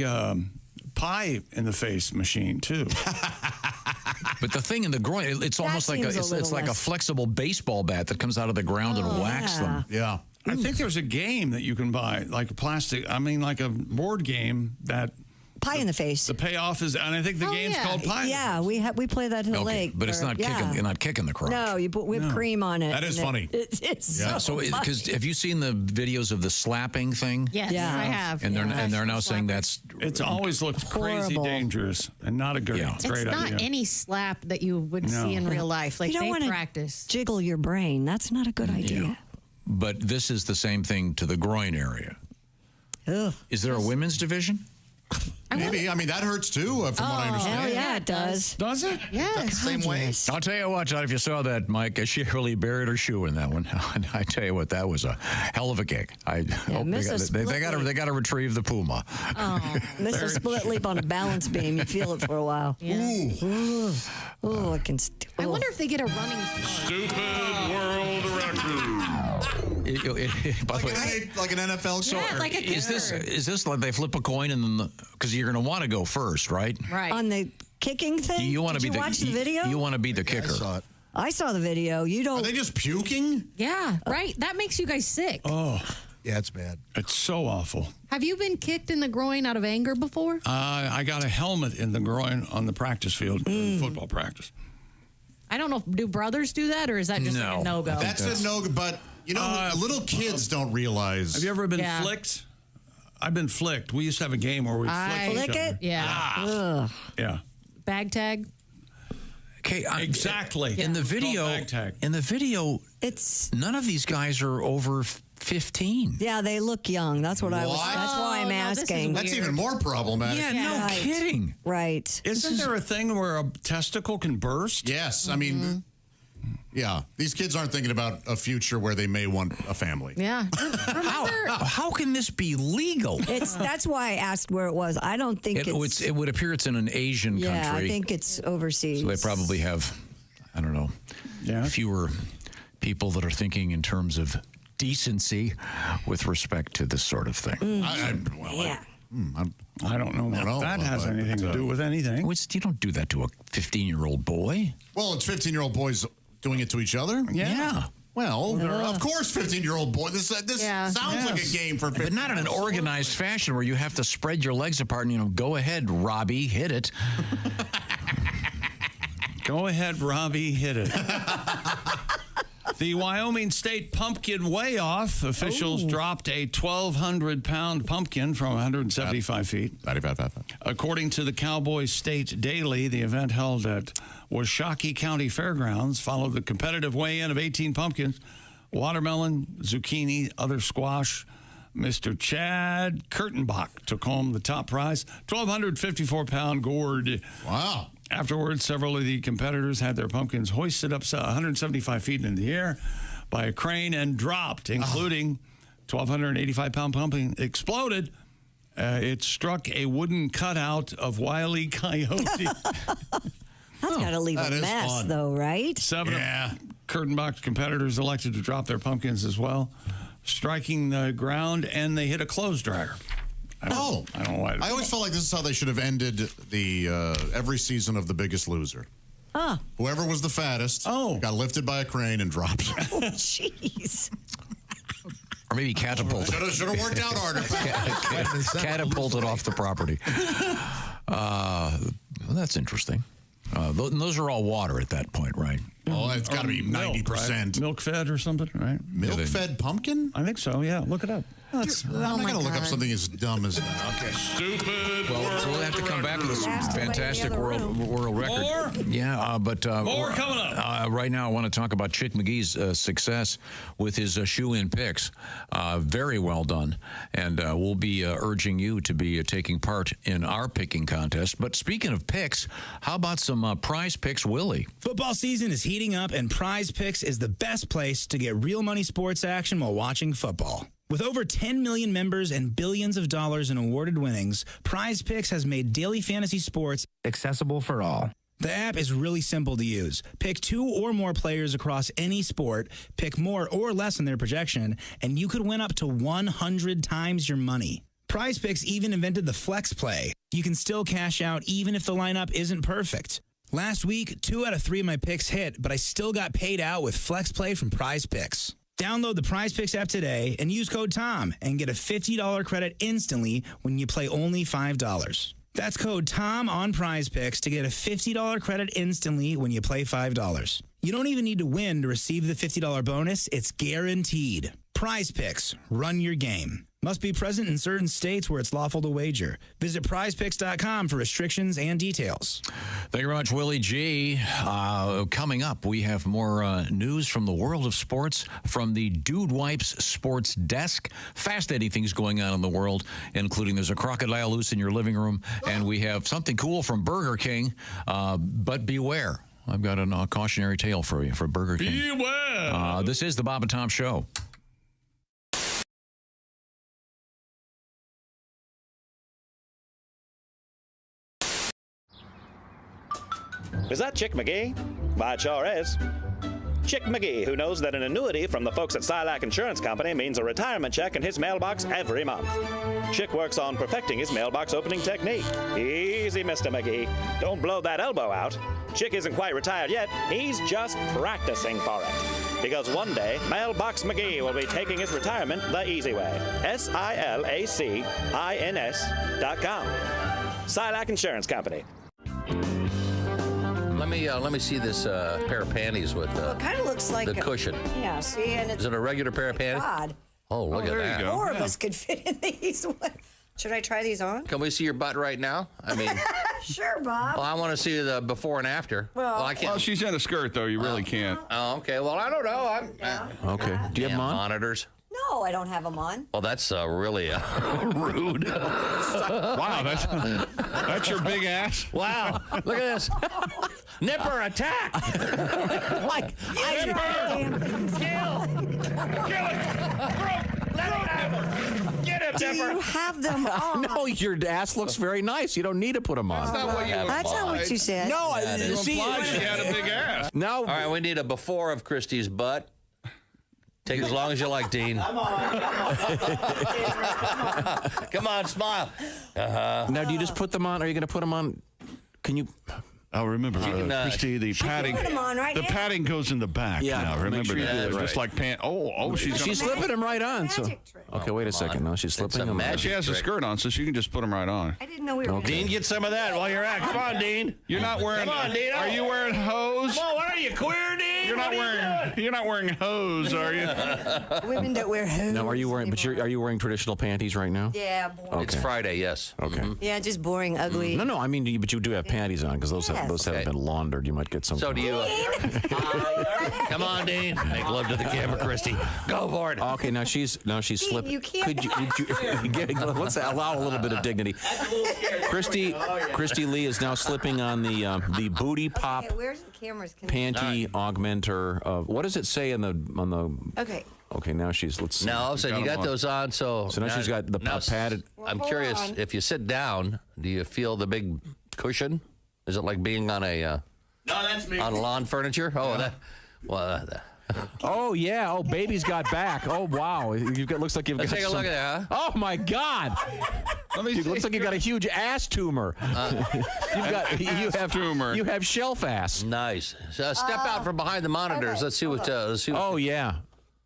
pie in the face machine too. But the thing in the groin, it's almost like it's like a flexible baseball bat that comes out of the ground and whacks them. Yeah. I think there's a game that you can buy, like a like a board game that. Pie in the face. The payoff is, and I think the game's called Pie. Yeah, we play that in the lake. But it's not kicking. You're not kicking the crotch. No, you put whipped cream on it. That is funny. It's so because have you seen the videos of the slapping thing? Yes, I have. And they're now saying it's always looked crazy dangerous and not a great It's great not idea. any slap that you would see in real life. Like you don't they wanna practice. Jiggle your brain. That's not a good idea. But this is the same thing to the groin area. Ugh. Is there a women's division? Maybe. I mean, that hurts too, from what I understand. Hell yeah, it does. Does it? Yeah. Same way. I'll tell you what, John, if you saw that, Mike, she really buried her shoe in that one. I tell you what, that was a hell of a kick. They got to retrieve the puma. Oh, miss a split leap on a balance beam. You feel it for a while. Yeah. Ooh, I can. I wonder if they get a running start. Stupid world record. By the way, like an NFL Yeah, soccer. like a is this like they flip a coin and then because you're going to want to go first, right? Right. On the kicking thing? You want to be watch the video? You want to be the kicker. I saw it. I saw the video. You don't. Are they just puking? Yeah, right. That makes you guys sick. Oh, Yeah, it's bad. it's so awful. Have you been kicked in the groin out of anger before? I got a helmet in the groin on the practice field, football practice. I don't know. Do brothers do that, or is that just like a no-go? That's a no, but you know, little kids don't realize. Have you ever been flicked? I've been flicked. We used to have a game where we flick Flick each other. it? Yeah. Ugh. Yeah. Bag tag? Okay, exactly. In the video, it's none of these guys are over 15. Yeah, they look young. That's what I was. That's why I'm asking. That's even more problematic. Yeah, no kidding. Right. Isn't there a thing where a testicle can burst? Yes. I mean, yeah. These kids aren't thinking about a future where they may want a family. Yeah. How can this be legal? That's why I asked where it was. I don't think it would appear it's in an Asian country. Yeah, I think it's overseas. So they probably have, I don't know, fewer people that are thinking in terms of decency with respect to this sort of thing. I don't know if that has anything to do with anything. You don't do that to a 15-year-old boy. Well, it's 15-year-old boys doing it to each other? Yeah. Well, of course, 15-year-old boy. This sounds like a game for 15. But not in an organized fashion where you have to spread your legs apart and, go ahead, Robbie, hit it. Go ahead, Robbie, hit it. The Wyoming State Pumpkin Weigh-Off. Officials dropped a 1,200-pound pumpkin from 175 feet. According to the Cowboy State Daily, the event held at Washakie County Fairgrounds followed the competitive weigh-in of 18 pumpkins, watermelon, zucchini, other squash. Mr. Chad Kurtenbach took home the top prize, 1,254-pound gourd. Wow. Afterwards, several of the competitors had their pumpkins hoisted up 175 feet in the air by a crane and dropped, including 1,285-pound pumpkin exploded. It struck a wooden cutout of Wile E. Coyote. That's got to leave a mess, though, right? Seven of Kurtenbach's competitors elected to drop their pumpkins as well, striking the ground, and they hit a clothes dryer. I don't know why. I always felt like this is how they should have ended the every season of The Biggest Loser. Whoever was the fattest got lifted by a crane and dropped. Oh, jeez. Or maybe catapulted. Should have worked out harder. Catapulted off the property. Well, that's interesting. Those are all water at that point, right? Oh, it's got to be 90%. Right? Milk fed or something, right? Milk fed pumpkin? I think so, yeah. Look it up. I'm not going to look up something as dumb as that. Okay. Stupid. Well, we'll have to come back to this fantastic world record. More? Yeah, but more coming up. Right now, I want to talk about Chick McGee's success with his shoe-in picks. Very well done, and we'll be urging you to be taking part in our picking contest. But speaking of picks, how about some Prize Picks, Willie? Football season is heating up, and Prize Picks is the best place to get real money sports action while watching football. With over 10 million members and billions of dollars in awarded winnings, Prize Picks has made daily fantasy sports accessible for all. The app is really simple to use. Pick 2 or more players across any sport, pick more or less in their projection, and you could win up to 100 times your money. Prize Picks even invented the flex play. You can still cash out even if the lineup isn't perfect. Last week, 2 out of 3 of my picks hit, but I still got paid out with flex play from Prize Picks. Download the Prize Picks app today and use code TOM and get a $50 credit instantly when you play only $5. That's code TOM on Prize Picks to get a $50 credit instantly when you play $5. You don't even need to win to receive the $50 bonus. It's guaranteed. Prize Picks. Run your game. Must be present in certain states where it's lawful to wager. Visit prizepicks.com for restrictions and details. Thank you very much, Willie G. Coming up, we have more news from the world of sports from the Dude Wipes Sports Desk. Fascinating things going on in the world, including there's a crocodile loose in your living room, and we have something cool from Burger King, but beware. I've got a cautionary tale for you for Burger King. Beware! This is the Bob and Tom Show. Is that Chick McGee? Why, it sure is. Chick McGee, who knows that an annuity from the folks at Silac Insurance Company means a retirement check in his mailbox every month. Chick works on perfecting his mailbox opening technique. Easy, Mr. McGee. Don't blow that elbow out. Chick isn't quite retired yet. He's just practicing for it. Because one day, Mailbox McGee will be taking his retirement the easy way. SILACINS.com. Silac Insurance Company. Let me see this pair of panties with It kind of looks like the cushion. Yeah, see, and it's Is it a regular pair of panties? God. Oh, look at that. More of us could fit in these. Should I try these on? Can we see your butt right now? I mean, sure, Bob. Well, I want to see the before and after. Well, I can't. Well, she's in a skirt, though. You really can't. Oh, okay. Well, I don't know. Okay. Do you have them on? Monitors? No, I don't have them on. Well, that's really rude. Wow, that's your big ass. Wow, look at this. Nipper attack. Like, Get him, do you have them on? No, your ass looks very nice. You don't need to put them on. That's not what you That's not what you said. No, You see, implied she had a big ass. now. All right, we need a before of Christy's butt. Take as long as you like, Dean. Come on, smile. Now, do you just put them on? Are you going to put them on? Can you? Oh, remember, Christy, the padding. put 'em on right the now. padding goes in the back. Yeah, now, make remember sure you that. do it Just right. like pant. Oh, she's slipping them right on. So, okay, wait a second. No, she's slipping them. She has a trick. skirt on, so she can just put them right on. I didn't know we were. Okay. Dean, get some of that while you're at. Come on, Dean. You're not wearing. Come on, Dean. Are you wearing hose? Come on, what are you, queer, Dean? You're not wearing. You're not wearing hose, are you? Women don't wear hoods. Now, are you wearing? But are you wearing traditional panties right now? Yeah, boring. It's Friday, yes. Okay. Yeah, just boring, ugly. No, I mean, but you do have panties on because those haven't been laundered. You might get some. So do you. Come on, Dean. Make love to the camera, Christy. Go for it. Okay, now she's slipping. you can't. Could you let's allow a little bit of dignity. Christy Lee is now slipping on the booty pop Okay, where's the cameras? panty augmenter. What does it say on the? Okay. Okay, now let's see. Now, all of a sudden, you got those on, so now she's got the padded. I'm Hold curious, on. if you sit down, do you feel the big cushion? Is it like being on a on lawn furniture? Oh, Oh yeah! Oh, baby's got back. Oh wow! Looks like you've Let's got. take a look at that. Oh my God! Dude, looks like you got a huge ass tumor. You have shelf ass. Nice. So step out from behind the monitors. Okay. Let's see what. Oh yeah.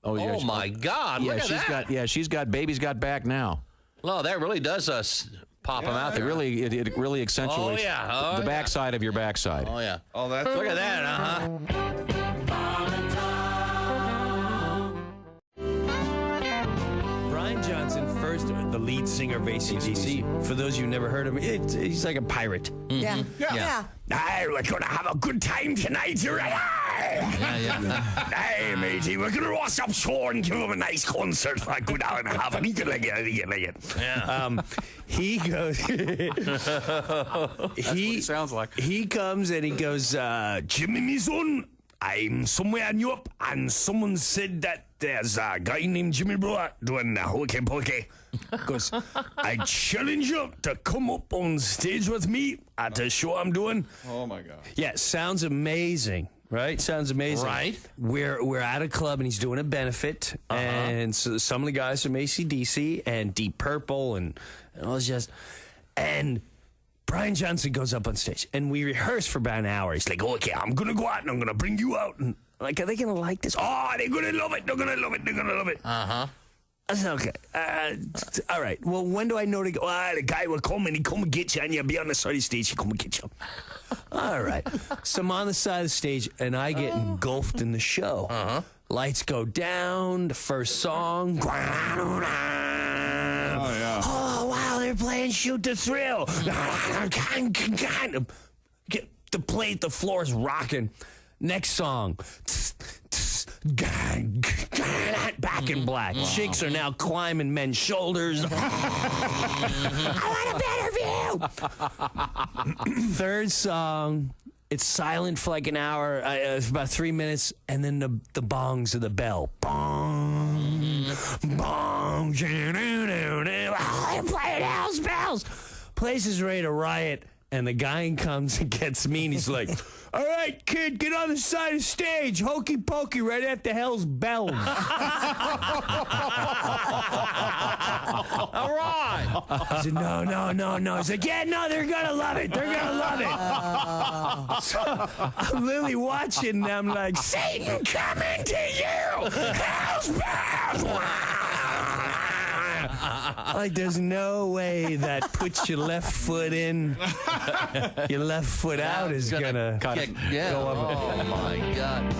Oh my God! Yeah, look at that. she's got baby's got back now. Well, that really does pop them out It there. really really accentuates the backside of your backside. Oh yeah. Oh, that's. Look at that. Brian Johnson, first the lead singer of AC/DC. For those of you who never heard him, he's like a pirate. Yeah. We're going to have a good time tonight, right? Hey, matey, we're going to roast up shore and give him a nice concert. I go down and have it. He can like it. Yeah. He goes. He sounds like. He comes and he goes, Jimmy, me son, I'm somewhere in Europe, and someone said that there's a guy named Jimmy Bodart doing hokey pokey. Goes, I challenge you to come up on stage with me at the show I'm doing. Oh my God. Yeah, sounds amazing. Right? Sounds amazing. Right. We're at a club and he's doing a benefit. And so some of the guys from AC/DC and Deep Purple and all this just. And Brian Johnson goes up on stage and we rehearse for about an hour. He's like, okay, I'm going to go out and I'm going to bring you out. And like, are they going to like this? Oh, they're going to love it. They're going to love it. They're going to love it. I said, okay. All right. Well, when do I know to go? The guy will come and he come and get you and you'll be on the side of the stage. He come and get you. All right. So I'm on the side of the stage and I get engulfed in the show. Lights go down. The first song. Oh, yeah. Oh, wow. They're playing Shoot the Thrill. The plate, the floor is rocking. Next song. Back in black. Chicks are now climbing men's shoulders. I want a better view. Third song, it's silent for like an hour, it's about 3 minutes, and then the bongs of the bell. Bong, bong, they're playing house bells. Place is ready to riot. And the guy comes and gets me, and he's like, all right, kid, get on the side of the stage. Hokey pokey right after hell's bells. All right. I said, no. He's like, yeah, no, they're going to love it. They're going to love it. So I'm literally watching, and I'm like, Satan coming to you. Hell's bells. Like, there's no way that puts your left foot in, your left foot out is gonna go up. Oh my God.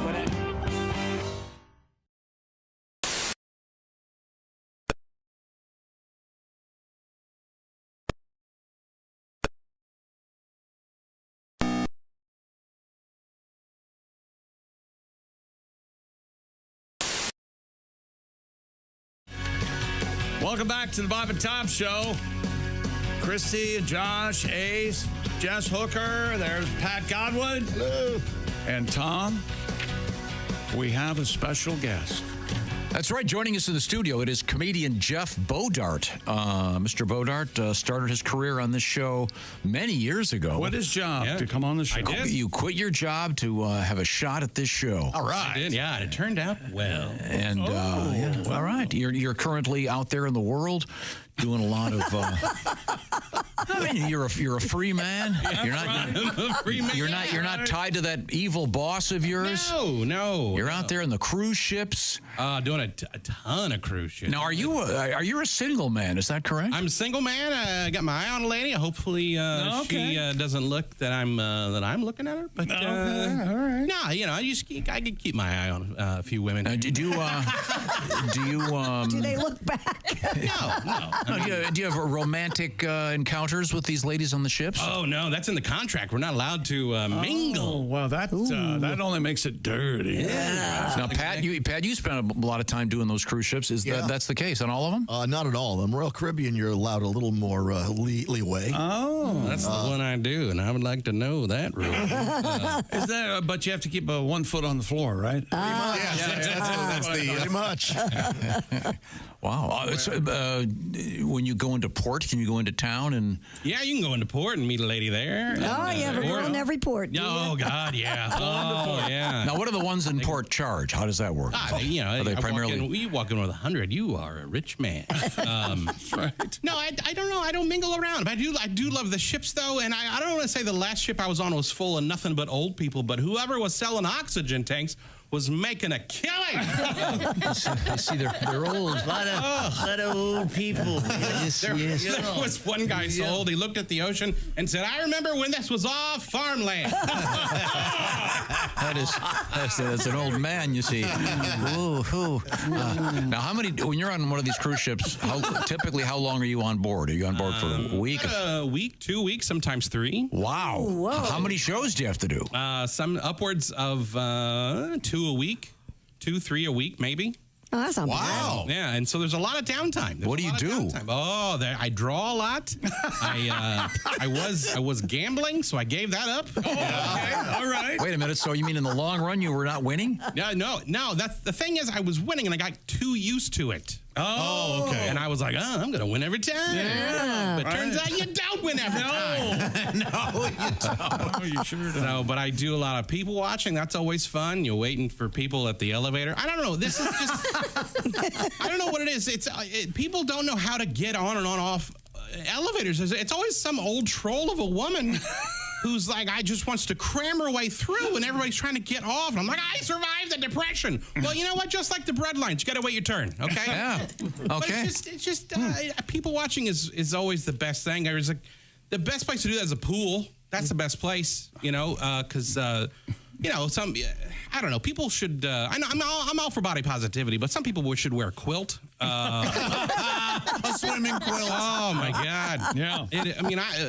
Welcome back to the Bob and Tom Show. Christy, Josh, Ace, Jess Hooker. There's Pat Godwin. Hello. And Tom, we have a special guest. That's right. Joining us in the studio, it is comedian Jeff Bodart. Mr. Bodart started his career on this show many years ago. Quit his job to come on the show. I did. You quit your job to have a shot at this show. All right. I did, yeah, it turned out well. And all right, you're currently out there in the world doing a lot of. I mean, you're a free man. You're not. I'm a free man. You're not tied to that evil boss of yours. No. You're out there in the cruise ships. Doing a ton of cruise ships. Now, are you a single man? Is that correct? I'm a single man. I got my eye on a lady. Hopefully, she doesn't look that I'm looking at her. But all right. No, I can keep my eye on a few women. Do you? Do they look back? No. Do you have romantic encounters with these ladies on the ships? Oh no, that's in the contract. We're not allowed to mingle. Oh, well, that only makes it dirty. Yeah. Now, Pat, you spent a lot of time doing those cruise ships. That's the case on all of them? Not at all. On Royal Caribbean, you're allowed a little more leeway. Oh, that's the one I do, and I would like to know that rule. Is that? But you have to keep 1 foot on the floor, right? That's pretty much. Wow. When you go into port, can you go into town and? Yeah, you can go into port and meet a lady there. You have a girl in every port. Oh God, yeah. Oh yeah. Now, what do the ones in port charge? How does that work? Are they primarily? You walk in with 100, you are a rich man. Right. No, I don't know. I don't mingle around. But I do love the ships though, and I don't want to say the last ship I was on was full of nothing but old people, but whoever was selling oxygen tanks was making a killing. I see they're old. A lot of old people. There was one guy so old, he looked at the ocean and said, I remember when this was all farmland. That's an old man, you see. Now, when you're on one of these cruise ships, typically how long are you on board? Are you on board for a week? A week, 2 weeks, sometimes 3. Wow. Whoa. How many shows do you have to do? Some upwards of 2 a week, 2, 3 a week, maybe. Oh, that's not bad. Yeah, and so there's a lot of downtime. What do you do? I draw a lot. I was gambling, so I gave that up. Oh, okay. All right. Wait a minute. So you mean in the long run you were not winning? No. That's the thing is I was winning and I got too used to it. Oh, okay. And I was like, I'm going to win every time. Yeah. But turns out you don't win every time. No, you don't. You sure don't. No, but I do a lot of people watching. That's always fun. You're waiting for people at the elevator. I don't know. This is just, I don't know what it is. People don't know how to get on and on off elevators. It's always some old troll of a woman who's like, I just wants to cram her way through, and everybody's trying to get off. And I'm like, I survived the Depression. Well, you know what? Just like the bread lines, you got to wait your turn, okay? Yeah. Okay. But it's just people watching is always the best thing. The best place to do that is a pool. That's the best place, because I don't know. People should. I know I'm all for body positivity, but some people should wear a quilt. A swimming quilt. Oh my God. Yeah.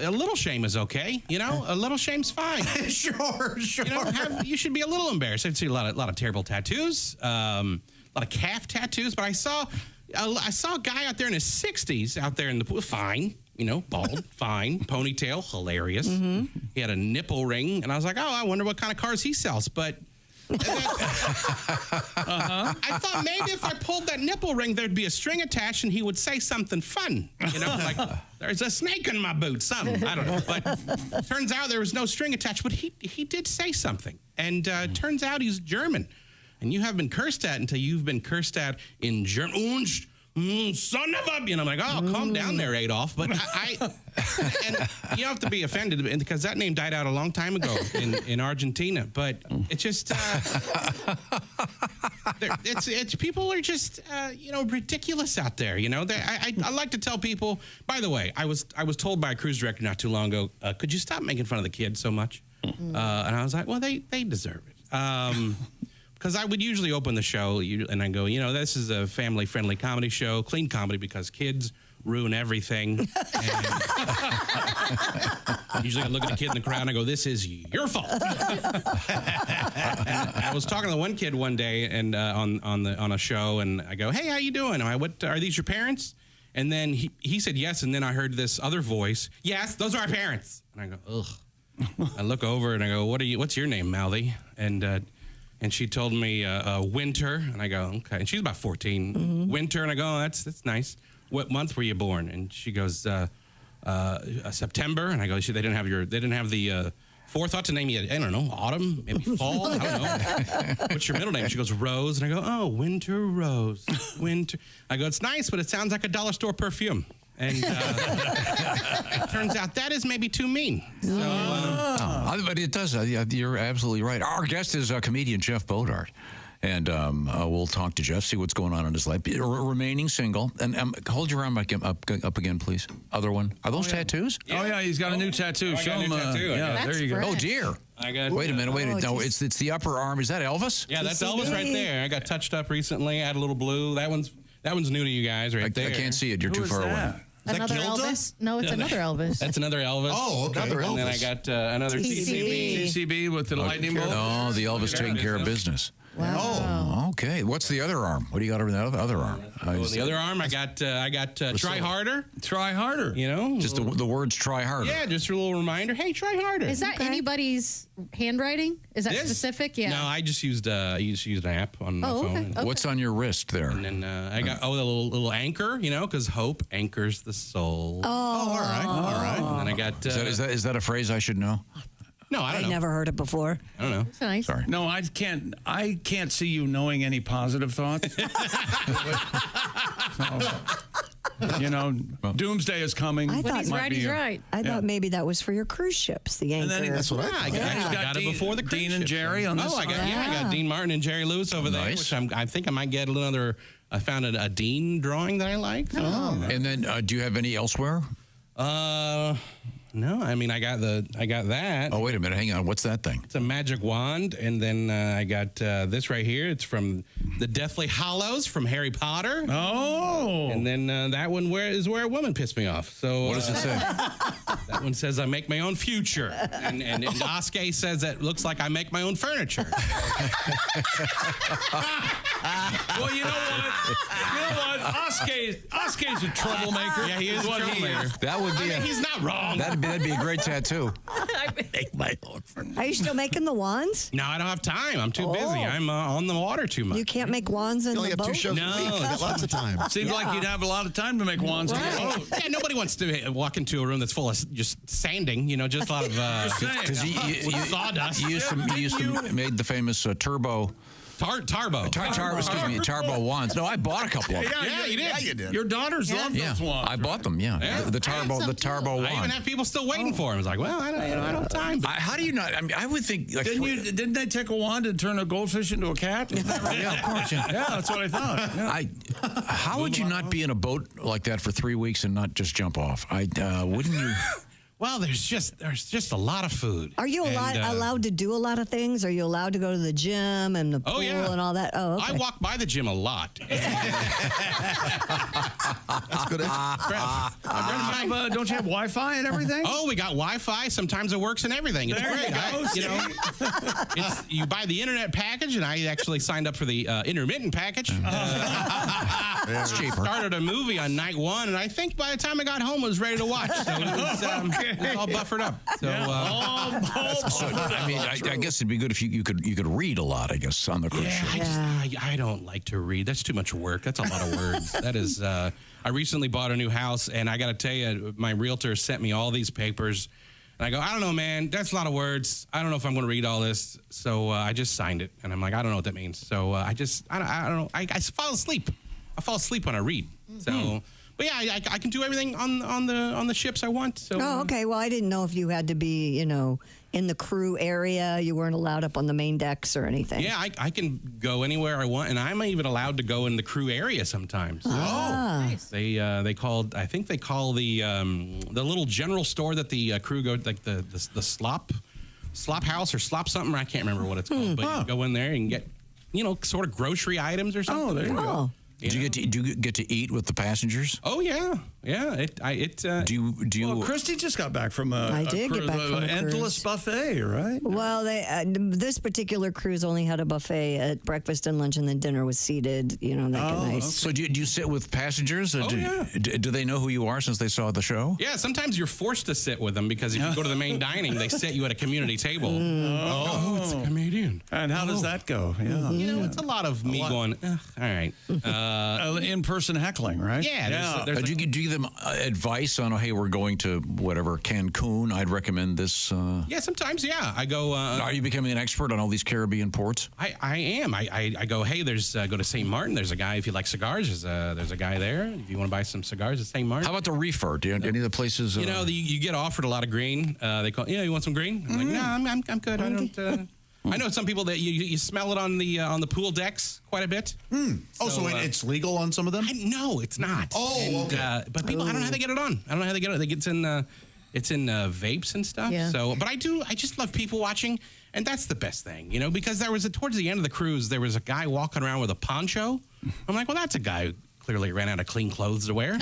A little shame is okay. A little shame's fine. Sure. You should be a little embarrassed. I see a lot of terrible tattoos, a lot of calf tattoos. But I saw a guy out there in his 60s out there in the pool. Fine. Bald, fine, ponytail, hilarious. Mm-hmm. He had a nipple ring, and I was like, I wonder what kind of cars he sells. But I thought maybe if I pulled that nipple ring, there'd be a string attached, and he would say something fun. Like, there's a snake in my boot, something. I don't know. But turns out there was no string attached, but he did say something. And turns out he's German. And you have been cursed at until you've been cursed at in German. Son of a... I'm like, calm down there, Adolf. But and you don't have to be offended because that name died out a long time ago in Argentina. But it's just... it's people are just, ridiculous out there. I like to tell people... By the way, I was told by a cruise director not too long ago, could you stop making fun of the kids so much? And I was like, well, they deserve it. Because I would usually open the show and I go, this is a family-friendly comedy show, clean comedy because kids ruin everything. And usually I look at a kid in the crowd and I go, this is your fault. And I was talking to one kid one day and on a show and I go, hey, how you doing? What are these your parents? And then he said yes, and then I heard this other voice. Yes, those are our parents. And I go, ugh. I look over and I go, what's your name, Mouthy? And she told me Winter, and I go, okay. And she's about 14. Mm-hmm. Winter, and I go, oh, that's nice. What month were you born? And she goes, September. And I go, they didn't have the forethought to name you. I don't know, autumn, maybe fall. I don't know. What's your middle name? She goes, Rose. And I go, oh, Winter Rose. Winter. I go, it's nice, but it sounds like a dollar store perfume. And it turns out that is maybe too mean. So, but it does. You're absolutely right. Our guest is comedian Jeff Bodart. And we'll talk to Jeff, see what's going on in his life. Remaining single. And hold your arm up again, please. Other one. Are those tattoos? Yeah. Oh, yeah, he's got a new tattoo. Show him. Yeah, there you go. Oh, dear. Wait a minute. No, it's the upper arm. Is that Elvis? Yeah, that's Elvis right there. I got touched up recently. Add a little blue. That one's new to you guys right there. I can't see it. You're too far away. Another Elvis? No, it's another Elvis. That's another Elvis. Oh, okay. Another Elvis. And then I got another TCB with the lightning bolt. Oh, the Elvis taking care of business. Wow. Oh, okay. What's the other arm? What do you got over the other arm? The other arm, I got try harder. Try harder. You know, just the words try harder. Yeah, just a little reminder. Hey, try harder. Is that anybody's handwriting? Is that specific? Yeah. No, I just used an app on my phone. Okay. What's on your wrist there? And then I got the little anchor. You know, because hope anchors the soul. Oh, all right. And then I got. Is that a phrase I should know? No, I don't know. I never heard it before. I don't know. That's nice. Sorry. No, I can't see you knowing any positive thoughts. You know, doomsday is coming. I thought he's right, he's right. I thought maybe that was for your cruise ships, the anchor. And then that's what I got it before the Dean and Jerry on this. I got Dean Martin and Jerry Lewis over there, which I think I might get another. I found a Dean drawing that I like. Oh. And then, do you have any elsewhere? No, I mean I got that. Oh, wait a minute, hang on. What's that thing? It's a magic wand, and then I got this right here. It's from the Deathly Hallows from Harry Potter. Oh, and then that one is where a woman pissed me off. So what does it say? That one says I make my own future, and Oskay says that looks like I make my own furniture. Well, you know what? Oskay's a troublemaker. Yeah, he is a troublemaker. That would be. He's not wrong. That'd be a great tattoo. I make my own furniture. Are you still making the wands? No, I don't have time. I'm too busy. I'm on the water too much. You can't make wands in the boat? Have 2 shows a week. Got lots of time. Seems like you'd have a lot of time to make wands. Right. Yeah, nobody wants to walk into a room that's full of just sanding. You know, just a lot of sawdust. You used to made the famous turbo. Tarbo wands. No, I bought a couple of them. Yeah, you did. Yeah, you did. Your daughters love those wands. I bought them. Yeah. The Tarbo wand. I even have people still waiting for them. I was like, well, I don't have time. How do you not? I mean, I would think. Like, didn't they take a wand and turn a goldfish into a cat? Yeah, of course. Yeah, that's what I thought. Yeah. How would you not be in a boat like that for 3 weeks and not just jump off? Wouldn't you? Well, there's just a lot of food. Are you allowed to do a lot of things? Are you allowed to go to the gym and the pool and all that? Oh, okay. I walk by the gym a lot. That's good. Don't you have Wi-Fi and everything? Oh, we got Wi-Fi. Sometimes it works and everything. It's great. You buy the internet package, and I actually signed up for the intermittent package. It's cheaper. Started a movie on night 1, and I think by the time I got home, I was ready to watch. So it was, it's all buffered up. So, I mean, I guess it'd be good if you could read a lot. I guess on the cruise ship. I don't like to read. That's too much work. That's a lot of words. That is. I recently bought a new house, and I got to tell you, my realtor sent me all these papers, and I go, I don't know, man. That's a lot of words. I don't know if I'm going to read all this. So I just signed it, and I'm like, I don't know what that means. So I don't know. I fall asleep. I fall asleep when I read. So. But yeah, I can do everything on the ships I want. So. Oh, okay. Well, I didn't know if you had to be, in the crew area. You weren't allowed up on the main decks or anything. Yeah, I can go anywhere I want, and I'm even allowed to go in the crew area sometimes. Nice. They call the little general store that the crew go, like the slop house or slop something. I can't remember what it's called, but you go in there and get sort of grocery items or something. Oh, there you go. Do you get to eat with the passengers? Oh yeah. Do you? Well, Christy just got back from I did get back from a endless cruise. buffet, right? Well, this particular cruise only had a buffet at breakfast and lunch, and then dinner was seated. That kind of nice. So do you sit with passengers? Do they know who you are since they saw the show? Yeah, sometimes you're forced to sit with them because if you go to the main dining, they sit you at a community table. It's a comedian. And how does that go? Yeah. It's a lot of me going, all right. In-person heckling, right? Yeah. Do you give them advice on, hey, we're going to whatever, Cancun, I'd recommend this? Yeah, sometimes, yeah. I go... Are you becoming an expert on all these Caribbean ports? I am. I go, hey, go to St. Martin. There's a guy, if you like cigars, there's a guy there. If you want to buy some cigars at St. Martin. How about the reefer? Do any of the places... you get offered a lot of green. They call, you want some green? I'm like, no, I'm good. I don't... I know some people that you smell it on the pool decks quite a bit. So it's legal on some of them? No, it's not. Okay. But people, I don't know how they get it on. I don't know how they get it. It's in vapes and stuff. Yeah. So, but I just love people watching, and that's the best thing, because there was towards the end of the cruise, there was a guy walking around with a poncho. I'm like, well, that's a guy who clearly ran out of clean clothes to wear.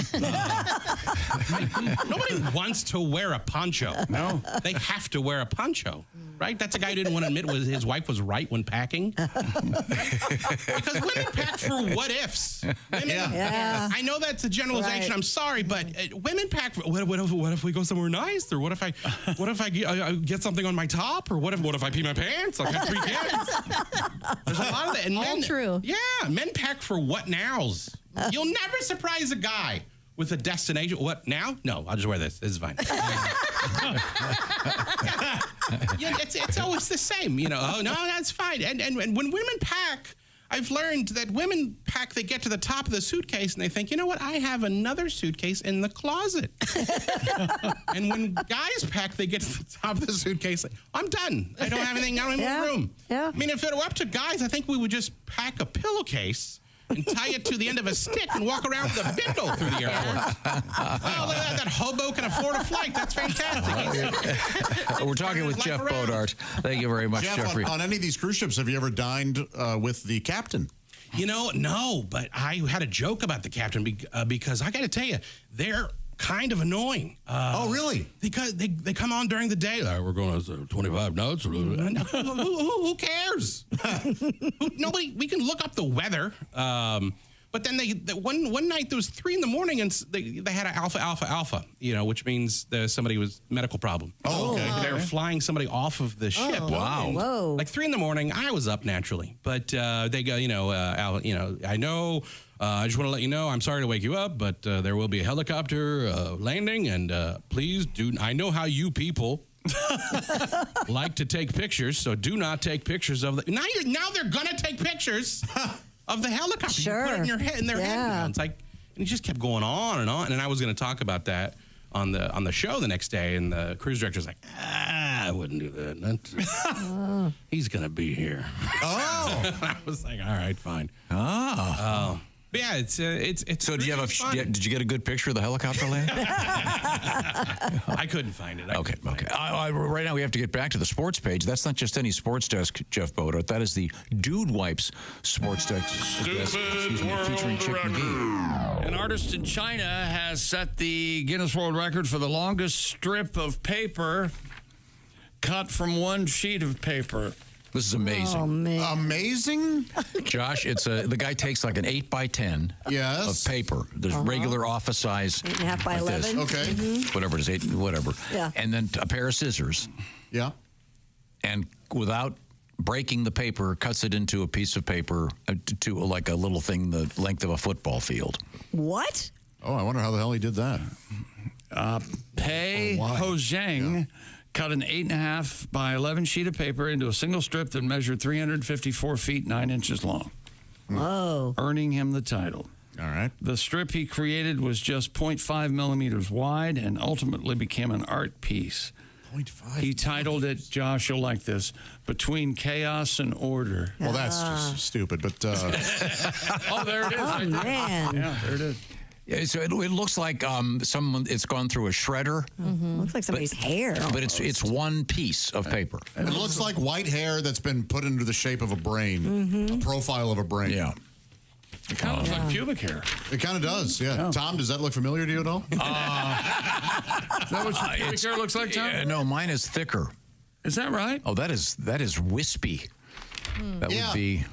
Nobody wants to wear a poncho. No. They have to wear a poncho, right? That's a guy who didn't want to admit his wife was right when packing. Because women pack for what ifs. Yeah. I know that's a generalization. Right. I'm sorry, but women pack for what if we go somewhere nice? Or what if I get something on my top? Or what if I pee my pants? I've got 3 kids. There's a lot of that. And All true. Yeah, men pack for what nows. You'll never surprise a guy with a destination. What now? No, I'll just wear this. This is fine. It's always the same. Oh no, that's fine. And when women pack, I've learned that women pack. They get to the top of the suitcase and they think, you know what? I have another suitcase in the closet. And when guys pack, they get to the top of the suitcase. I'm done. I don't have anything. I don't have more room. Yeah. I mean, if it were up to guys, I think we would just pack a pillowcase and tie it to the end of a stick and walk around with a bindle through the airport. Oh, look at that hobo can afford a flight. That's fantastic. We're talking with Jeff Bodart. Thank you very much, Jeff, Jeffrey. on any of these cruise ships, have you ever dined with the captain? No, but I had a joke about the captain because I got to tell you, they're kind of annoying. Oh, really? Because they come on during the day. Like, we're going to 25 knots. Who cares? Nobody. We can look up the weather. But then one night there was 3 in the morning and they had an alpha, which means somebody was medical problem. Oh, okay. They were flying somebody off of the ship. Wow. Whoa. Like 3 in the morning, I was up naturally, but they go, I know. I just want to let you know, I'm sorry to wake you up, but there will be a helicopter landing, and please do. I know how you people like to take pictures, so do not take pictures of the. Now they're gonna take pictures of the helicopter. Sure. You put it in your head, in their head now. It's like, and he just kept going on and on. And I was going to talk about that on the show the next day, and the cruise director was like, I wouldn't do that. He's going to be here. Oh. I was like, all right, fine. Oh. But yeah, it's So did you get a good picture of the helicopter land? I couldn't find it. Okay. Right now we have to get back to the sports page. That's not just any sports desk, Jeff Bodart. That is the Dude Wipes sports desk. Featuring Chick McGee. An artist in China has set the Guinness World Record for the longest strip of paper cut from one sheet of paper. This is amazing. Oh, man. Amazing? Josh, the guy takes like an 8x10 of paper. There's regular office size. 8.5 by 11. Okay. Mm-hmm. Whatever it is, whatever. Yeah. And then a pair of scissors. Yeah. And without breaking the paper, cuts it into a piece of paper to like a little thing the length of a football field. What? Oh, I wonder how the hell he did that. Pei Ho Zhang cut an 8.5 by 11 sheet of paper into a single strip that measured 354 feet 9 inches long. Whoa. Earning him the title. All right. The strip he created was just 0.5 millimeters wide and ultimately became an art piece. 0.5. He titled it, Josh, you'll like this, Between Chaos and Order. Well, that's just stupid, but... Oh, there it is. Oh, man. Yeah, there it is. Yeah, so it looks like it's gone through a shredder. Mm-hmm. Looks like somebody's hair. But it's one piece of paper. It looks like white hair that's been put into the shape of a brain, a profile of a brain. Yeah. It kind of looks like pubic hair. It kind of does, yeah. Tom, does that look familiar to you at all? Is that what your pubic hair looks like, Tom? No, mine is thicker. Is that right? Oh, that is wispy. That would be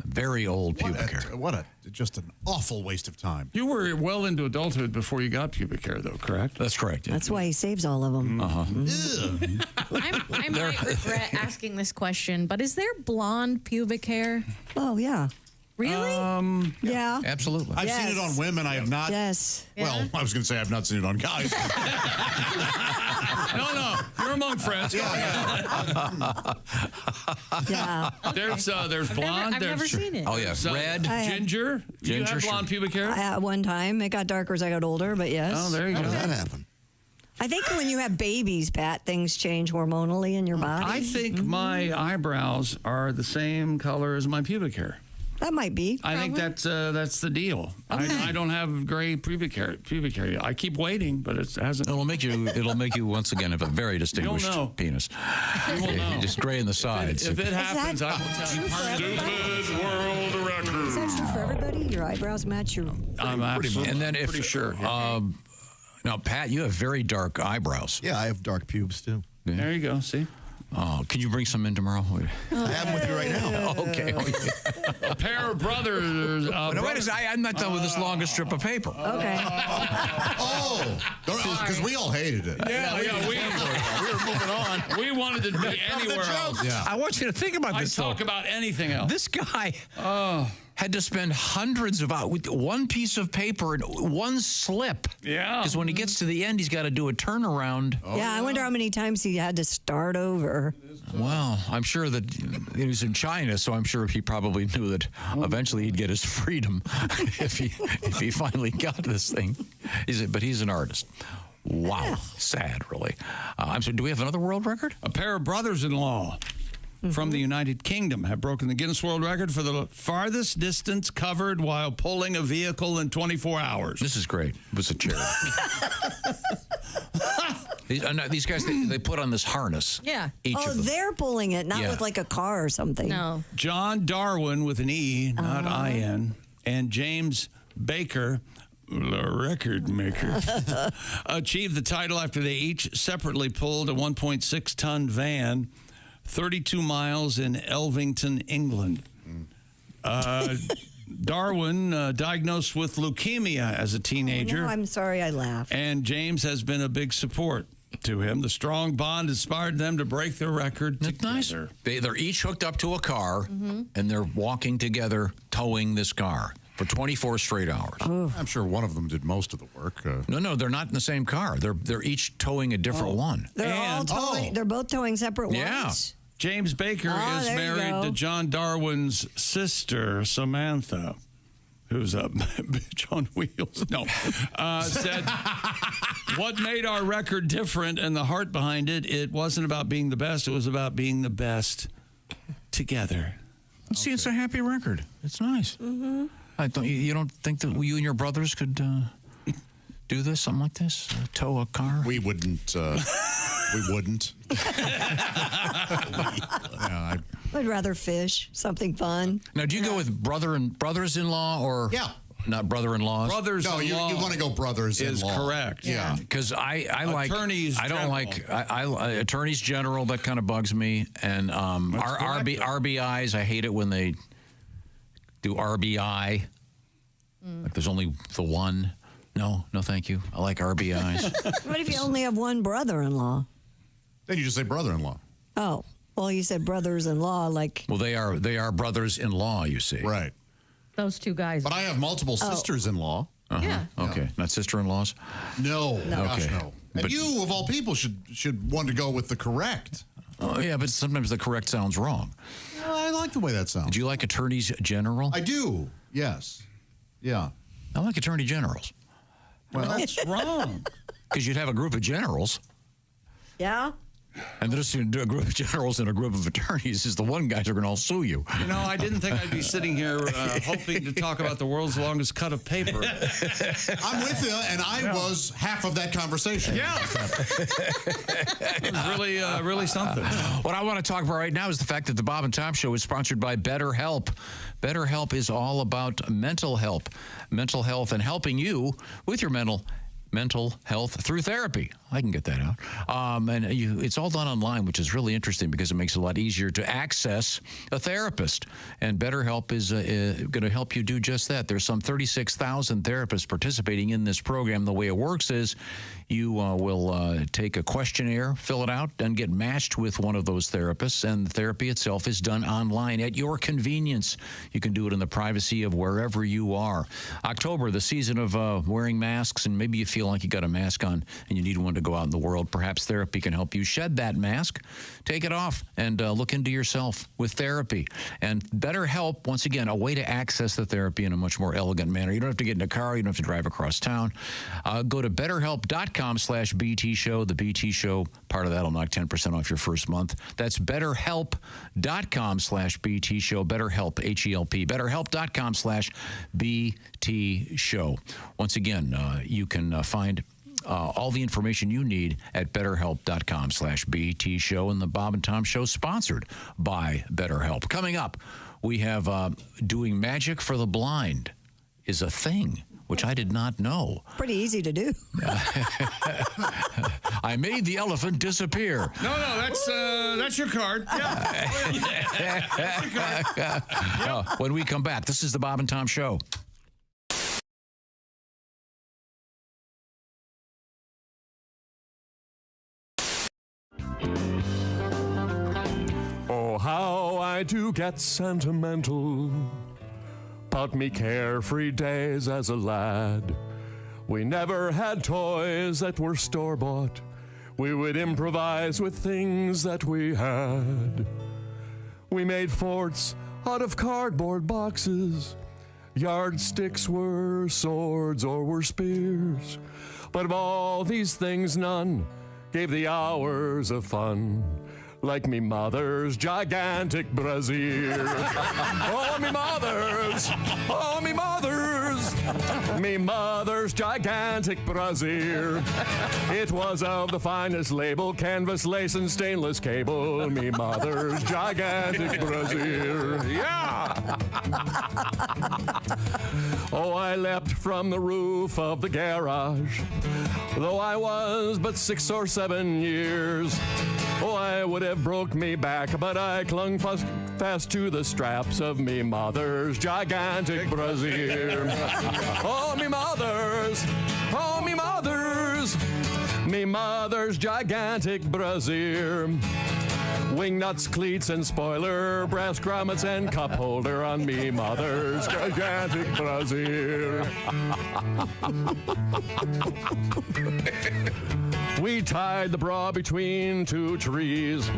very old pubic hair. Just an awful waste of time. You were well into adulthood before you got pubic hair, though, correct? That's correct. That's why he saves all of them. I might regret asking this question, but is there blonde pubic hair? Oh, yeah. Really? Yeah. Absolutely. I've seen it on women. I have not. Yes. Well, I was going to say I've not seen it on guys. No, you're among friends. Yeah. There's blonde. I've never seen it. Oh, yeah. Red. Ginger. Do you have blonde pubic hair? At one time, it got darker as I got older, but yes. Oh, there you go. How did that happen? I think when you have babies, Pat, things change hormonally in your body. I think my eyebrows are the same color as my pubic hair. That might be. I think that's the deal. I don't have gray pubic hair. I keep waiting, but it hasn't. It'll make you once again have a very distinguished penis. You will know. Just gray in the sides. If it happens, I will tell you. Stupid world record. Is that true for everybody? Your eyebrows match your. I'm absolutely and then pretty sure. Now, Pat, you have very dark eyebrows. Yeah, I have dark pubes too. Yeah. There you go. See. Oh, can you bring some in tomorrow? I have them with you right now. Okay. A pair of brothers. No, wait a second. I'm not done with this longest strip of paper. Okay. Because we all hated it. Yeah, we were moving on. We wanted it to be anywhere else. Yeah. I want you to think about this. Talk about anything else. This guy had to spend hundreds of hours with one piece of paper and one slip. Yeah. Because when he gets to the end, he's got to do a turnaround. I wonder how many times he had to start over. Well, I'm sure that he was in China, so I'm sure he probably knew that eventually he'd get his freedom if he finally got this thing. But he's an artist. Wow. Sad, really. I'm sorry, do we have another world record? A pair of brothers-in-law from the United Kingdom have broken the Guinness World Record for the farthest distance covered while pulling a vehicle in 24 hours. This is great. It was a charity. These guys, they put on this harness. Yeah. Each of them. They're pulling it, not with like a car or something. No. John Darwin with an E, not I-N, and James Baker, the record maker, achieved the title after they each separately pulled a 1.6-ton van 32 miles in Elvington, England. Darwin diagnosed with leukemia as a teenager. No, I'm sorry I laughed. And James has been a big support to him. The strong bond inspired them to break their record together. Nice. They're each hooked up to a car, and they're walking together, towing this car for 24 straight hours. I'm sure one of them did most of the work. No, they're not in the same car. They're each towing a different one. They're both towing separate ones? Yeah. James Baker is married to John Darwin's sister, Samantha, who's a bitch on wheels. No. Said, what made our record different and the heart behind it, it wasn't about being the best. It was about being the best together. See, it's a happy record. It's nice. Mm-hmm. You don't think that you and your brothers could do this, something like this? Tow a car? We wouldn't. We wouldn't. I'd rather fish, something fun. Now, do you go with brothers-in-law or not brother-in-laws? Brothers-in-law. No, you want to go brothers-in-law. Is correct. Yeah, because I like attorneys. I don't like attorneys general. That kind of bugs me. And RBIs. I hate it when they do RBI. Like there's only the one. No, thank you. I like RBIs. What if you only have one brother-in-law? Then you just say brother-in-law. Oh, well, you said brothers-in-law, like. Well, they are brothers-in-law. You see, right? Those two guys. But I have multiple sisters-in-law. Yeah. Okay, not sister-in-laws. No. Gosh, Okay. no. And But- you, of all people, should want to go with the correct. Oh yeah, but sometimes the correct sounds wrong. I like the way that sounds. Do you like attorneys general? I do. Yes. Yeah. I like attorney generals. Well, that's wrong. Because you'd have a group of generals. Yeah. And there's a group of generals and a group of attorneys is the one guys are going to all sue you. You know, I didn't think I'd be sitting here hoping to talk about the world's longest cut of paper. I'm with you, and I was half of that conversation. Yeah. It was really something. What I want to talk about right now is the fact that the Bob and Tom Show is sponsored by BetterHelp. BetterHelp is all about mental health and helping you with your mental health through therapy. I can get that out. It's all done online, which is really interesting because it makes it a lot easier to access a therapist. And BetterHelp is going to help you do just that. There's some 36,000 therapists participating in this program. The way it works is you will take a questionnaire, fill it out, and get matched with one of those therapists. And the therapy itself is done online at your convenience. You can do it in the privacy of wherever you are. October, the season of wearing masks, and maybe you feel like you got a mask on and you need one to go out in the world. Perhaps therapy can help you shed that mask, take it off, and look into yourself with therapy. And BetterHelp, once again, a way to access the therapy in a much more elegant manner. You don't have to get in a car. You don't have to drive across town. Go to BetterHelp.com/BT Show. The BT Show, part of that will knock 10% off your first month. That's BetterHelp.com/BT Show. BetterHelp, H-E-L-P. BetterHelp.com/BT Show. Once again, you can find all the information you need at BetterHelp.com/BT Show. And the Bob and Tom Show sponsored by BetterHelp. Coming up, we have doing magic for the blind is a thing, which I did not know. Pretty easy to do. I made the elephant disappear. No, that's your card. Yeah. That's your card. When we come back, this is the Bob and Tom Show. Oh, how I do get sentimental about me carefree days as a lad. We never had toys that were store-bought. We would improvise with things that we had. We made forts out of cardboard boxes. Yardsticks were swords or were spears. But of all these things, none gave the hours of fun like me mother's gigantic brassiere. Oh, me mother's gigantic brassiere. It was of the finest label, canvas, lace, and stainless cable. Me mother's gigantic brassiere. Yeah! Oh, I leapt from the roof of the garage, though I was but 6 or 7 years. Oh, I would have broke me back, but I clung fast to the straps of me mother's gigantic brassiere. Oh, me mother's gigantic brassiere. Wing nuts, cleats, and spoiler, brass grommets, and cup holder on me mother's gigantic brassiere. We tied the bra between 2 trees.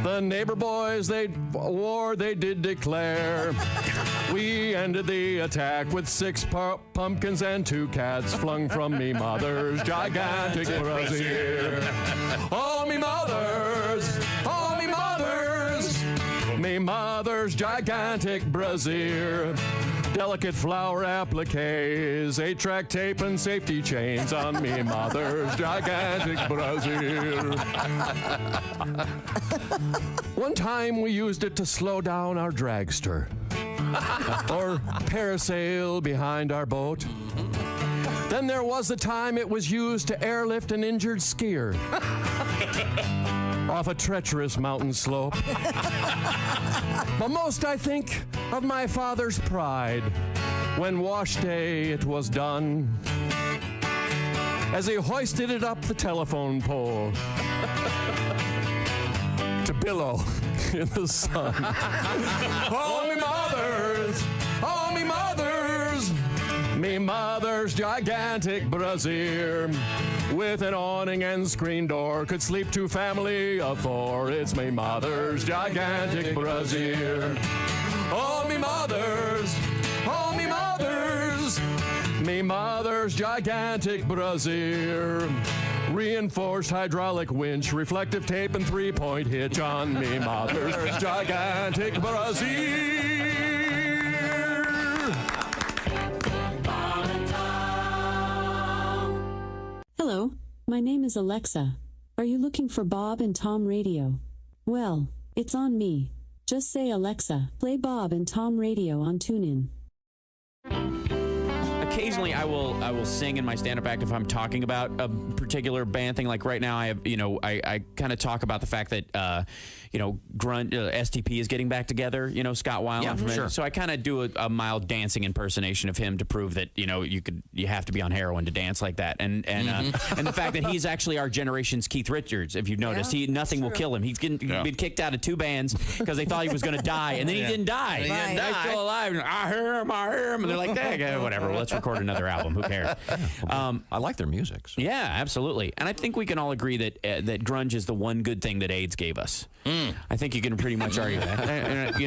The neighbor boys, they did declare. We ended the attack with 6 pumpkins and 2 cats flung from me mother's gigantic brassiere. Oh, me mother's gigantic brassiere. Delicate flower appliques, 8-track tape and safety chains on me mother's gigantic brassiere. One time we used it to slow down our dragster or parasail behind our boat. Then there was the time it was used to airlift an injured skier off a treacherous mountain slope. But most I think of my father's pride when wash day it was done, as he hoisted it up the telephone pole to billow in the sun. Oh, me mother's gigantic brassiere, with an awning and screen door, could sleep 2 family of 4. It's me mother's gigantic brassiere. Oh, me mother's gigantic brassiere. Reinforced hydraulic winch, reflective tape, and 3-point hitch on me mother's gigantic brassiere. Hello, my name is Alexa. Are you looking for Bob and Tom Radio? Well, it's on me. Just say, Alexa, play Bob and Tom Radio on TuneIn. Occasionally, I will sing in my stand-up act if I'm talking about a particular band thing. Like right now, I have I kind of talk about the fact that STP is getting back together. Scott Weiland. Yeah, sure. So I kind of do a mild dancing impersonation of him to prove that you have to be on heroin to dance like that. And and the fact that he's actually our generation's Keith Richards. If you've noticed, nothing will kill him. He's been kicked out of 2 bands because they thought he was going to die, and then he didn't die. He's still alive. I hear him. And they're like, whatever. Let's record another album. Who cares? I like their music. So. Yeah, absolutely. And I think we can all agree that that grunge is the one good thing that AIDS gave us. I think you can pretty much argue that.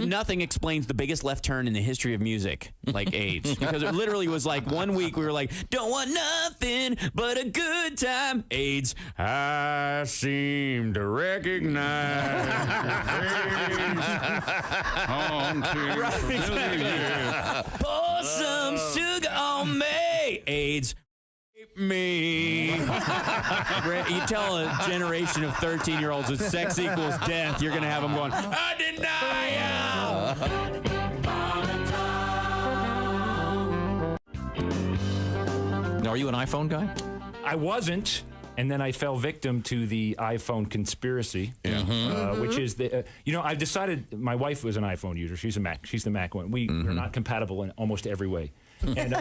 Nothing explains the biggest left turn in the history of music like AIDS, because it literally was like one week we were like, don't want nothing but a good time. AIDS, I seem to recognize your face. Pour some sugar on me. AIDS. Me. You tell a generation of 13-year-olds that sex equals death, you're going to have them going, I deny. Now, are you an iPhone guy? I wasn't. And then I fell victim to the iPhone conspiracy, which is I've decided. My wife was an iPhone user. She's a Mac. She's the Mac one. We're not compatible in almost every way. And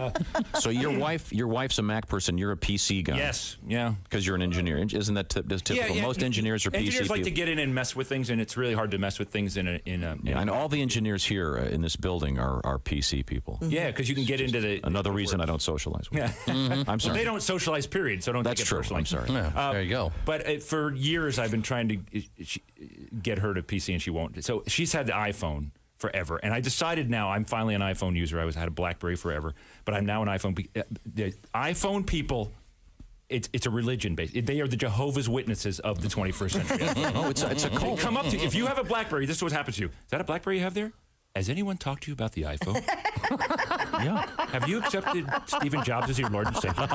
so your wife's a Mac person. You're a PC guy. Yes. Yeah. Because you're an engineer. Isn't that typical? Yeah. Most engineers are PC Engineers like people. to get in and mess with things, and it's really hard to mess with things in a. And all the engineers here in this building are PC people. Yeah, because you can get into the. Another reason I don't socialize with. Yeah. I'm sorry. Well, they don't socialize. Period. So don't. That's take it true. personally. I'm sorry. There you go. But for years, I've been trying to get her to PC, and she won't. So she's had the iPhone forever, and I decided now I'm finally an iPhone user. I had a BlackBerry forever, but I'm now an iPhone. The iPhone people, it's a religion based. They are the Jehovah's Witnesses of the 21st century. Oh, it's a cult. They come up to you. If you have a BlackBerry, this is what happens to you. Is that a BlackBerry you have there? Has anyone talked to you about the iPhone? Yeah. Have you accepted Stephen Jobs as your Lord and Savior?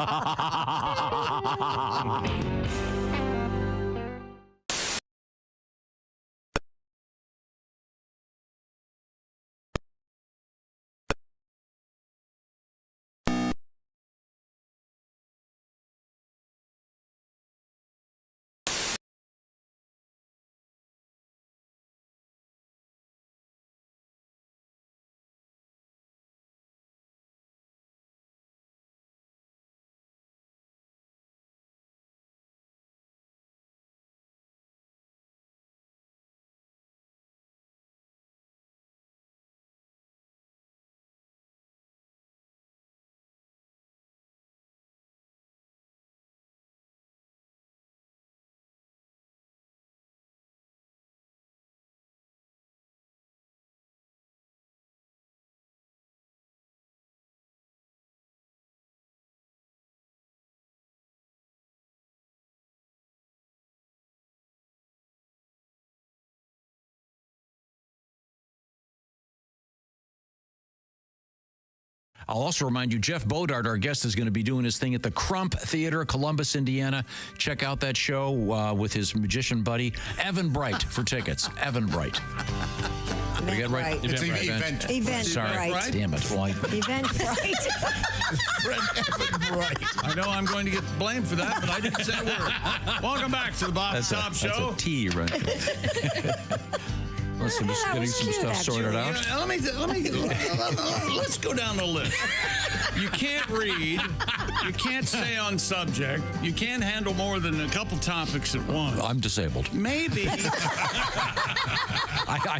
I'll also remind you, Jeff Bodart, our guest, is going to be doing his thing at the Crump Theater, Columbus, Indiana. Check out that show with his magician buddy, Evan Bright, for tickets. Evan Bright. Did I get it right? It's Event Sorry. Bright. Damn it. Well, Event Bright. I know I'm going to get blamed for that, but I didn't say a word. Welcome back to the Bob and Tom Show. That's a T, right? Listen, just getting some stuff sorted out. Let's go down the list. You can't read. You can't stay on subject. You can't handle more than a couple topics at once. I'm disabled. Maybe.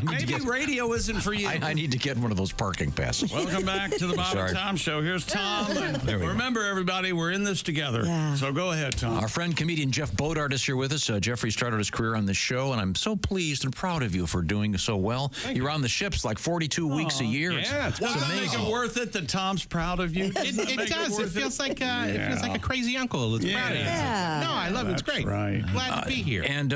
Maybe radio isn't for you. I need to get one of those parking passes. Welcome back to the Bob and Tom Show. Here's Tom. Remember, everybody, we're in this together. Yeah. So go ahead, Tom. Our friend, comedian Jeff Bodart is here with us. Jeffrey started his career on this show, and I'm so pleased and proud of you for doing so well. You're on the ships like 42 weeks a year. Yeah, it's amazing. Make it worth it that Tom's proud of you? It does. It feels like a crazy uncle. It's proud of you. Yeah. No, I love it. It's great. Right. Glad to be here. And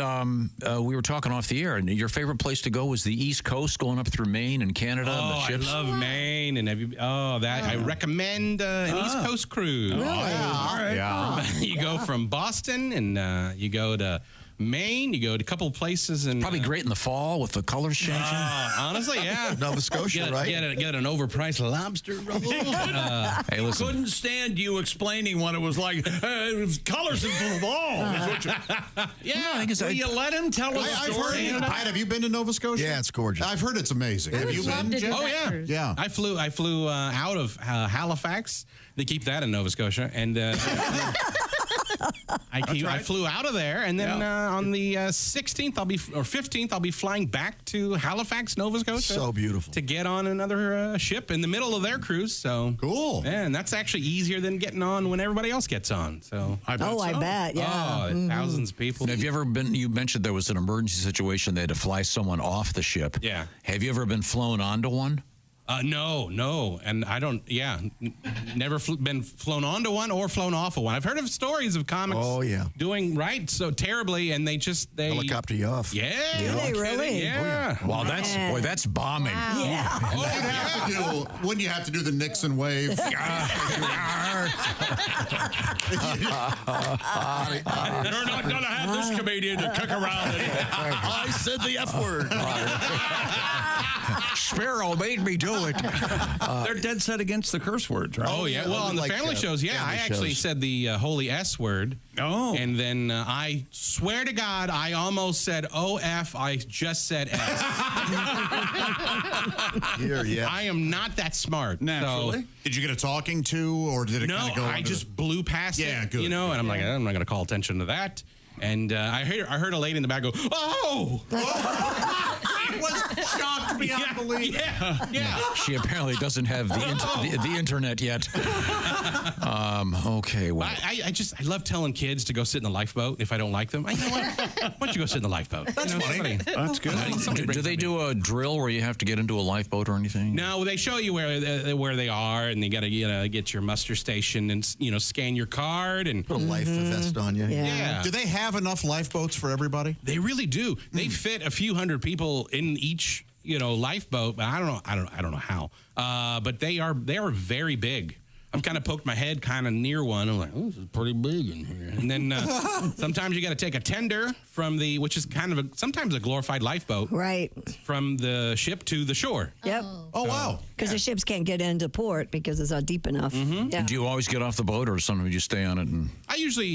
we were talking off the air, and your favorite place to go was the East Coast, going up through Maine and Canada. Oh, and the ships. I love Maine, and I recommend an East Coast cruise. Really? All right. Yeah. You go from Boston, and you go to Maine. You go to a couple of places. And probably great in the fall with the colors changing. Honestly, yeah. Nova Scotia, right? Get an overpriced lobster roll. Hey, listen. Couldn't stand you explaining what it was like. It was colors in the fall. Yeah. Will you let him tell us a story? Have you been to Nova Scotia? Yeah, it's gorgeous. I've heard it's amazing. Have you been? Jeff? Oh yeah, yeah. I flew out of Halifax. They keep that in Nova Scotia, and I flew out of there, and then on the 16th, 15th, I'll be flying back to Halifax, Nova Scotia. So beautiful. To get on another ship in the middle of their cruise. So cool. Yeah, and that's actually easier than getting on when everybody else gets on. So I bet. Yeah. Oh, thousands of people. Have you ever been? You mentioned there was an emergency situation. They had to fly someone off the ship. Yeah. Have you ever been flown onto one? No, and I don't. Yeah, never been flown onto one or flown off of one. I've heard of stories of comics. Doing so terribly, and they helicopter you off. Yeah, do they really? Yeah. Oh, yeah. Wow, that's bombing. Wow. Yeah. When you have to do the Nixon wave. You're not gonna have this comedian to kick around anymore. I said the F word. Sparrow made me do it. They're dead set against the curse words, right? Oh yeah. Well, on the family shows, I actually said the holy S word. Oh. And then I swear to God, I almost said OF. I just said S. I am not that smart. Naturally. So, did you get a talking to, or did it kind of go? No, I just blew past it. Yeah, good. You know, and I'm like, I'm not going to call attention to that. And I heard a lady in the back go, "Oh!" It was shocked beyond belief. Yeah. She apparently doesn't have the internet yet. Okay. Well, I love telling kids to go sit in the lifeboat if I don't like them. You know what? Why don't you go sit in the lifeboat? That's funny. That's good. Do they do a drill where you have to get into a lifeboat or anything? No, they show you where they are, and you got to get your muster station and scan your card and put a life vest on you. Yeah. Do they have enough lifeboats for everybody? They really do. They fit a few hundred people in each lifeboat, but I don't know how. But they are very big. I've kind of poked my head kind of near one. I'm like, oh, this is pretty big in here. And then sometimes you got to take a tender from which is kind of sometimes a glorified lifeboat. Right. From the ship to the shore. Yep. Oh, wow. Because the ships can't get into port because it's not deep enough. Mm-hmm. Yeah. Do you always get off the boat, or sometimes you stay on it? And I usually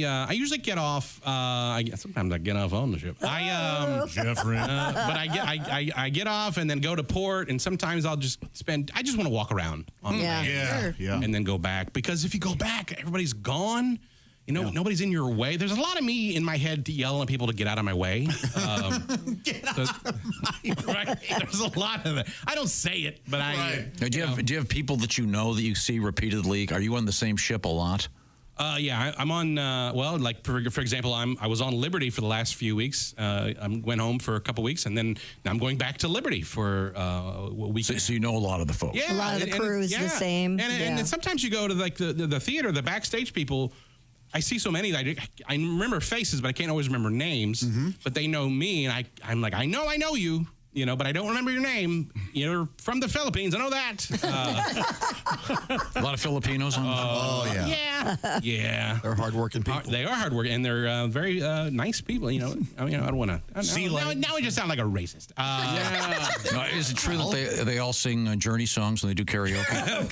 get off. Sometimes I get off on the ship. Jeffrey. But I get off and then go to port, and sometimes I'll just spend. I just want to walk around on the land. Yeah. And then go back, because if you go back, everybody's gone. Nobody's in your way. There's a lot of me in my head to yell at people to get out of my way. Get out of my way. Right? There's a lot of it. I don't say it, but do you have people that that you see repeatedly? Are you on the same ship a lot? Yeah, I'm on. Like for example, I was on Liberty for the last few weeks. I went home for a couple weeks, and then I'm going back to Liberty for a week. So you know a lot of the folks. Yeah, a lot of the crew is the same. And sometimes you go to like the theater, the backstage people. I see so many that I remember faces, but I can't always remember names. Mm-hmm. But they know me, and I'm like, I know you. But I don't remember your name. You're from the Philippines. I know that. A lot of Filipinos on yeah. Yeah. They're hardworking people. They are hardworking, and they're very nice people. I don't want to. Now I just sound like a racist. No, is it true that they all sing Journey songs when they do karaoke?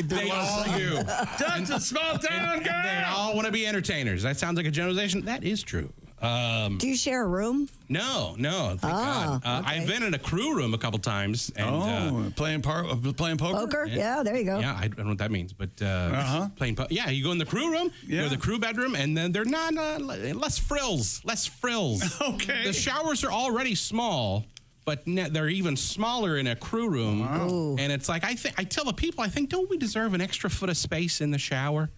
they all do. That's a small town girl. They all want to be entertainers. That sounds like a generalization. That is true. Do you share a room? No. Thank God. I've been in a crew room a couple times. And, playing poker? Poker? Yeah, there you go. Yeah, I don't know what that means, but playing poker. Yeah, you go in the crew room, you go to the crew bedroom, and then they're not less frills. Okay. The showers are already small, but they're even smaller in a crew room. Wow. And it's like I tell the people, don't we deserve an extra foot of space in the shower?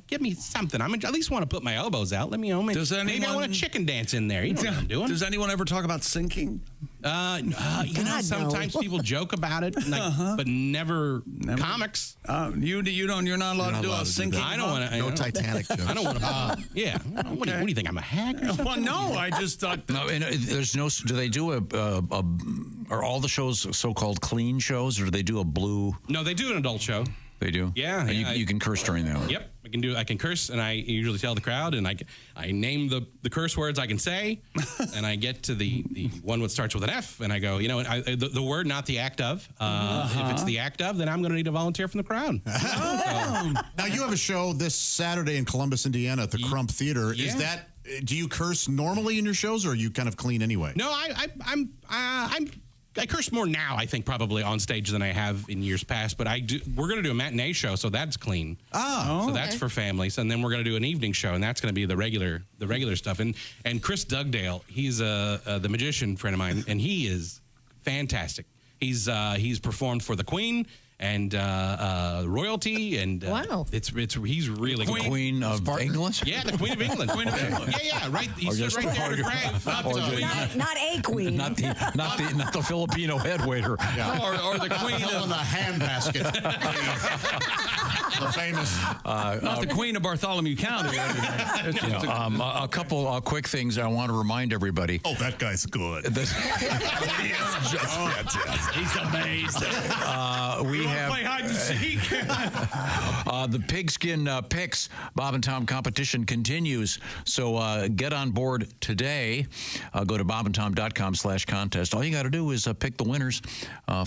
Give me something. I at least want to put my elbows out. Let me know. Maybe I want a chicken dance in there. You know what I'm doing. Does anyone ever talk about sinking? Sometimes people joke about it, but never comics. You're not allowed to do a sinking. I don't want to. No Titanic jokes. I don't want to. Yeah. What do you think? I'm a hack or something? Well, no. I just thought. No, and there's no. Do they do are all the shows so-called clean shows, or do they do a blue? No, they do an adult show. They do? Yeah. And you can curse during that one? Yep. I can curse, and I usually tell the crowd, and I name the curse words I can say, and I get to the one that starts with an F, and I go, the word, not the act of. If it's the act of, then I'm going to need a volunteer from the crowd. Now, you have a show this Saturday in Columbus, Indiana at the Crump Theater. Yeah. Is that, do you curse normally in your shows, or are you kind of clean anyway? No, I curse more now, I think, probably on stage than I have in years past. But we're going to do a matinee show, so that's clean. So that's for families, and then we're going to do an evening show, and that's going to be the regular stuff. And Chris Dugdale, he's the magician friend of mine, and he is fantastic. He's performed for the Queen and royalty, and he's really good. Queen of England? Yeah, the Queen of England. Yeah, right. He's right there to grave. Not a queen. Not the Filipino head waiter. Yeah. Or the Queen of the handbasket. The famous. Not the Queen of Bartholomew County. A couple quick things I want to remind everybody. Oh, that guy's good. He's just fantastic. He's amazing. We have play hide and seek. The pigskin picks Bob and Tom competition continues. So get on board today. Go to bobandtom.com/contest. All you got to do is pick the winners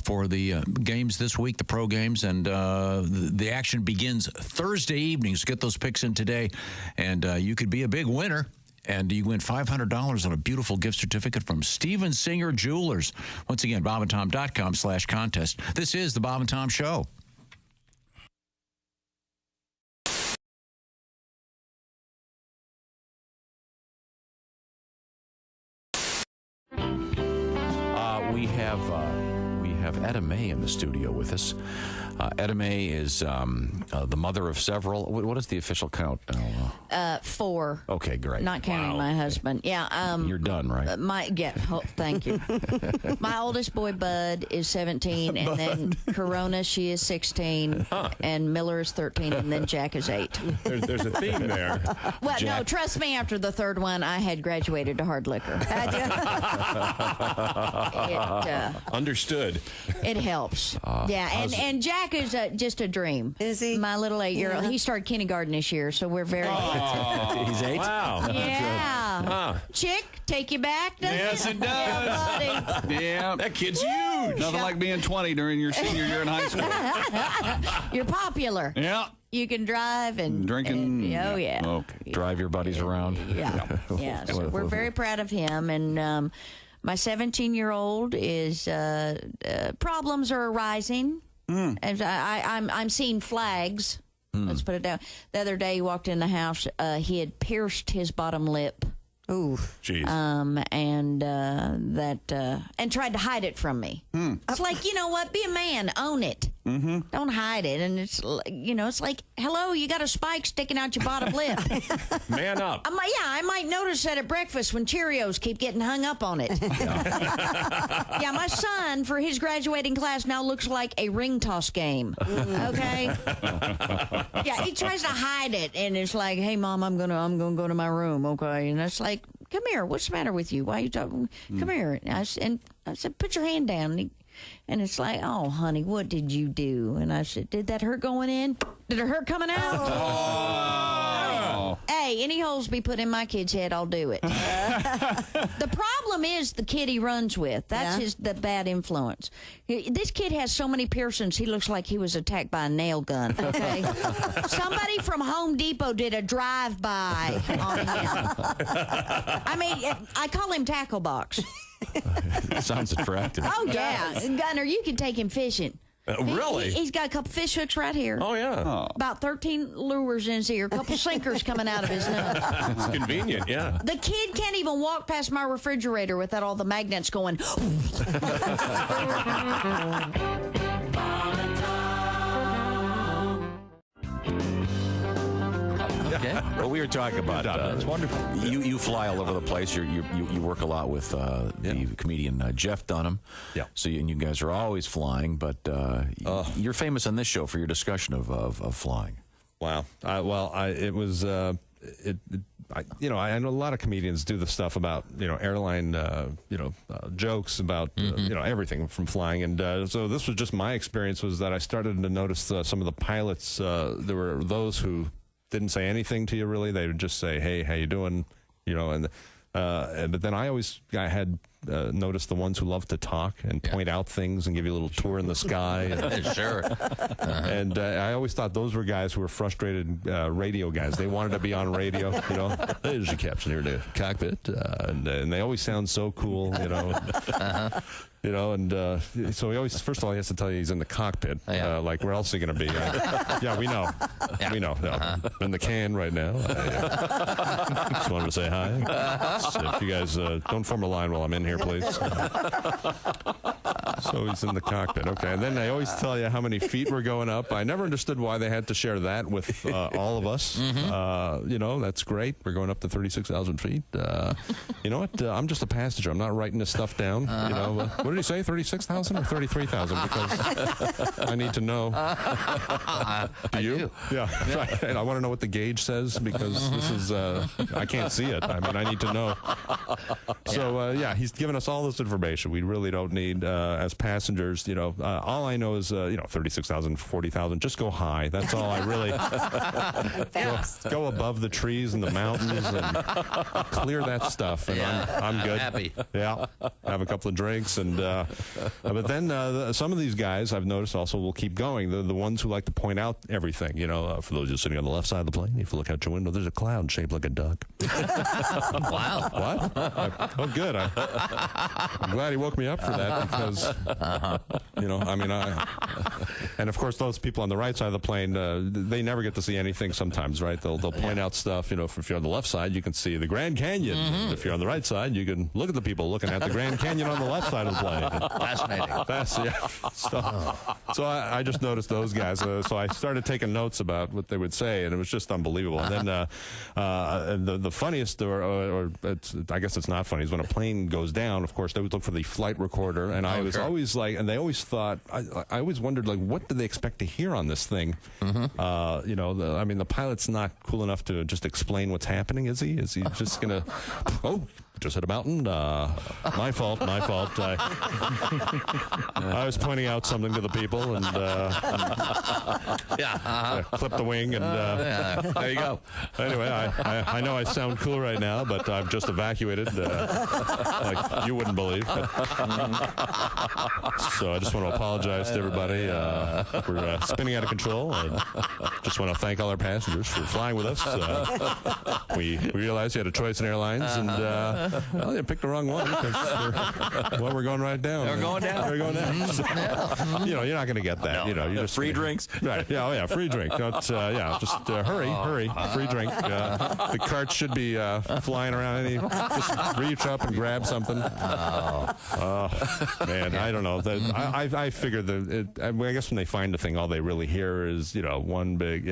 for the games this week, the pro games, and the action begins Thursday evenings. Get those picks in today, and you could be a big winner. And you win $500 on a beautiful gift certificate from Steven Singer Jewelers. Once again, bobandtom.com/contest. This is the Bob and Tom Show. We have Etta May in the studio with us. Etta May is the mother of several. What is the official count now? 4. Okay, great. Not counting my husband. Yeah. You're done, right? Thank you. My oldest boy, Bud, is 17, and then Corona, she is 16, and Miller is 13, and then Jack is 8. There's a theme there. Well, Jack. no, trust me, after the third one, I had graduated to hard liquor. Understood. It helps. And Jack is just a dream. Is he? My little 8-year-old. He started kindergarten this year, so we're very He's 8? Wow. Yeah. Chick, take you back, doesn't Yes, it does. Yeah, buddy. Yeah. That kid's huge. Nothing like being 20 during your senior year in high school. You're popular. Yeah. You can drive and Drinking. Oh, yeah. Okay. Drive your buddies around. Yeah. So we're very proud of him. And my 17-year-old is problems are arising. And I'm seeing flags. Let's put it down. The other day he walked in the house. He had pierced his bottom lip. Ooh. Jeez. And tried to hide it from me. It's like, you know what? Be a man. Own it. Mm-hmm. Don't hide it. And it's, it's like, hello, you got a spike sticking out your bottom lip. Man up. I might notice that at breakfast when Cheerios keep getting hung up on it. Yeah, my son, for his graduating class, now looks like a ring toss game. Okay? Yeah, he tries to hide it, and it's like, hey, Mom, I'm gonna go to my room, okay? And it's like, come here, what's the matter with you? Why are you talking? Come here. And I said, put your hand down. And it's like, oh, honey, what did you do? And I said, did that hurt going in? Did it hurt coming out? Oh. Hey, any holes be put in my kid's head, I'll do it. The problem is the kid he runs with. That's the bad influence. This kid has so many piercings, he looks like he was attacked by a nail gun, okay? Somebody from Home Depot did a drive-by on him. I mean, I call him Tackle Box. Sounds attractive. Oh, yeah. Gunner, you can take him fishing. Really? He's got a couple fish hooks right here. Oh, yeah. About 13 lures in his ear, a couple sinkers coming out of his nose. It's convenient, yeah. The kid can't even walk past my refrigerator without all the magnets going. Okay. Well, we were talking about it's wonderful. You fly all over the place. You work a lot with the comedian Jeff Dunham. Yeah. So you guys are always flying, but you're famous on this show for your discussion of flying. Wow. It was. I know a lot of comedians do the stuff about airline jokes about everything from flying, and so this was just my experience. Was that I started to notice some of the pilots. There were those who didn't say anything to you really. They would just say, "Hey, how you doing?" You know, and but then I had noticed the ones who love to talk and point out things and give you a little tour in the sky. And, Sure. And I always thought those were guys who were frustrated radio guys. They wanted to be on radio, you know. There's your captain here in the cockpit. And they always sound so cool, you know. You know, and so he always, first of all, he has to tell you he's in the cockpit. Like, where else is he going to be? Yeah, we know. Yeah. We know. In the can right now. I just wanted to say hi. So if you guys don't form a line while I'm in here, please. So he's in the cockpit. Okay. And then they always tell you how many feet we're going up. I never understood why they had to share that with all of us. You know, that's great. We're going up to 36,000 feet. You know what? I'm just a passenger. I'm not writing this stuff down. You know, what did he say? 36,000 or 33,000? Because I need to know. Do you? Yeah. Right. And I want to know what the gauge says because this is, I can't see it. I mean, I need to know. So, yeah, he's given us all this information we really don't need as passengers. You know, all I know is, you know, 36,000, 40,000. Just go high. That's all I really. Go above the trees and the mountains and clear that stuff. And I'm good. Happy. Yeah. Have a couple of drinks. And but then some of these guys I've noticed also will keep going. The ones who like to point out everything. You know, for those who are sitting on the left side of the plane, if you look out your window, there's a cloud shaped like a duck. Wow. What? Oh, good. I'm glad he woke me up for that because, you know, I mean, and of course those people on the right side of the plane, they never get to see anything sometimes, right? They'll point out stuff. You know, if you're on the left side, you can see the Grand Canyon. If you're on the right side, you can look at the people looking at the Grand Canyon on the left side of the plane. Fascinating. So I just noticed those guys. So I started taking notes about what they would say, and it was just unbelievable. And then the funniest, or I guess it's not funny, is when a plane goes down. Of course, they would look for the flight recorder, and I was always like, and they always thought, I always wondered, like, what do they expect to hear on this thing? You know, I mean, the pilot's not cool enough to just explain what's happening, is he? Is he just gonna? Oh, just hit a mountain. My fault. I was pointing out something to the people, and clip the wing, and there you go. Anyway, I know I sound cool right now, but I've just evacuated, like you wouldn't believe. So I just want to apologize to everybody for spinning out of control. I just want to thank all our passengers for flying with us. We realized you had a choice in airlines, and well, you picked the wrong one because we're going right down. We're going down. We're going down. So, you know, you're not going to get that. You know, you're just free drinks. Right? Yeah. Oh, yeah. Free drink. Just hurry. Free drink. The carts should be flying around. Just reach up and grab something. Oh, man, I don't know. I figure I guess when they find the thing, all they really hear is, you know, one big,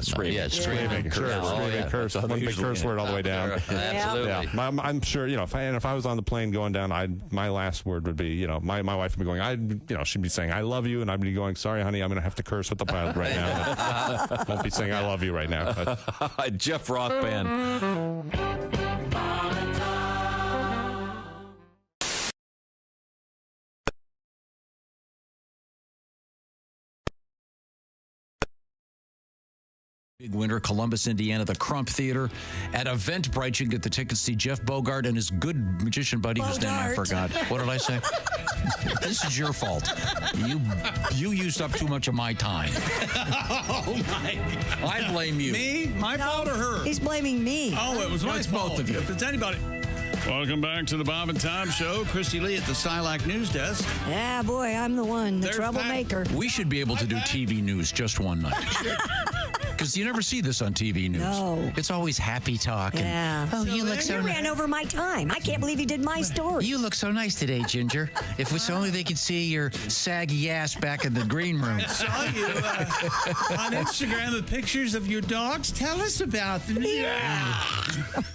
screaming. Screaming. Curse. One big curse word all the way down. Absolutely. Yeah. I'm sure, you know, if I was on the plane going down, my last word would be, you know, my wife would be going, she'd be saying, I love you, and I'd be going, sorry, honey, I'm going to have to curse with the pilot right now. Won't be saying I love you right now. But. Jeff Rock Band. Big winner, Columbus, Indiana, the Crump Theater. At Eventbrite, you can get the tickets to see Jeff Bodart and his good magician buddy, whose name I forgot. What did I say? This is your fault. You used up too much of my time. Oh, my God. I blame you. Me? My fault or her? He's blaming me. Oh, it was my fault. Both of you. If it's anybody. Welcome back to the Bob and Tom Show. Christy Lee at the Silac News Desk. Yeah, boy, I'm the one, the troublemaker. We should be able to do TV news just one night. Because you never see this on TV news. No. It's always happy talk. Yeah. Oh, you look so nice. You ran over my time. I can't believe you did my story. You look so nice today, Ginger. If it's only they could see your saggy ass back in the green room. I saw you on Instagram with pictures of your dogs. Tell us about them. Yeah.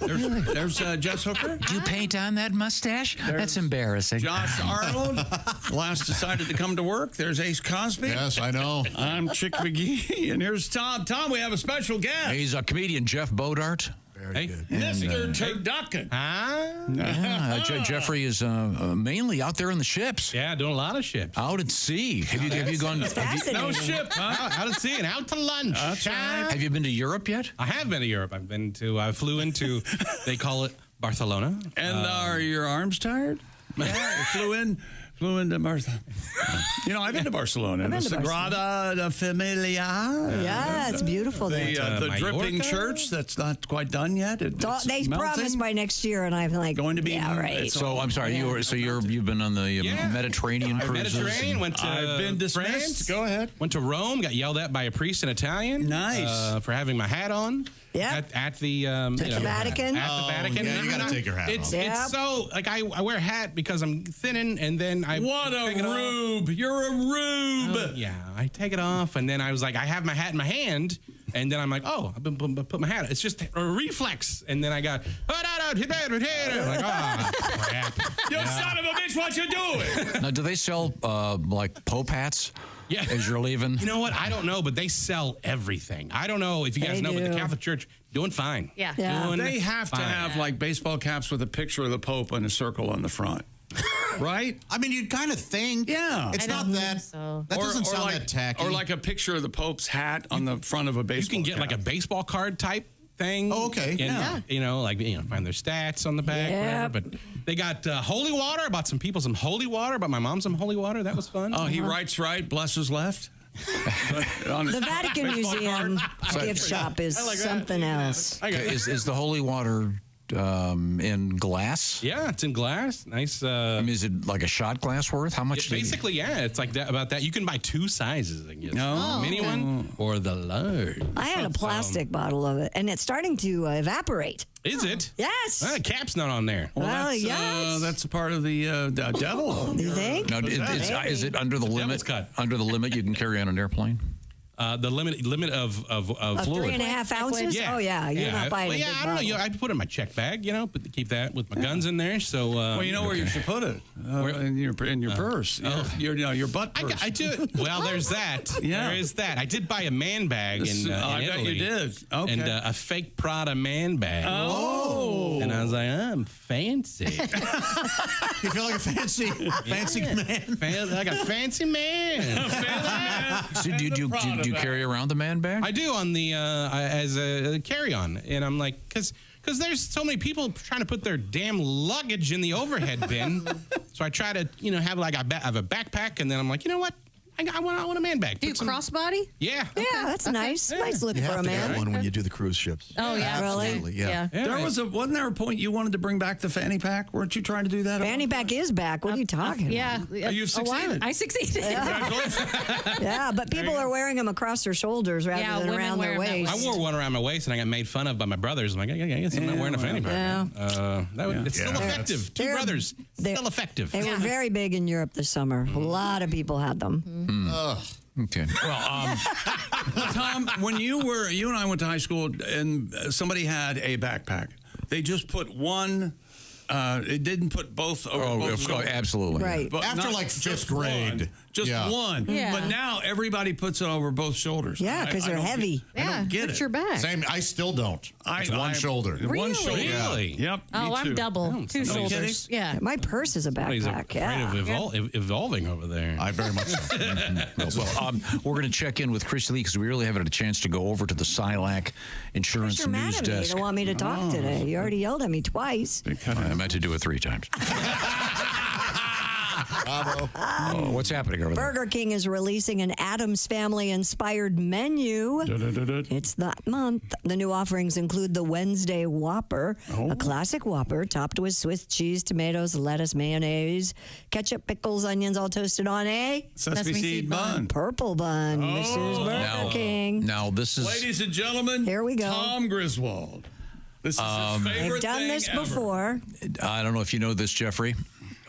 There's Jess Hooker. Do you paint on that mustache? That's embarrassing. Josh Arnold last decided to come to work. There's Ace Cosby. Yes, I know. I'm Chick McGee, and here's Tom. Tom, we have a special guest. He's a comedian, Jeff Bodart. Very good. Mr. Turducken. Jeffrey is mainly out there in the ships. Yeah, doing a lot of ships. Out at sea. Have you gone? No ship, huh? Out at sea and out to lunch. Have you been to Europe yet? I have been to Europe. I flew into, they call it Barcelona. And are your arms tired? Yeah, flew into Barcelona. I've been to Barcelona. I've The been to Sagrada Familia. Yeah, it's beautiful there. The dripping church that's not quite done yet. They promised by next year, and I'm like, going to be right. So I'm sorry, you've been on the Mediterranean cruises. Mediterranean, went to I've been dismissed. France. Go ahead. Went to Rome, got yelled at by a priest in Italian. Nice. For having my hat on. Yeah. At the Vatican. At the Vatican. Yeah, you got to take your hat off. It's so I wear a hat because I'm thinning, and then what a rube! You're a rube. Yeah, I take it off, and then I was like, I have my hat in my hand, and then I'm like, oh, I've been put my hat. It's just a reflex, and then I got. I'm like, crap. You son of a bitch! What you doing? Now, do they sell like Pope hats? Yeah. As you're leaving? You know what? I don't know, but they sell everything. I don't know if you guys know, but the Catholic Church doing fine. Yeah. They have to have like baseball caps with a picture of the Pope and a circle on the front. Right? I mean, you'd kind of think. Yeah. It's not that. So. That doesn't sound like, that tacky. Or like a picture of the Pope's hat on the front of a baseball You can get cap. like a baseball card type thing. Oh, okay. And, find their stats on the back. Yep. Whatever. But they got holy water. I bought some people some holy water. I bought my mom some holy water. That was fun. Oh, he writes right, blesses left? The Vatican Museum gift shop is something else. Is the holy water in glass? Yeah, it's in glass. Nice. Is it like a shot glass worth? How much? Basically, yeah. It's like that. About that. You can buy two sizes. I guess. The mini one or the large. I had a plastic bottle of it, and it's starting to evaporate. Is it? Yes. The cap's not on there. Well, yes. That's a part of the devil. You think? Now, is it under the limit? Under the limit you can carry on an airplane? The limit of fluid. 3.5 ounces? Yeah. Oh, yeah. You're not buying a big I don't know. I put it in my check bag, but keep that with my guns in there. So, well, you know where you should put it? In your purse. Your butt purse. I do it. Well, there's that. Yeah. There is that. I did buy a man bag in I bet Italy. you did. Okay. And a fake Prada man bag. Oh. And I was like, I'm fancy. You feel like a fancy man? Like a fancy man. So do you carry around the man bag? I do on the as a carry-on, and I'm like, because there's so many people trying to put their damn luggage in the overhead bin, so I try to have like have a backpack, and then I'm like, you know what? I want a man bag. Do you crossbody? Yeah. Yeah, that's nice. Nice look for a man. One when you do the cruise ships. Oh, yeah. Absolutely, yeah. Wasn't there a point you wanted to bring back the fanny pack? Weren't you trying to do that? Fanny pack is back. What are you talking about? Yeah. You've succeeded. I succeeded. Yeah, but people are wearing them across their shoulders rather than around their waist. I wore one around my waist, and I got made fun of by my brothers. I'm like, I guess I'm not wearing a fanny pack. It's still effective. Two brothers, still effective. They were very big in Europe this summer. A lot of people had them. Okay. Well, Tom, when you and I went to high school, and somebody had a backpack, they just put one. It didn't put both over both shoulders. Absolutely. Right. But After like fifth grade. Just one. Yeah. But now everybody puts it over both shoulders. Yeah, because they're heavy. I don't get it's it. your back. Same. I still don't. It's one shoulder. One shoulder. Really? Yep. Oh, me I'm too. double. Two No shoulders. kidding? Yeah. My purse is a He's backpack. afraid of evolving over there. I very much so. Well, we're going to check in with Christy Lee because we really haven't had a chance to go over to the Silac Insurance You're mad News at me. You Desk. don't want me to talk today. You already yelled at me twice. I meant to do it 3 times. Bravo. What's happening over there? Burger King is releasing an Addams Family inspired menu. It's that month. The new offerings include the Wednesday Whopper, a classic Whopper topped with Swiss cheese, tomatoes, lettuce, mayonnaise, ketchup, pickles, onions, all toasted on a Sesame seed bun. Purple bun. This is Burger King. Now, this is... Ladies and gentlemen, here we go. Tom Griswold. This is his favorite I've done thing this ever. before. I don't know if you know this, Jeffrey,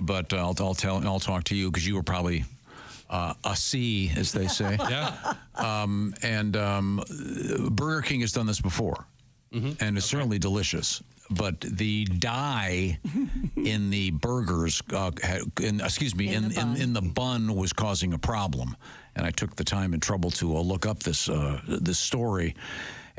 but I'll talk to you because you were probably a C, as they say. Yeah. Burger King has done this before, and it's certainly delicious. But the dye in the burgers, in the bun was causing a problem, and I took the time and trouble to look up this story.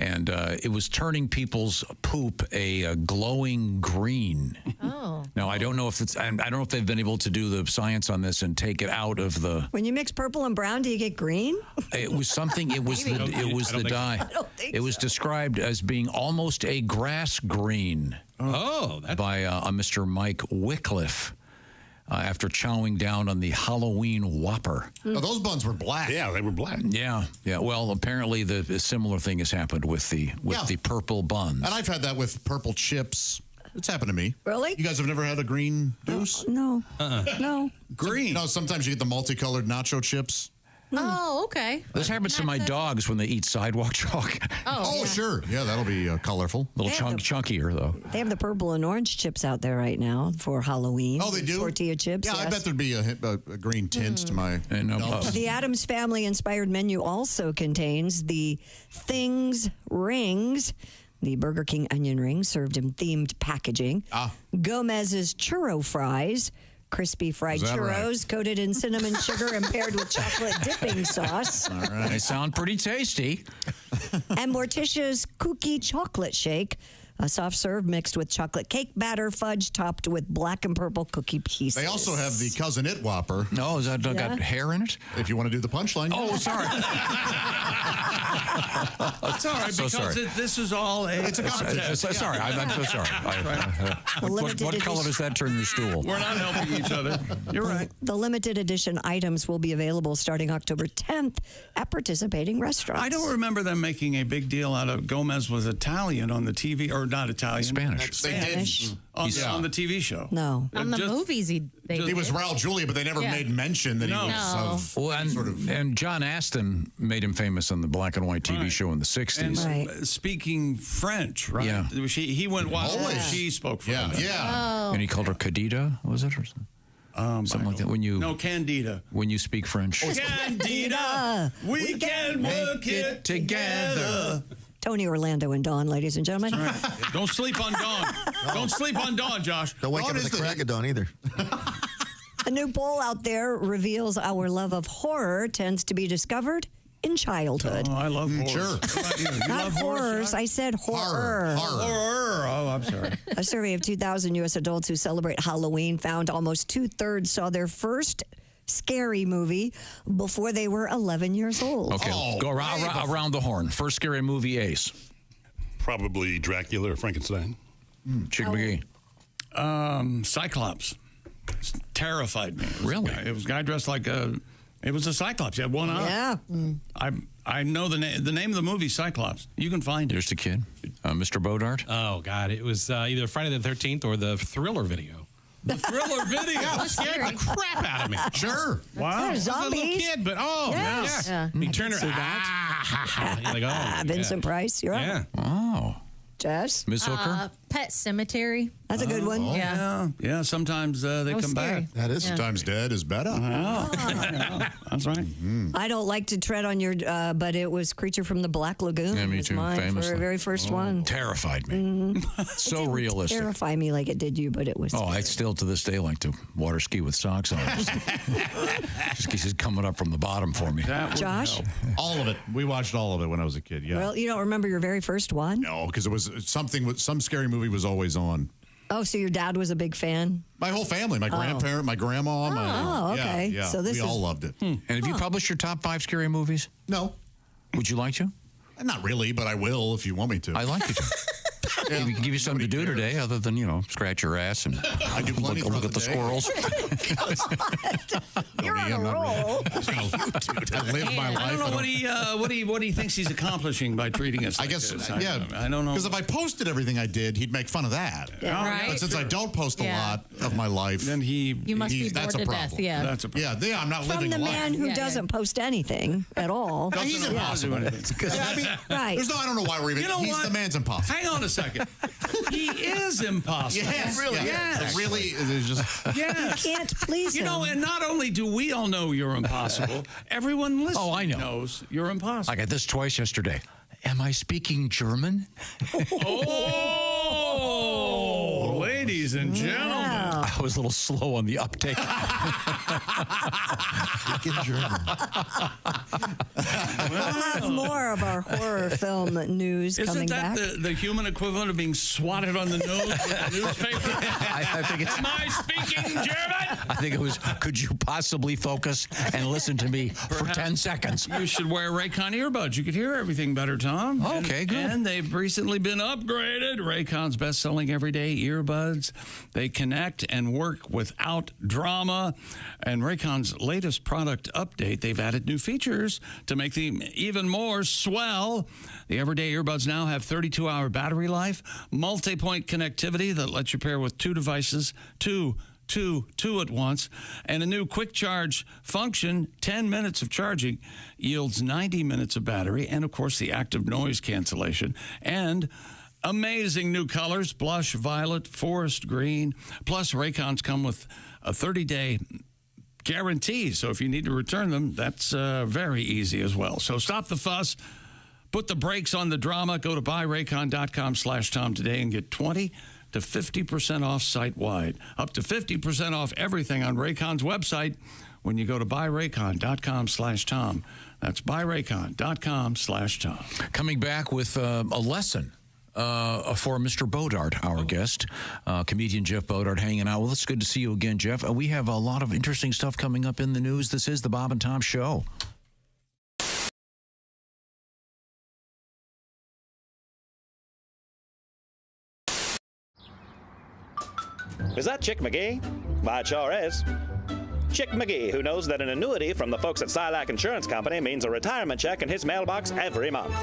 And it was turning people's poop a glowing green. Oh. Now, I don't know if I don't know if they've been able to do the science on this and take it out of the. When you mix purple and brown, do you get green? It was something. It was the dye. It was described as being almost a grass green. By a Mr. Mike Wycliffe. After chowing down on the Halloween Whopper. Oh, those buns were black. Yeah, they were black. Yeah. Well, apparently the similar thing has happened with the purple buns. And I've had that with purple chips. It's happened to me. Really? You guys have never had a green deuce? No. No. Green. No, sometimes you get the multicolored nacho chips. Oh, okay. This happens to my dogs when they eat sidewalk chalk. Oh, sure. Yeah, that'll be colorful. A little chunkier, though. They have the purple and orange chips out there right now for Halloween. Oh, they do? Tortilla chips. Yeah, yes. I bet there'd be a green tint to my. The Addams Family inspired menu also contains the Things Rings, the Burger King onion rings served in themed packaging. Gomez's churro fries, crispy fried Is that churros right? coated in cinnamon sugar and paired with chocolate dipping sauce. All right. They sound pretty tasty. And Morticia's Cookie Chocolate Shake, a soft serve mixed with chocolate cake batter, fudge topped with black and purple cookie pieces. They also have the Cousin It Whopper. No, is that got hair in it? If you want to do the punchline. Oh, sorry. It's all right So because sorry. this is all a. It's a contest. Sorry, I'm so sorry. What color does that turn your stool? We're not helping each other. You're right. The limited edition items will be available starting October 10th at participating restaurants. I don't remember them making a big deal out of Gomez was Italian on the TV, or not Italian. Spanish. Spanish. On the TV show. No. On the movies, he was Raul Julia, but they never made mention that he was of and John Aston made him famous on the black and white TV show in the 60s. And speaking French, right? Yeah. He went wild. She spoke French. And he called her Cadita, was it? Or something like that. No, Candida. When you speak French. Candida, we can work it together. Tony Orlando and Dawn, ladies and gentlemen. Don't sleep on Dawn. Don't sleep on Dawn, Josh. Don't wake up at the crack of dawn either. A new poll out there reveals our love of horror tends to be discovered in childhood. Oh, I love horror. Sure. You Not love horrors. I said horror. Horror. Oh, I'm sorry. A survey of 2,000 U.S. adults who celebrate Halloween found almost 2/3 saw their first scary movie before they were 11 years old. Okay, go around the horn. First scary movie, Ace. Probably Dracula or Frankenstein. Chick McGee. Cyclops. Terrified me. Really? It was a guy dressed like it was a Cyclops. He had one eye. Yeah. I know the name of the movie, Cyclops. You can find it. There's the kid. Mr. Bodart. Oh, God. It was either Friday the 13th or the Thriller video. The Thriller video. That scared the crap out of me. Sure. Wow. I was a little kid, but Yes. yeah. Yeah. He turned see her. that. You're like, oh, Vincent Price, you're yeah. up. Oh. Jess? Miss Hooker? Pet Cemetery. That's a good one. Yeah. Sometimes they come scary. back. That is sometimes dead is better. That's right. I don't like to tread on your, but it was Creature from the Black Lagoon. Yeah, me was too. Mine Famously. for the very first one. Terrified me. So realistic. Terrify me like it did you, but it was. Oh, I still to this day like to water ski with socks on. Just keeps it coming up from the bottom for me. Josh? All of it. We watched all of it when I was a kid. Yeah. Well, you don't remember your very first one? No, because it was some scary movie was always on. Oh, so your dad was a big fan? My whole family, my grandparent, my grandma, Oh, okay. Yeah. So this we all loved it. And have you published your top 5 scary movies? No. Would you like to? Not really, but I will if you want me to. I'd like you to. Yeah. We can give you something to do today other than, scratch your ass and I do plenty look at the squirrels. You're on a roll. I live my life. I don't know what he thinks he's accomplishing by treating us. I like guess, this. yeah. I don't know. Because if I posted everything I did, he'd make fun of that. Yeah. Right. But since I don't post a Yeah. lot of my life, then You must be bored that's a to problem. death. Yeah. That's a problem. Yeah, I'm not From living the a life. man who doesn't post anything at all. No, he's impossible. Yeah, I mean, Right. I don't know why we're even. You know The man's impossible. Hang on a second. He is impossible. Yes, really. yes. Yes. Really, there's just. Yes. You can't please You him. know, and not only do we all know you're impossible, everyone listening Oh, I know. knows you're impossible. I got this twice yesterday. Am I speaking German? Oh, ladies and gentlemen. I was a little slow on the uptake. We'll have more of our horror film news coming back. Isn't that the human equivalent of being swatted on the nose with a newspaper? I think it's. Am I speaking German? I think it was, could you possibly focus and listen to me for 10 seconds? You should wear Raycon earbuds. You could hear everything better, Tom. Okay, good. And they've recently been upgraded. Raycon's best-selling everyday earbuds. They connect and work without drama. And Raycon's latest product update, they've added new features to make them even more swell. The everyday earbuds now have 32-hour battery life, multi-point connectivity that lets you pair with two devices, two at once, and a new quick charge function. 10 minutes of charging yields 90 minutes of battery, and of course the active noise cancellation, and amazing new colors: blush, violet, forest green. Plus, Raycons come with a 30-day guarantee, so if you need to return them, that's very easy as well. So stop the fuss. Put the brakes on the drama. Go to buyraycon.com/Tom today and get 20 to 50% off site-wide. Up to 50% off everything on Raycon's website when you go to buyraycon.com/Tom. That's buyraycon.com/Tom. Coming back with a lesson for Mr. Bodart, our guest, comedian Jeff Bodart, hanging out. Well, it's good to see you again, Jeff. We have a lot of interesting stuff coming up in the news. This is the Bob and Tom Show. Is that Chick McGee? Why, it sure is. Chick McGee, who knows that an annuity from the folks at Silac Insurance Company means a retirement check in his mailbox every month.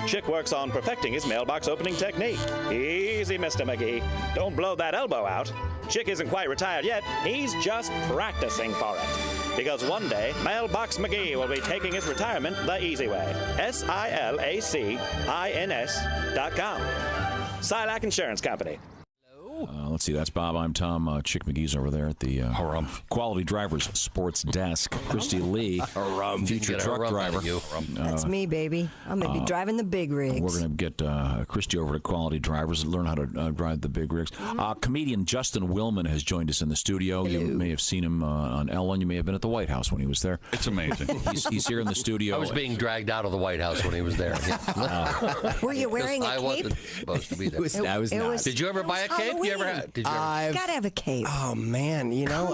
Chick works on perfecting his mailbox opening technique. Easy, Mr. McGee. Don't blow that elbow out. Chick isn't quite retired yet. He's just practicing for it. Because one day, Mailbox McGee will be taking his retirement the easy way. SILACINS.com. Silac Insurance Company. Let's see, that's Bob. I'm Tom. Chick McGee's over there at the Quality Drivers Sports Desk. Christy Lee, future truck driver. That's me, baby. I'm going to be driving the big rigs. We're going to get Christy over to Quality Drivers and learn how to drive the big rigs. Comedian Justin Willman has joined us in the studio. Hello. You may have seen him on Ellen. You may have been at the White House when he was there. It's amazing. He's here in the studio. I was being dragged out of the White House when he was there. Were you wearing a cape? I wasn't supposed to be there. I was not. Did you ever buy a cape? You ever had? Did you ever? Gotta have a cape. Oh man, you know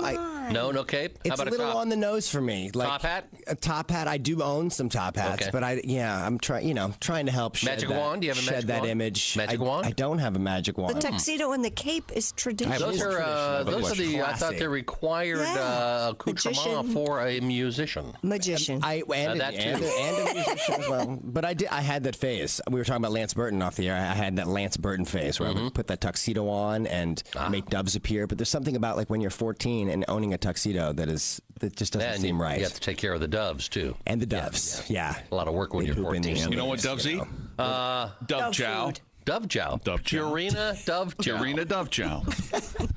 no cape. It's How about a little top? on the nose for me. Like top hat. A top hat. I do own some top hats, Okay. but I'm trying to help shed Magic that, wand? Do you have a shed magic that wand? image. Magic wand? I don't have a magic wand. The tuxedo and the cape is traditional. Those are the. I thought they required accoutrement Magician. for a musician. Magician. And that too. a musician as well. But I had that phase. We were talking about Lance Burton off the air. I had that Lance Burton phase where I would put that tuxedo on and make doves appear. But there's something about like when you're 14 and owning a tuxedo that just doesn't seem right. You have to take care of the doves too. And the doves, yeah. A lot of work when you're 14. You know what doves eat? Dove chow. Dove chow. Purina Dove chow. Purina Dove chow.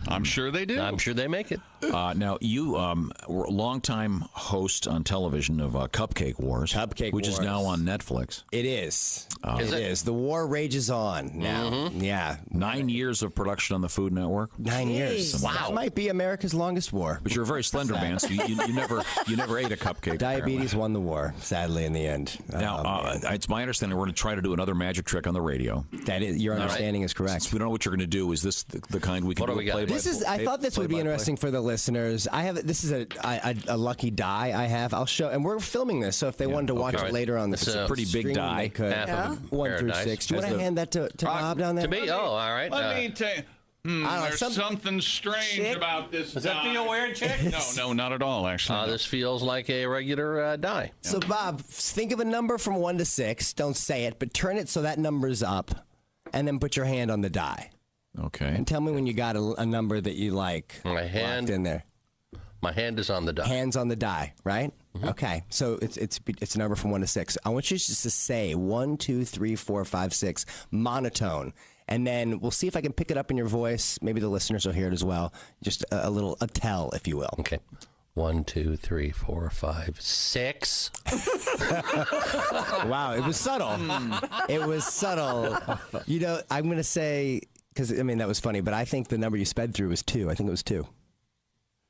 I'm sure they do. I'm sure they make it. Now, you were a longtime host on television of Cupcake Wars. Which is now on Netflix. It is. Is it it? is. The war rages on now. Mm-hmm. Yeah. 9 years of production on the Food Network. 9 years. Wow. That might be America's longest war. But you're a very slender man, so you never ate a cupcake. Diabetes won the war, sadly, in the end. Now, it's my understanding we're going to try to do another magic trick on the radio. That is, your understanding is correct. Since we don't know what you're going to do. Is this the kind we can do? I thought this would be interesting for the listeners. This is a lucky die I have. I'll show, and we're filming this, so if they wanted to watch it later on the It's a pretty big stream, die. they could. Half of 1 through 6. Do you want to hand that to Bob down there? To me? Oh, all right. Let me tell you. There's something strange about this. Does that feel weird, Chick? No, not at all, actually. This feels like a regular die. So, Bob, think of a number from 1 to 6. Don't say it, but turn it so that number's up, and then put your hand on the die. Okay. And tell me when you got a number that you like. My hand in there. My hand is on the die. Hands on the die, right? Mm-hmm. Okay. So it's a number from 1 to 6. I want you just to say 1, 2, 3, 4, 5, 6, monotone. And then we'll see if I can pick it up in your voice. Maybe the listeners will hear it as well. Just a tell, if you will. Okay. 1, 2, 3, 4, 5, 6. Wow, it was subtle. It was subtle. You know, I'm going to say because I mean that was funny, but I think the number you sped through was 2. I think it was 2.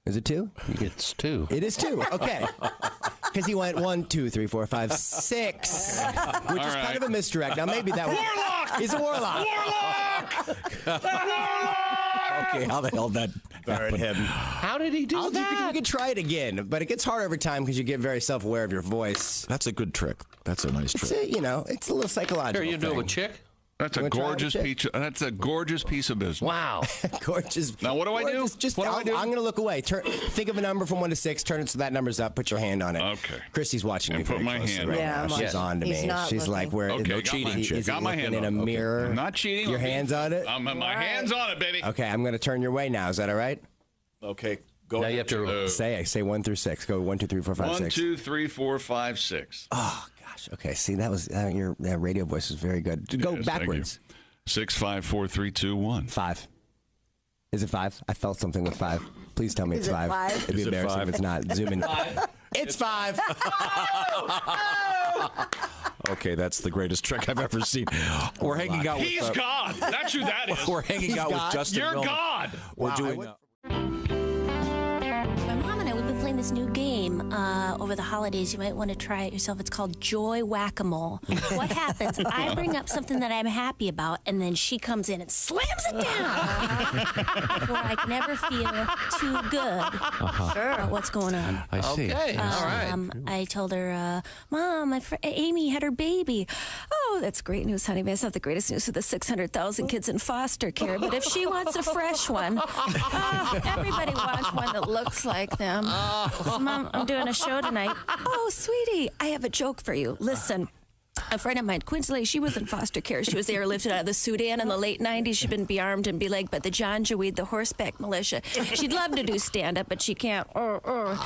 Is it 2? It's 2. It is 2. Okay. Because he went 1, 2, 3, 4, 5, 6, which is kind of a misdirect. Now maybe that was Warlock! He's a warlock. Okay, how the hell that happened? How did he do that? You could try it again, but it gets harder every time because you get very self-aware of your voice. That's a good trick. That's a nice trick. It's it's a little psychological. Here, you do it with Chick? That's a gorgeous piece. That's a gorgeous piece of business. Wow, gorgeous. Now what do I do? What do I do? I'm going to look away. Think of a number from 1 to 6. Turn it so that number's up. Put your hand on it. Okay. Christy's watching me. Put my hand. Right now. She's on to me. She's like, "Where? Okay, No cheating. Got my hand in a mirror. I'm not cheating. Your hands on it. My hands on it, baby. Okay, I'm going to turn your way now. Is that all right? Okay. Go. Now you have to say 1 through 6. Go 1, 2, 3, 4, 5, 6. 1, 2, 3, 4, 5, 6. Oh gosh. Okay. See, that was your radio voice was very good. Go backwards. 6, 5, 4, 3, 2, 1. 5. Is it 5? I felt something with 5. Please tell me it's 5. It'd be embarrassing if it's not. Zoom in. It's 5. Okay, that's the greatest trick I've ever seen. We're hanging out with... He's God. That's who that is. We're hanging out with Justin You're Millman. God. We're doing... My mom and I, we've been playing this new game over the holidays. You might want to try it yourself. It's called Joy Whack-A-Mole. What happens? I bring up something that I'm happy about, and then she comes in and slams it down before I can ever feel too good about what's going on. I see. Okay, all right. I told her, Mom, my friend Amy had her baby. Oh, that's great news, honey. That's not the greatest news for the 600,000 kids in foster care. But if she wants a fresh one, everybody wants one that looks like them. So, Mom, I'm doing a show tonight. Oh, sweetie, I have a joke for you. Listen. A friend of mine, Quincy, she was in foster care. She was airlifted out of the Sudan in the late 90s. She'd been be-armed and be-legged by the Janjaweed, the horseback militia. She'd love to do stand-up, but she can't. And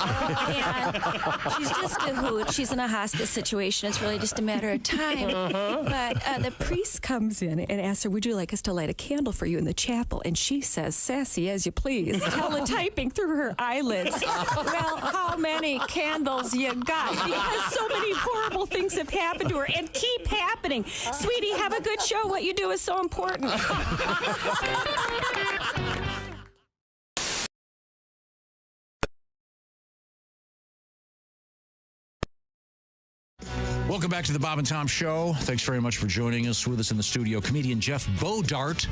she's just a hoot. She's in a hospice situation. It's really just a matter of time. But the priest comes in and asks her, would you like us to light a candle for you in the chapel? And she says, sassy as you please, teletyping through her eyelids. Well, how many candles you got? Because so many horrible things have happened to her. And keep happening. Sweetie, have a good show. What you do is so important. Welcome back to the Bob and Tom Show. Thanks very much for joining us. With us in the studio, comedian Jeff Bodart.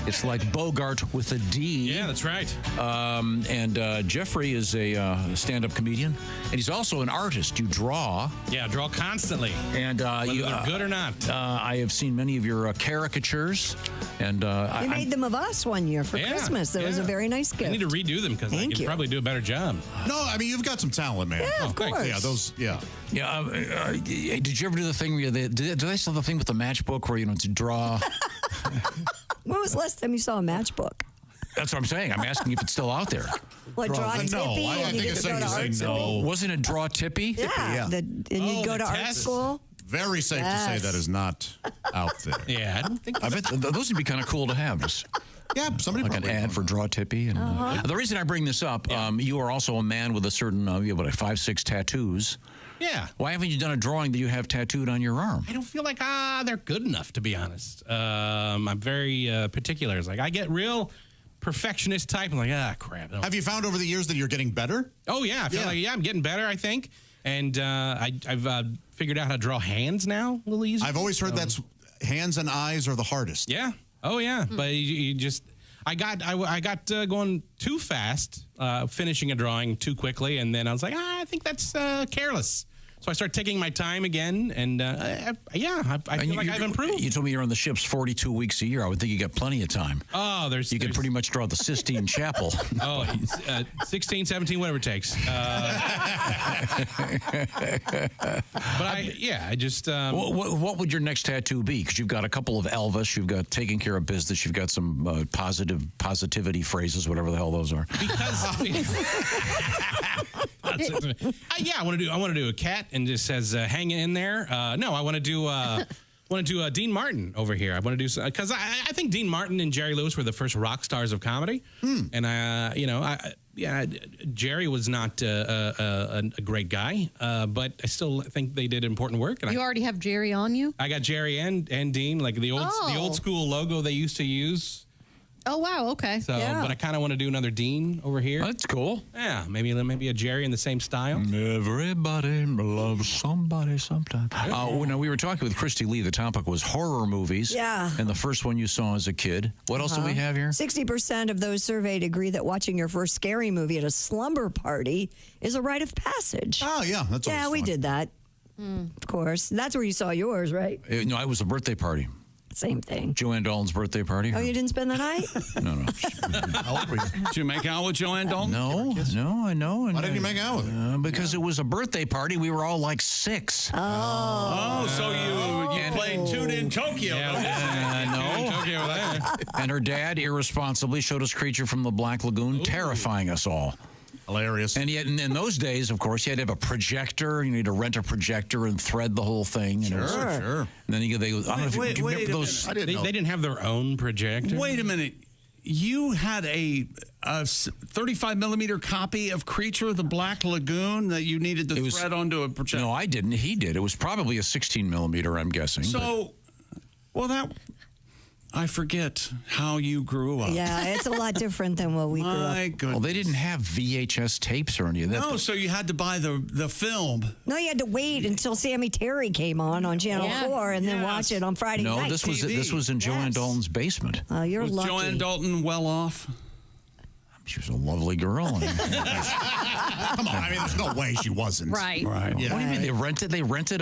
It's like Bogart with a D. Yeah, that's right. And Jeffrey is a stand-up comedian, and he's also an artist. You draw. Yeah, draw constantly. And whether they're good or not. I have seen many of your caricatures, and you made them of us one year for Christmas. That was a very nice gift. I need to redo them because I can probably do a better job. No, I mean, you've got some talent, man. Yeah, of course. Yeah, those, yeah. Did you ever do the thing where do they still have the thing with the matchbook where, to draw? When was the last time you saw a matchbook? That's what I'm saying. I'm asking if it's still out there. What, draw tippy? No, I think it's safe to say no. Wasn't it draw tippy? Yeah. And you go to art school? Very safe to say that is not out there. Yeah, I don't think I bet those would be kind of cool to have. Yeah, somebody like an ad for draw tippy. And, the reason I bring this up, you are also a man with a certain, you have 5, 6 tattoos. Yeah. Why haven't you done a drawing that you have tattooed on your arm? I don't feel like they're good enough, to be honest. I'm very particular. It's like I get real perfectionist type. I'm like, crap. Have you found over the years that you're getting better? Oh yeah, I feel like I'm getting better. I think, and I've figured out how to draw hands now a little easier. I've always heard that's hands and eyes are the hardest. Yeah. Oh yeah, but you just. I got going too fast, finishing a drawing too quickly, and then I was like, I think that's careless. So I started taking my time again, and I feel like I've improved. You told me you're on the ships 42 weeks a year. I would think you got plenty of time. Oh, you can pretty much draw the Sistine Chapel. 16, 17, whatever it takes. But I just. What would your next tattoo be? Because you've got a couple of Elvis, you've got taking care of business, you've got some positivity phrases, whatever the hell those are. Because. I want to do a cat and just says hang in there. No, I want to do Dean Martin over here. I want to do because I think Dean Martin and Jerry Lewis were the first rock stars of comedy, and Jerry was not a great guy, but I still think they did important work. And you already have Jerry on you? I got Jerry and Dean, like the old school logo they used to use. Oh, wow. Okay. So, but I kind of want to do another Dean over here. That's cool. Yeah, maybe a Jerry in the same style. Everybody loves somebody sometime. When we were talking with Christy Lee, the topic was horror movies. Yeah. And the first one you saw as a kid. What else do we have here? 60% of those surveyed agree that watching your first scary movie at a slumber party is a rite of passage. Oh, yeah. That's Yeah, we did that. Of course. That's where you saw yours, right? No, it was a birthday party. Same thing. Joanne Dalton's birthday party. Oh, you didn't spend the night? No. Did you make out with Joanne Dalton? No, I know. Why didn't you make out with her? Because it was a birthday party. We were all like 6. Oh, so you played Tune in Tokyo. And her dad irresponsibly showed us Creature from the Black Lagoon, terrifying us all. Hilarious. And yet, in those days, of course, you had to have a projector. You need to rent a projector and thread the whole thing. Sure. And then I don't know if you remember those. They didn't have their own projector. Wait a minute. You had a 35 millimeter copy of Creature of the Black Lagoon that you needed to thread onto a projector? No, I didn't. He did. It was probably a 16 millimeter, I'm guessing. I forget how you grew up. Yeah, it's a lot different than what we grew up. My goodness. Well, they didn't have VHS tapes or any of that. No, so you had to buy the film. No, you had to wait until Sammy Terry came on Channel 4 and then watch it on Friday night. No, this was in Joanne Dalton's basement. You're Was lucky. Joanne Dalton well off? She was a lovely girl. Come on, I mean, there's no way she wasn't. Right. Yeah. What do you mean they rented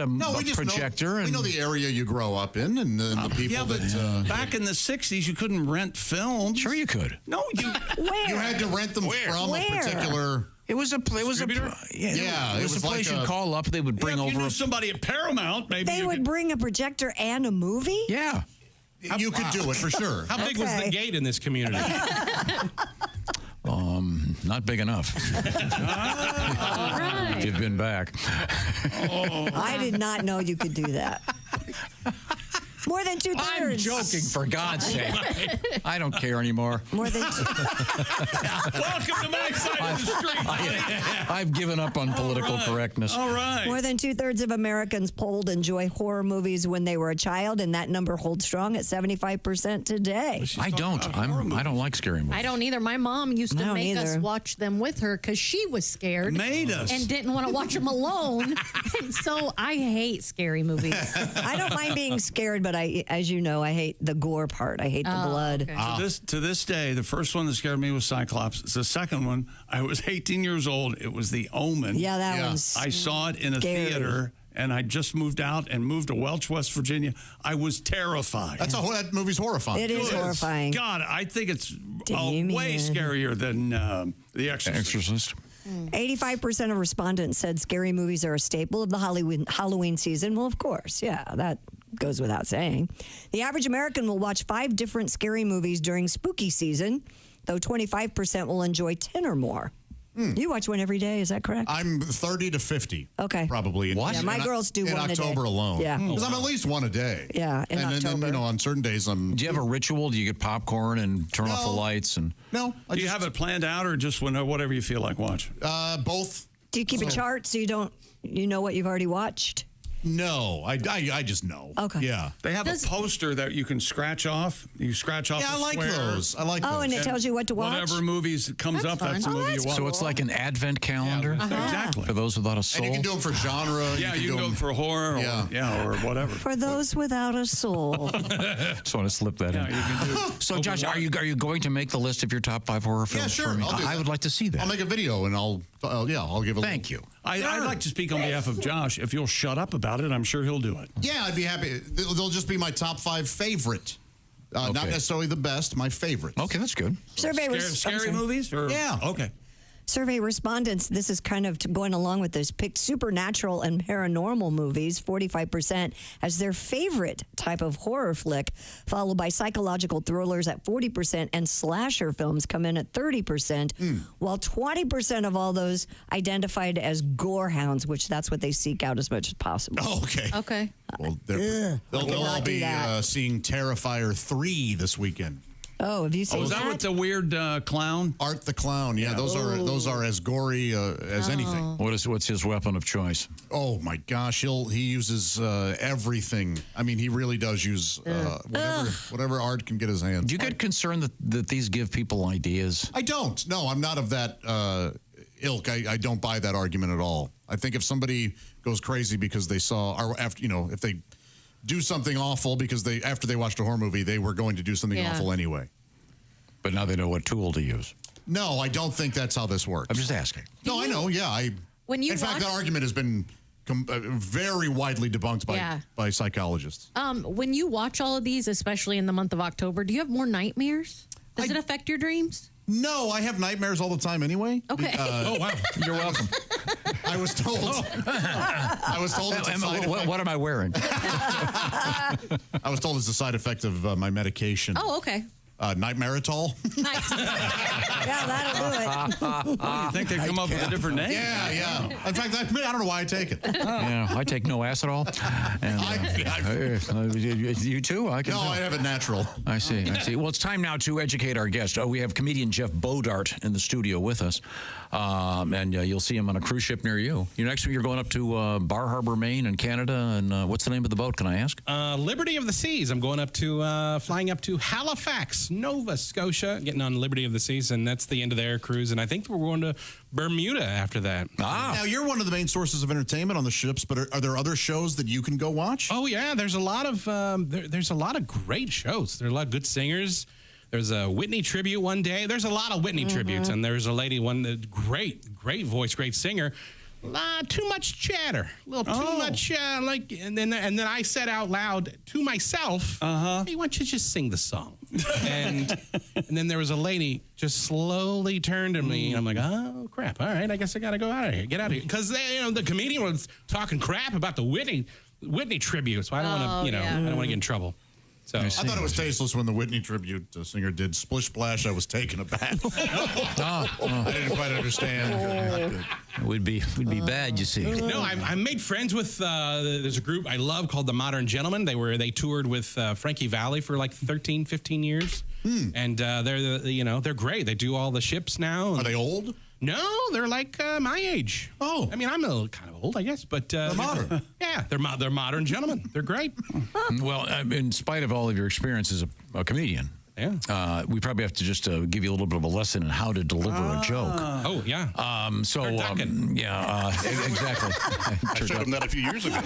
a projector? We know the area you grow up in and the people that. Back in the 60s, you couldn't rent film. Sure, you could. No, you. You had to rent them from a particular. It was a place you'd call up. They would bring if over. You knew somebody at Paramount. Maybe They would bring a projector and a movie? Yeah. You could do it for sure. How big was the gate in this community? Not big enough. All right. If you've been back. I did not know you could do that. More than 2/3. I'm joking, for God's sake. I don't care anymore. More than Welcome to my side of the street. I've given up on political correctness. All right. More than 2/3 of Americans polled enjoy horror movies when they were a child, and that number holds strong at 75% today. I don't. I don't like scary movies. I don't either. My mom used to No, make us neither. watch them with her because she was scared. Made us. And didn't want to watch them alone. And so I hate scary movies. I don't mind being scared, but as you know, I hate the gore part. I hate the blood. Okay. To this day, the first one that scared me was Cyclops. The second one, I was 18 years old. It was The Omen. Yeah, that one's I saw it in a scary. theater, and I just moved out and moved to Welch, West Virginia. I was terrified. That movie's horrifying. It is horrifying. God, I think it's Damien. way scarier than The Exorcist. 85% of respondents said scary movies are a staple of the Halloween season. Well, of course. Yeah, that goes without saying. The average American will watch 5 different scary movies during spooky season, though 25% will enjoy 10 or more. You watch one every day, is that correct? I'm 30 to 50. Okay. Probably. Yeah, my girls do in one a day. October alone. Yeah. Because I'm at least one a day. Yeah, in and October. then, on certain days, I'm. Do you have a ritual? Do you get popcorn and turn off the lights? And No. Do you have it planned out or just whatever you feel like watch? Both. Do you keep a chart so you know what you've already watched? No, I just know. Okay. Yeah. They have a poster that you can scratch off. You scratch off. Yeah, I like those. I like those. Oh, and it tells you what to watch? Whatever movies comes up, that's the movie you watch. so it's like an advent calendar? Exactly. For those without a soul? And you can do them for genre. Yeah, you can do them for horror or whatever. For those without a soul. Just want to slip that in. So, Josh, are you going to make the list of your top 5 horror films sure, for me? I'll do I that. would like to see that. I'll make a video and I'll give a Thank you. I'd like to speak on behalf of Josh. If you'll shut up about it, I'm sure he'll do it. Yeah, I'd be happy. They'll just be my top 5 favorite. Not necessarily the best, my favorite. Okay, that's good. Scary movies? Yeah. Okay. Survey respondents, this is kind of going along with this, picked supernatural and paranormal movies, 45%, as their favorite type of horror flick, followed by psychological thrillers at 40%, and slasher films come in at 30%, while 20% of all those identified as gore hounds, which that's what they seek out as much as possible. Oh, okay. Okay. Well, they'll all be seeing Terrifier 3 this weekend. Oh, have you seen is that with the weird clown? Art the Clown. Yeah, those are as gory as anything. What's his weapon of choice? Oh my gosh, he uses everything. I mean, he really does use whatever art can get his hands. Do you get concerned that these give people ideas? I don't. No, I'm not of that ilk. I don't buy that argument at all. I think if somebody goes crazy because they saw, or after, if they do something awful because after they watched a horror movie, they were going to do something awful anyway. But now they know what tool to use. No, I don't think that's how this works. I'm just asking. No, I know. Yeah, in fact, that argument has been very widely debunked by psychologists. When you watch all of these, especially in the month of October, do you have more nightmares? Does it affect your dreams? No, I have nightmares all the time anyway. Okay. Oh, wow. You're welcome. I was told. I was told it's a side effect. What am I wearing? I was told it's a side effect of my medication. Oh, okay. Nightmaritol. Nice. Yeah, that'll do it. You think they come up with a different name? Yeah. In fact, I don't know why I take it. Yeah, I take no acid all. And, you too? I have it natural. I see. Well, it's time now to educate our guest. We have comedian Jeff Bodart in the studio with us. And you'll see him on a cruise ship near you. You're going up to Bar Harbor, Maine in Canada. And what's the name of the boat, can I ask? Liberty of the Seas. I'm going up to, flying up to Halifax, Nova Scotia, getting on Liberty of the Seas, and that's the end of their cruise. And I think we're going to Bermuda after that. Now, you're one of the main sources of entertainment on the ships, but are there other shows that you can go watch? Oh, yeah. There's a lot of there's a lot of great shows. There are a lot of good singers. There's a Whitney tribute one day. There's a lot of Whitney tributes, and there's a lady, great voice, great singer. Too much chatter, a little too much, and then I said out loud to myself, "Hey, why don't you just sing the song?" and then there was a lady just slowly turned to me, and I'm like, "Oh crap! All right, I guess I gotta go out of here, get out of here," because the comedian was talking crap about the Whitney tribute, so I don't want to, I don't want to get in trouble. So I thought it was tasteless when the Whitney tribute singer did Splish Splash. I was taken aback. I didn't quite understand. It would be bad, you see. No, I made friends with. There's a group I love called the Modern Gentlemen. They toured with Frankie Valli for like 13, 15 years, and they're great. They do all the ships now. Are they old? No, they're like my age. Oh, I mean, I'm a little kind of old, I guess, but they're modern. Yeah, they're modern gentlemen. They're great. Well, in spite of all of your experience as a comedian, we probably have to just give you a little bit of a lesson in how to deliver a joke. Oh yeah. Exactly. I showed him that a few years ago.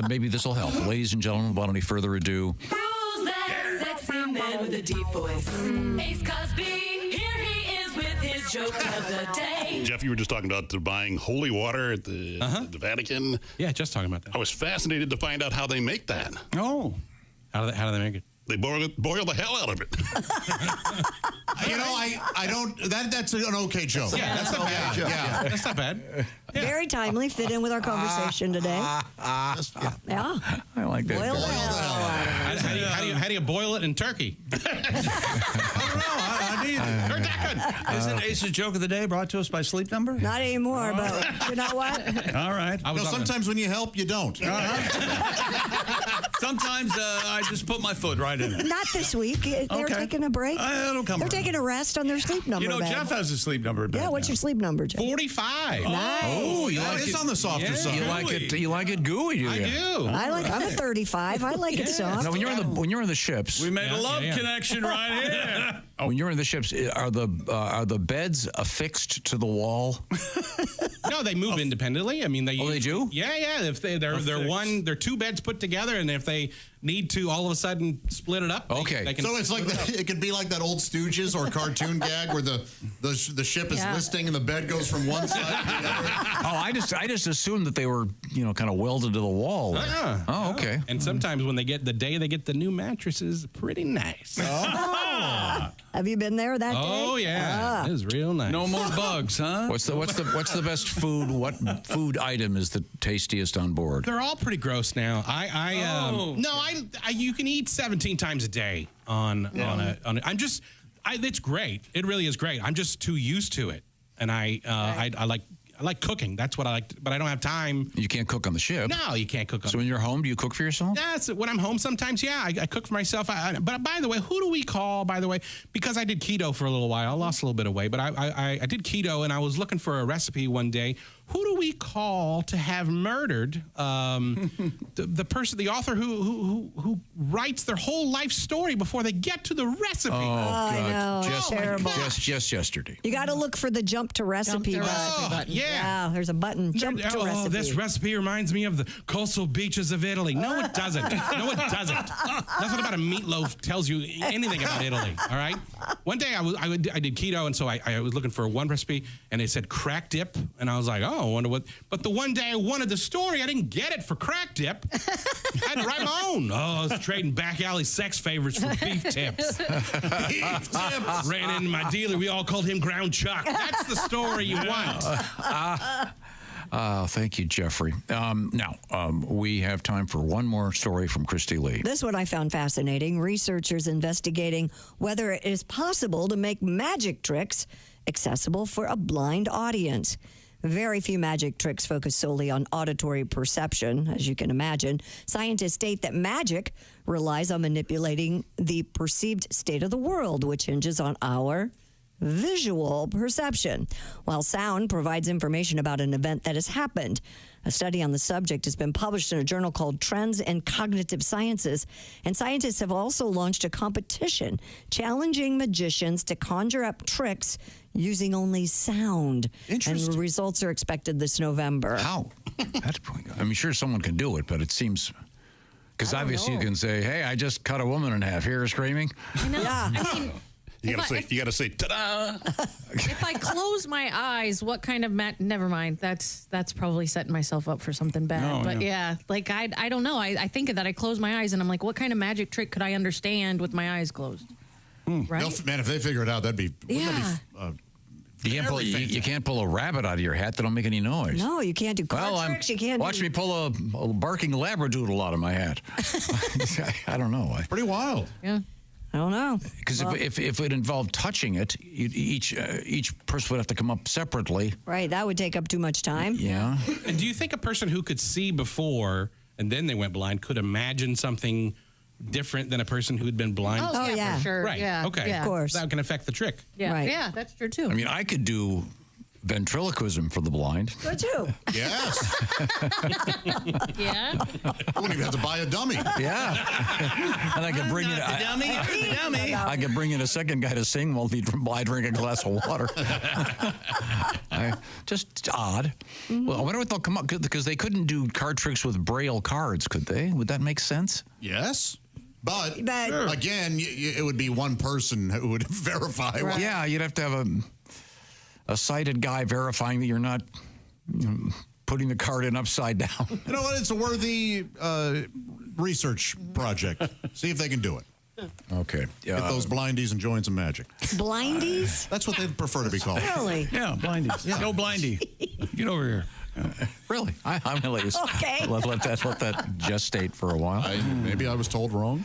Maybe this will help, ladies and gentlemen. Without any further ado. Who's that sexy man with a deep voice? Ace Cosby. Here he is with his joke of the day. Jeff, you were just talking about buying holy water at the Vatican. Yeah, just talking about that. I was fascinated to find out how they make that. Oh. How do they make it? They boil the hell out of it. I don't. That's an okay joke. Yeah, that's not bad. Yeah, that's not bad. Very timely, fit in with our conversation today. Yeah, I like that. Boil the hell out of it. How do you boil it in turkey? I don't know. Isn't Ace's joke of the day brought to us by Sleep Number? Not anymore, but you know what? All right. Sometimes when you help, you don't. Sometimes I just put my foot right in it. Not this week. They're taking a break. It'll come. They're taking a rest on their Sleep Number. bed. Jeff has a Sleep Number bed. Yeah, what's your Sleep Number, Jeff? 45. Nice. Oh, you like it on the softer side. You like it gooey, do you? I do. I'm a 35. I like it soft. Now, when you're in the ships, we made a love connection right here. When you're in the ships, are the beds affixed to the wall? No, they move independently. I mean, they do? Yeah. If they're two beds put together, and if they need to all of a sudden split it up, they can. So it's like it could be like that old Stooges or cartoon gag where the ship is listing and the bed goes from one side to the other. I just assumed that they were kind of welded to the wall. Oh, okay. And sometimes when they get the new mattresses, pretty nice. Oh. Have you been there that day? Oh yeah, it was real nice. No more bugs, huh? What's the best food? What food item is the tastiest on board? They're all pretty gross now. You can eat 17 times a day on a. It's great. It really is great. I'm just too used to it, and I I like cooking. That's what I like, but I don't have time. You can't cook on the ship. No, you can't cook on. So when you're home, do you cook for yourself? Yeah, when I'm home sometimes, yeah, I cook for myself. But by the way, who do we call, by the way? Because I did keto for a little while. I lost a little bit of weight, but I did keto, and I was looking for a recipe one day. Who do we call to have murdered the person, the author who writes their whole life story before they get to the recipe? Oh, God. I know. Just, Terrible. just yesterday. You got to look for the jump to recipe button. Yeah. There's a button. Jump to recipe. This recipe reminds me of the coastal beaches of Italy. No, it doesn't. No, it doesn't. Nothing about a meatloaf tells you anything about Italy. All right. One day I did keto, and so I was looking for one recipe, and it said crack dip, and I was like, oh, I wonder what. But the one day I wanted the story, I didn't get it for crack dip. I had to write my own. Oh, I was trading back alley sex favorites for beef tips. Beef tips. Ran into my dealer. We all called him Ground Chuck. That's the story you want. Thank you, Jeffrey. Now, we have time for one more story from Christy Lee. This one I found fascinating. Researchers investigating whether it is possible to make magic tricks accessible for a blind audience. Very few magic tricks focus solely on auditory perception, as you can imagine. Scientists state that magic relies on manipulating the perceived state of the world, which hinges on our visual perception, while sound provides information about an event that has happened. A study on the subject has been published in a journal called Trends in Cognitive Sciences, and scientists have also launched a competition challenging magicians to conjure up tricks using only sound. Interesting. And the results are expected this November. How? I'm sure someone can do it, but it seems... Because obviously you can say, hey, I just cut a woman in half. Hear her screaming? I know. Yeah. I mean, you gotta say, ta-da! If I close my eyes, what kind of never mind. That's probably setting myself up for something bad. But yeah, like I don't know. I think that I close my eyes and I'm like, what kind of magic trick could I understand with my eyes closed? Right? Man, if they figure it out, that'd be. You can't pull a rabbit out of your hat. They don't make any noise. No, you can't do card tricks. You can't. Watch me pull a barking labradoodle out of my hat. I don't know. Pretty wild. Yeah. I don't know. Because if it involved touching it, each person would have to come up separately. Right, that would take up too much time. Yeah. And do you think a person who could see before and then they went blind could imagine something different than a person who had been blind? Oh yeah, for sure. Right. Yeah. Okay. Yeah. Of course. That can affect the trick. Yeah. Right. Yeah, that's true too. I mean, I could do ventriloquism for the blind. Could you? Yes. Yeah. I wouldn't even have to buy a dummy. Yeah. And I could bring in the dummy. I could bring in a second guy to sing while I drink a glass of water. Just odd. Mm-hmm. Well, I wonder what they'll come up because they couldn't do card tricks with Braille cards, could they? Would that make sense? Yes. But again, it would be one person who would verify. Right. Yeah, you'd have to have a sighted guy verifying that you're not putting the card in upside down. You know what? It's a worthy research project. See if they can do it. Okay. Get those blindies enjoying some magic. Blindies? That's what they'd prefer to be called. Really? Yeah, blindies. Yeah. No blindy. Get over here. Really? I'm going to let you let that gestate for a while. Maybe I was told wrong.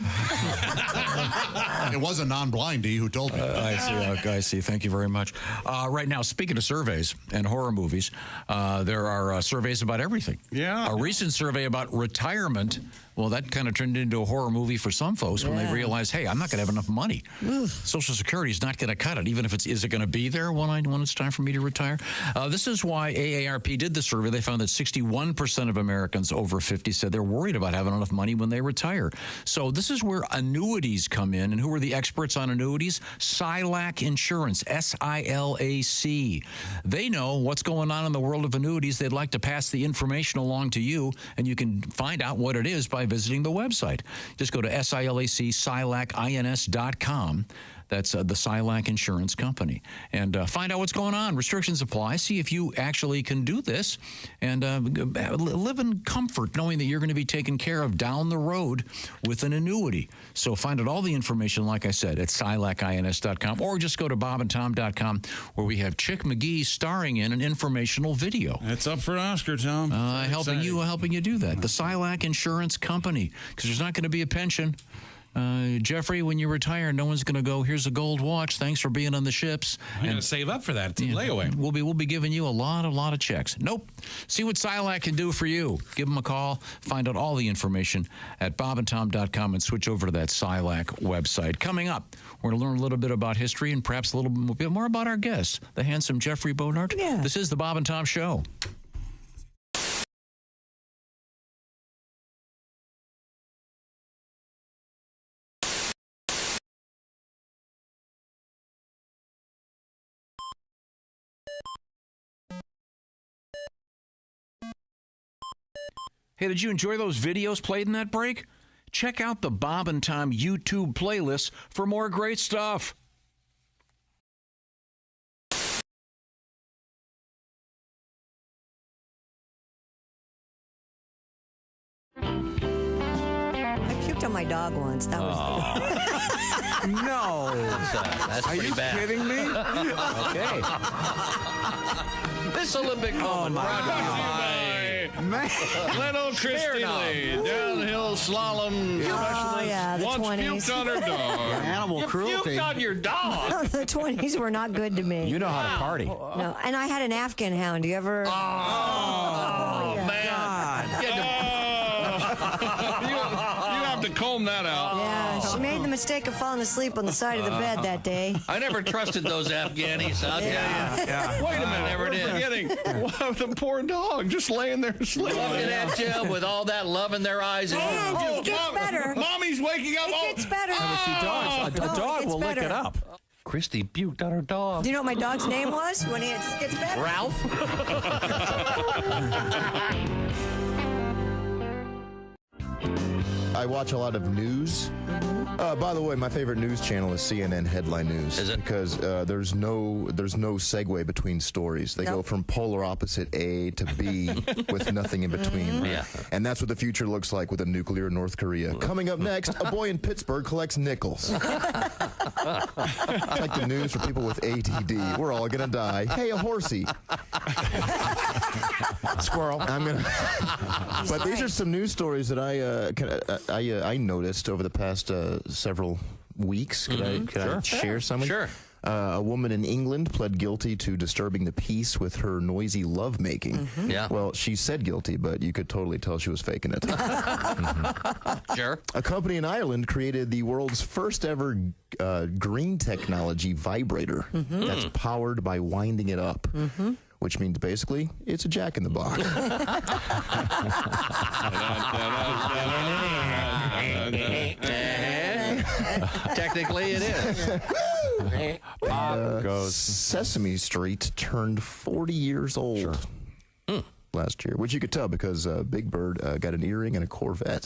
It was a non-blindy who told me. I see. Thank you very much. Right now, speaking of surveys and horror movies, there are surveys about everything. Yeah. A recent survey about retirement. Well, that kind of turned into a horror movie for some folks when they realized, hey, I'm not going to have enough money. Social Security is not going to cut it, even if is it going to be there when it's time for me to retire? This is why AARP did the survey. They found that 61% of Americans over 50 said they're worried about having enough money when they retire. So this is where annuities come in. And who are the experts on annuities? SILAC Insurance, SILAC. They know what's going on in the world of annuities. They'd like to pass the information along to you, and you can find out what it is by visiting the website. Just go to SILAC.com. That's the SILAC Insurance Company. And find out what's going on. Restrictions apply. See if you actually can do this and live in comfort knowing that you're going to be taken care of down the road with an annuity. So find out all the information, like I said, at SILACINS.com, or just go to bobandtom.com, where we have Chick McGee starring in an informational video. It's up for an Oscar, Tom. Helping you do that. The SILAC Insurance Company, because there's not going to be a pension. Jeffrey, when you retire, no one's going to go, here's a gold watch. Thanks for being on the ships. I'm going to save up for that. It's a layaway. We'll be giving you a lot of checks. Nope. See what Silac can do for you. Give them a call. Find out all the information at bobandtom.com and switch over to that Silac website. Coming up, we're going to learn a little bit about history and perhaps a little bit more about our guest, the handsome Jeffrey Bodart. Yeah. This is the Bob and Tom Show. Hey, did you enjoy those videos played in that break? Check out the Bob and Tom YouTube playlist for more great stuff. I puked on my dog once. That was No. That's Are pretty you bad. kidding me? Okay. This Olympic moment brought to you by Little Christy Lee, downhill slalom specialist, yeah, the once 20s. puked on her dog. Animal cruelty. Puked on your dog. the 20s were not good to me. You know how to party. No, and I had an Afghan hound. Do you ever? Oh, yeah. man. You have to comb that out. Yeah, she made the mistake of falling asleep on the side of the bed that day. I never trusted those Afghanis. I'll tell you. Wait a minute, Never did. forgetting the poor dog just laying there sleeping. Looking at you with all that love in their eyes. And it gets better. Mommy's waking up. It gets better. A dog gets will lick better. it up. Christy puked on her dog. Do you know what my dog's name was when he gets better? Ralph? I watch a lot of news. By the way, my favorite news channel is CNN Headline News. Is it? Because there's no segue between stories. They go from polar opposite A to B with nothing in between. Yeah. And that's what the future looks like with a nuclear North Korea. Coming up next, a boy in Pittsburgh collects nickels. It's like the news for people with ADD. We're all gonna die. Hey, a horsey. Squirrel. But these are some news stories that I noticed over the past several weeks. Could I share some? Sure. A woman in England pled guilty to disturbing the peace with her noisy lovemaking. Yeah. Well, she said guilty, but you could totally tell she was faking it. Sure. A company in Ireland created the world's first ever green technology vibrator that's powered by winding it up. Which means basically it's a Jack in the Box. Technically, it is. Sesame Street turned 40 years old last year, which you could tell because Big Bird got an earring and a Corvette.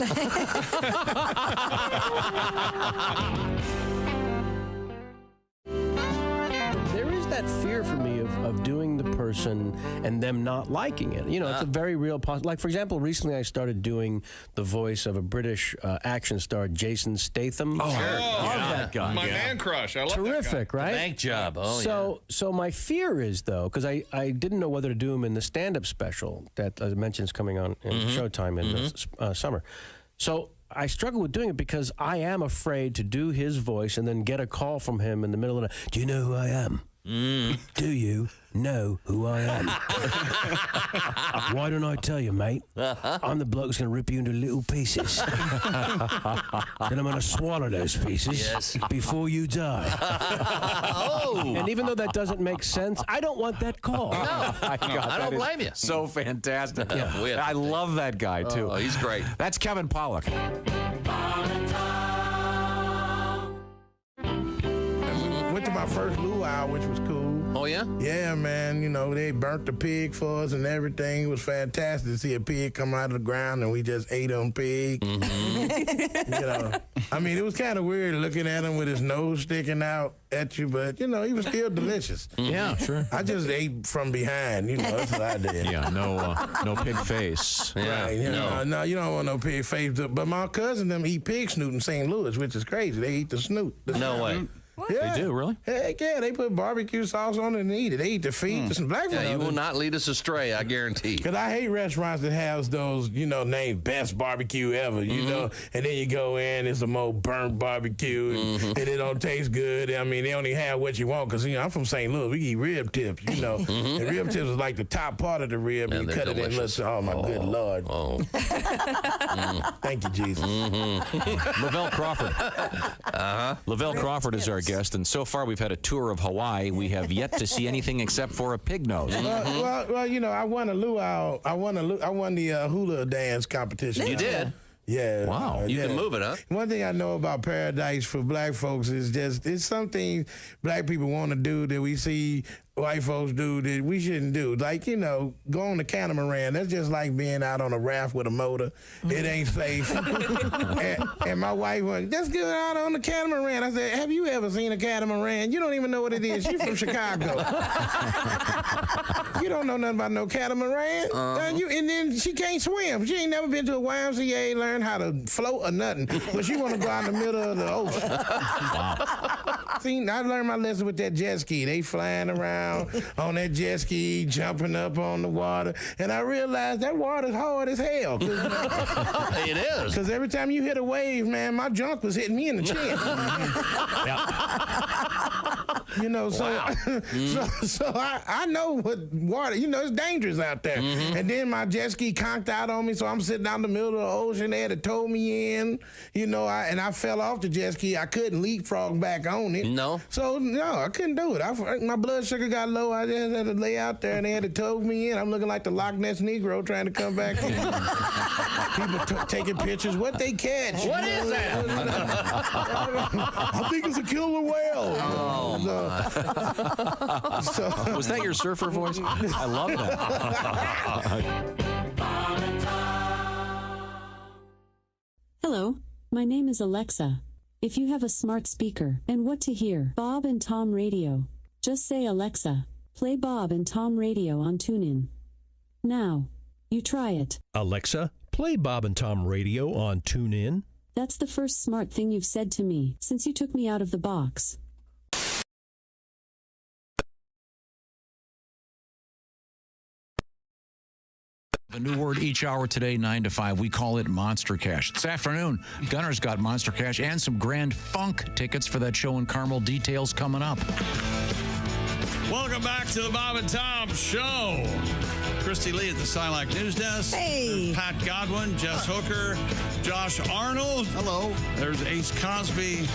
There is that fear for me of doing the person and them not liking it. You know, it's a very real possibility. Like, for example, recently I started doing the voice of a British action star, Jason Statham. Oh, Love that guy. My man crush. I love Terrific, that guy. right? Bank job. Oh, So my fear is, though, because I didn't know whether to do him in the stand-up special that I mentioned is coming on in Showtime in the summer. So I struggle with doing it because I am afraid to do his voice and then get a call from him in the middle of the night. Do you know who I am? Do you know who I am? Why don't I tell you, mate? I'm the bloke who's going to rip you into little pieces. Then I'm going to swallow those pieces before you die. And even though that doesn't make sense, I don't want that call. No, I don't blame you. So fantastic. Yeah. I love that guy, too. Oh, he's great. That's Kevin Pollak. Went to my first luau, which was cool. Oh, yeah? Yeah, man. You know, they burnt the pig for us and everything. It was fantastic to see a pig come out of the ground and we just ate on pig. You know, I mean, it was kind of weird looking at him with his nose sticking out at you, but, you know, he was still delicious. Yeah, sure. I just ate from behind, you know, that's what I did. Yeah, no pig face. Yeah, Right, you know, no, you don't want no pig face. But my cousin them eat pig snoot in St. Louis, which is crazy. They eat the snoot. No way. Yeah. They do, really? Heck yeah, they put barbecue sauce on it and eat it. They eat the feet. Some black Yeah, folks. you will not lead us astray, I guarantee. Because I hate restaurants that have those, named best barbecue ever, know, and then you go in, it's some old burnt barbecue, and it don't taste good. I mean, they only have what you want, because, I'm from St. Louis. We eat rib tips, and rib tips is like the top part of the rib, and you cut delicious. it in little, oh, my good Lord. Oh. Thank you, Jesus. Lavelle Crawford. Lavelle Crawford is our guest, and so far we've had a tour of Hawaii. We have yet to see anything except for a pig nose. Well, I won a luau. I won the hula dance competition. You did? Yeah. Wow. You can move it, huh? One thing I know about Paradise for black folks is it's something black people want to do that we see white folks do that we shouldn't do. Like, go on the catamaran. That's just like being out on a raft with a motor. It ain't safe. and my wife went, let's go out on the catamaran. I said, have you ever seen a catamaran? You don't even know what it is. You're from Chicago. You don't know nothing about no catamaran. And then she can't swim. She ain't never been to a YMCA, learn how to float or nothing. But she want to go out in the middle of the ocean. See, I learned my lesson with that jet ski. They flying around on that jet ski, jumping up on the water, and I realized that water's hard as hell. It is. Because every time you hit a wave, man, my junk was hitting me in the chin. So I know what water, it's dangerous out there. And then my jet ski conked out on me, so I'm sitting out in the middle of the ocean. They had to tow me in, and I fell off the jet ski. I couldn't leapfrog back on it. No. So, no, I couldn't do it. My blood sugar got low. I just had to lay out there, and they had to tow me in. I'm looking like the Loch Ness Negro trying to come back in. People taking pictures. What they catch? What is that? I think it's a killer whale. Was that your surfer voice? I love that. Hello, my name is Alexa. If you have a smart speaker and what to hear, Bob and Tom Radio, just say Alexa, play Bob and Tom Radio on TuneIn. Now, you try it. Alexa, play Bob and Tom Radio on TuneIn. That's the first smart thing you've said to me since you took me out of the box. A new word each hour today, 9 to 5. We call it Monster Cash. This afternoon, Gunner's got Monster Cash and some Grand Funk tickets for that show in Carmel. Details coming up. Welcome back to the Bob and Tom Show. Christy Lee at the Silac News Desk. Hey. Pat Godwin, Jess Hooker, Josh Arnold. Hello. There's Ace Cosby.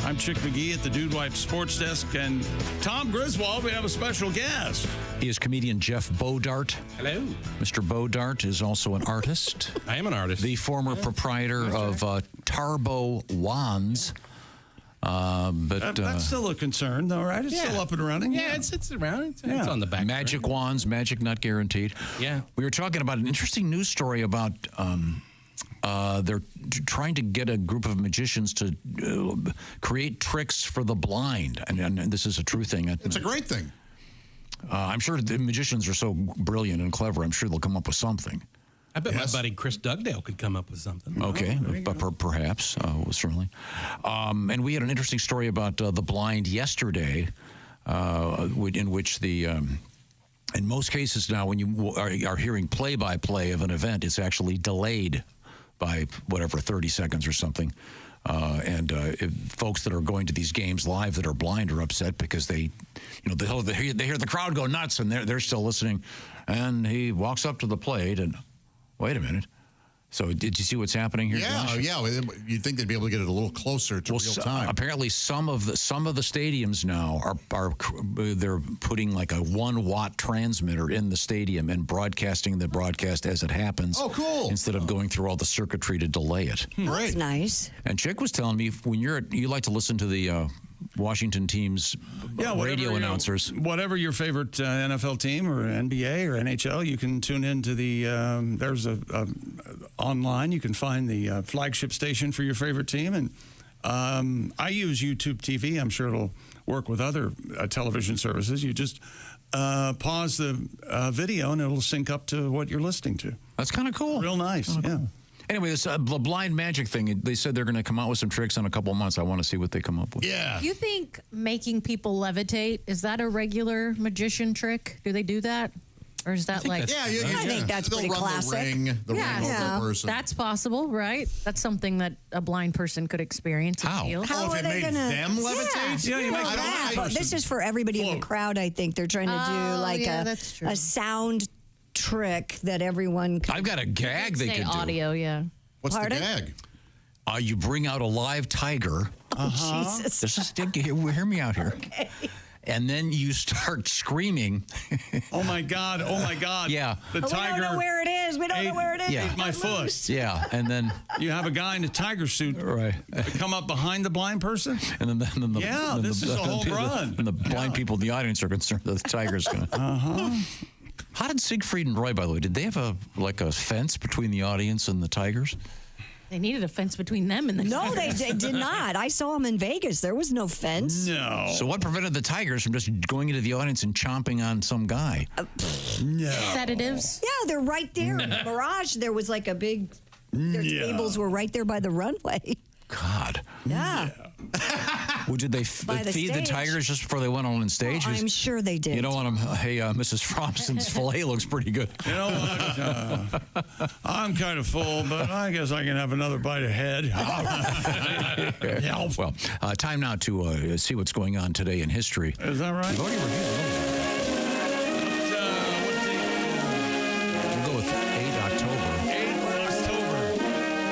I'm Chick McGee at the Dude Wipe Sports Desk. And Tom Griswold, we have a special guest. He is comedian Jeff Bodart. Hello. Mr. Bodart is also an artist. I am an artist. The former proprietor of Tarbo Wands. But that's still a concern, though, right? It's still up and running. Yeah, it's around. It's on the back. Magic wands, magic not guaranteed. Yeah. We were talking about an interesting news story about they're trying to get a group of magicians to create tricks for the blind. And this is a true thing. It's a great thing. I'm sure the magicians are so brilliant and clever. I'm sure they'll come up with something. I bet my buddy Chris Dugdale could come up with something. Okay, but perhaps, certainly. And we had an interesting story about the blind yesterday, in which in most cases now, when you are hearing play-by-play of an event, it's actually delayed by whatever 30 seconds or something. Folks that are going to these games live that are blind are upset because they hear the crowd go nuts and they're still listening. And he walks up to the plate and, wait a minute. So did you see what's happening here, Josh? Yeah. You'd think they'd be able to get it a little closer to real time. Apparently, some of the stadiums now are they're putting like a 1-watt transmitter in the stadium and broadcasting the broadcast as it happens. Oh, cool! Instead of going through all the circuitry to delay it. Great, that's nice. And Chick was telling me when you like to listen to the Washington team's radio announcers. Whatever your favorite NFL team or NBA or NHL, you can tune into the, there's online, you can find the flagship station for your favorite team. And I use YouTube TV. I'm sure it'll work with other television services. You just pause the video and it'll sync up to what you're listening to. That's kind of cool. Real nice, yeah. Cool. Anyway, this blind magic thing, they said they're going to come out with some tricks in a couple of months. I want to see what they come up with. Yeah. You think making people levitate, is that a regular magician trick? Do they do that? Or is that like... I think that's They'll pretty run classic. The ring over the person. That's possible, right? That's something that a blind person could experience. How? And feel. How are they going to... them levitate? Yeah, you make But this is for everybody in the crowd, I think. They're trying to do like that's true. a sound trick that everyone can... I've got a gag they Say could do. audio, yeah. What's Pardon? the gag? You bring out a live tiger. Jesus. This is, hear me out here. Okay. And then you start screaming. Oh my God! Oh my God! Yeah. The tiger. We don't know where it is. We don't know where it is. Yeah. Ate my foot. Yeah, and then You have a guy in a tiger suit right come up behind the blind person. And then the Yeah, then this is a home run. And the blind people in the audience are concerned that the tiger's going to. How did Siegfried and Roy, by the way, did they have a fence between the audience and the tigers? They needed a fence between them and the No, they did not. I saw them in Vegas. There was no fence. No. So what prevented the tigers from just going into the audience and chomping on some guy? No. Sedatives. Yeah, they're right there. In the Mirage, there was like a big... Their tables were right there by the runway. God. Yeah. Well, did they By the feed the stage. tigers just before they went on stage? I'm sure they did. You don't want them. Hey, Mrs. Fromson's fillet looks pretty good. You know what? I'm kind of full, but I guess I can have another bite ahead. Well, time now to see what's going on today in history. Is that right? We've already reviewed a little bit. We'll go with 8 October. 8 October.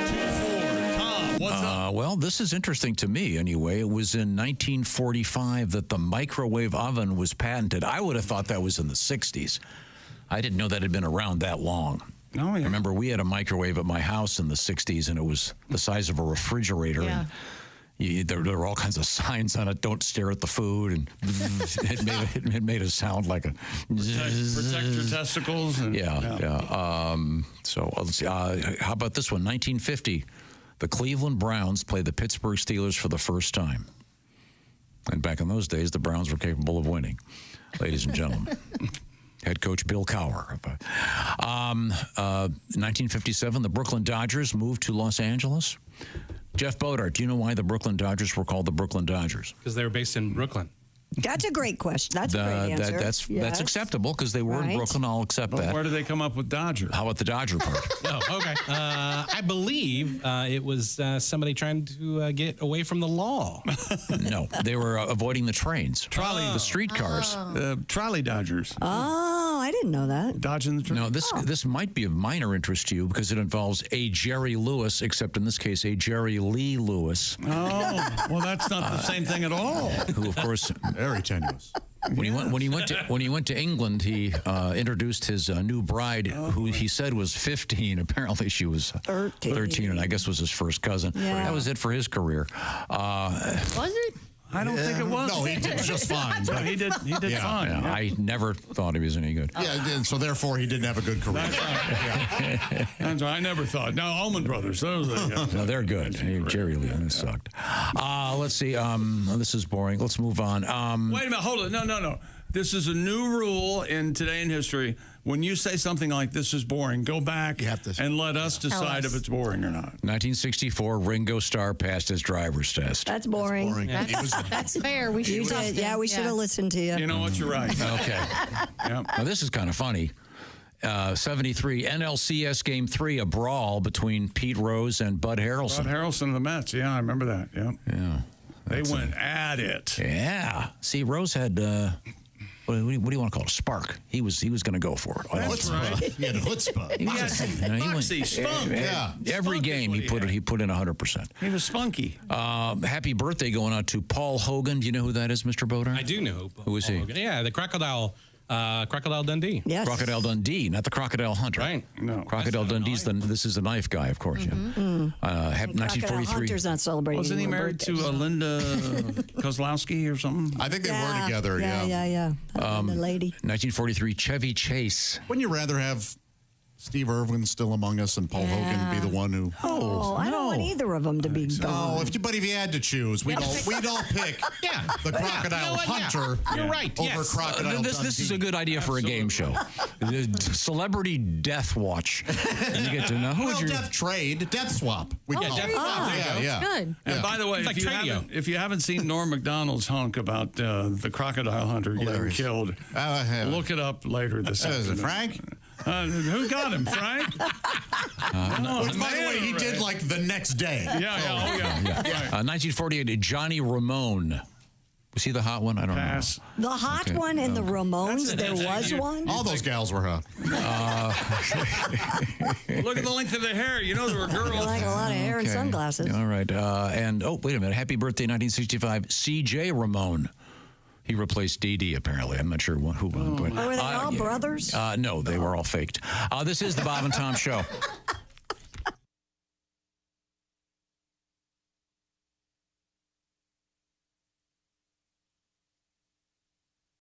2-4. Tom, what's up? Well, this is interesting to me anyway. It was in 1945 that the microwave oven was patented. I would have thought that was in the 60s. I didn't know that had been around that long. Oh, yeah. Remember, we had a microwave at my house in the 60s, and it was the size of a refrigerator. Yeah. And there were all kinds of signs on it. Don't stare at the food, and it made a sound like a Protect your testicles. And, So let's see. How about this one? 1950, the Cleveland Browns played the Pittsburgh Steelers for the first time. And back in those days, the Browns were capable of winning, ladies and gentlemen. Head coach Bill Cowher. 1957, the Brooklyn Dodgers moved to Los Angeles. Jeff Bodart, do you know why the Brooklyn Dodgers were called the Brooklyn Dodgers? Because they were based in Brooklyn. That's a great question. That's a great answer. That's acceptable because they were in Brooklyn. I'll accept that. Where did they come up with Dodger? How about the Dodger part? Oh, okay. I believe it was somebody trying to get away from the law. No, they were avoiding the trains. The streetcars. Trolley Dodgers. Oh, I didn't know that. Dodging the train. No, this might be of minor interest to you because it involves a Jerry Lewis, except in this case, a Jerry Lee Lewis. Oh, well, that's not the same thing at all. Who, of course, very tenuous. When he went to England, he introduced his new bride, who he said was 15. Apparently, she was 13, and I guess was his first cousin. Yeah. That was it for his career. Was it? I don't think it was. No, he did just fine. No, he did fine. Yeah. I never thought he was any good. Yeah, and so therefore he didn't have a good career. That's right. I never thought. No, Allman Brothers. Those No, they're good. Jerry Lee sucked. Let's see. This is boring. Let's move on. Wait a minute. Hold it. No. This is a new rule in Today in History. When you say something like this is boring, go back and let us decide if it's boring or not. 1964, Ringo Starr passed his driver's test. That's boring. That's fair. We should trust him. we should have listened to you. You know what? You're right. Okay. Now, this is kind of funny. 73, NLCS Game 3, a brawl between Pete Rose and Bud Harrelson. Bud Harrelson of the Mets. Yeah, I remember that. Yeah. They went at it. Yeah. See, Rose had... what do you want to call it? A spark. He was going to go for it. That's right. He had chutzpah. Every game he put in 100%. He was spunky. Happy birthday going out to Paul Hogan. Do you know who that is, Mr. Bodart? I do know. Who is he? Hogan. Yeah, the Crocodile Dundee. Yes. Crocodile Dundee, not the Crocodile Hunter. Right. No. Crocodile Dundee's this is the knife guy, of course. Mm-hmm. Yeah. 1943. Hunter's not celebrating. Wasn't he married to Linda Kozlowski or something? I think they were together. Yeah. The lady. 1943, Chevy Chase. Wouldn't you rather have Steve Irwin's still among us, and Paul Hogan be the one who. Oh, I don't want either of them to be gone. No, but if you had to choose, we'd all pick the Crocodile Hunter. You're right. Over Crocodile. This is a good idea for a game show. Celebrity Death Watch. And you get to know who Death Trade, Death Swap. Death Swap. Yeah. Good. And by the way, It's if you haven't seen Norm Macdonald's hunk about the crocodile hunter getting killed, look it up later this afternoon. Frank? Who got him, Frank? Which, by the way, he did like the next day. Yeah. 1948, Johnny Ramone. Was he the hot one? I don't know. The hot one in the Ramones? There was one? All those gals were hot. Look at the length of the hair. You know there were girls. I like a lot of hair and sunglasses. All right. Wait a minute. Happy birthday, 1965, C.J. Ramone. He replaced Dee Dee, apparently. I'm not sure who won. Were they all brothers? No, they were all faked. This is the Bob and Tom Show.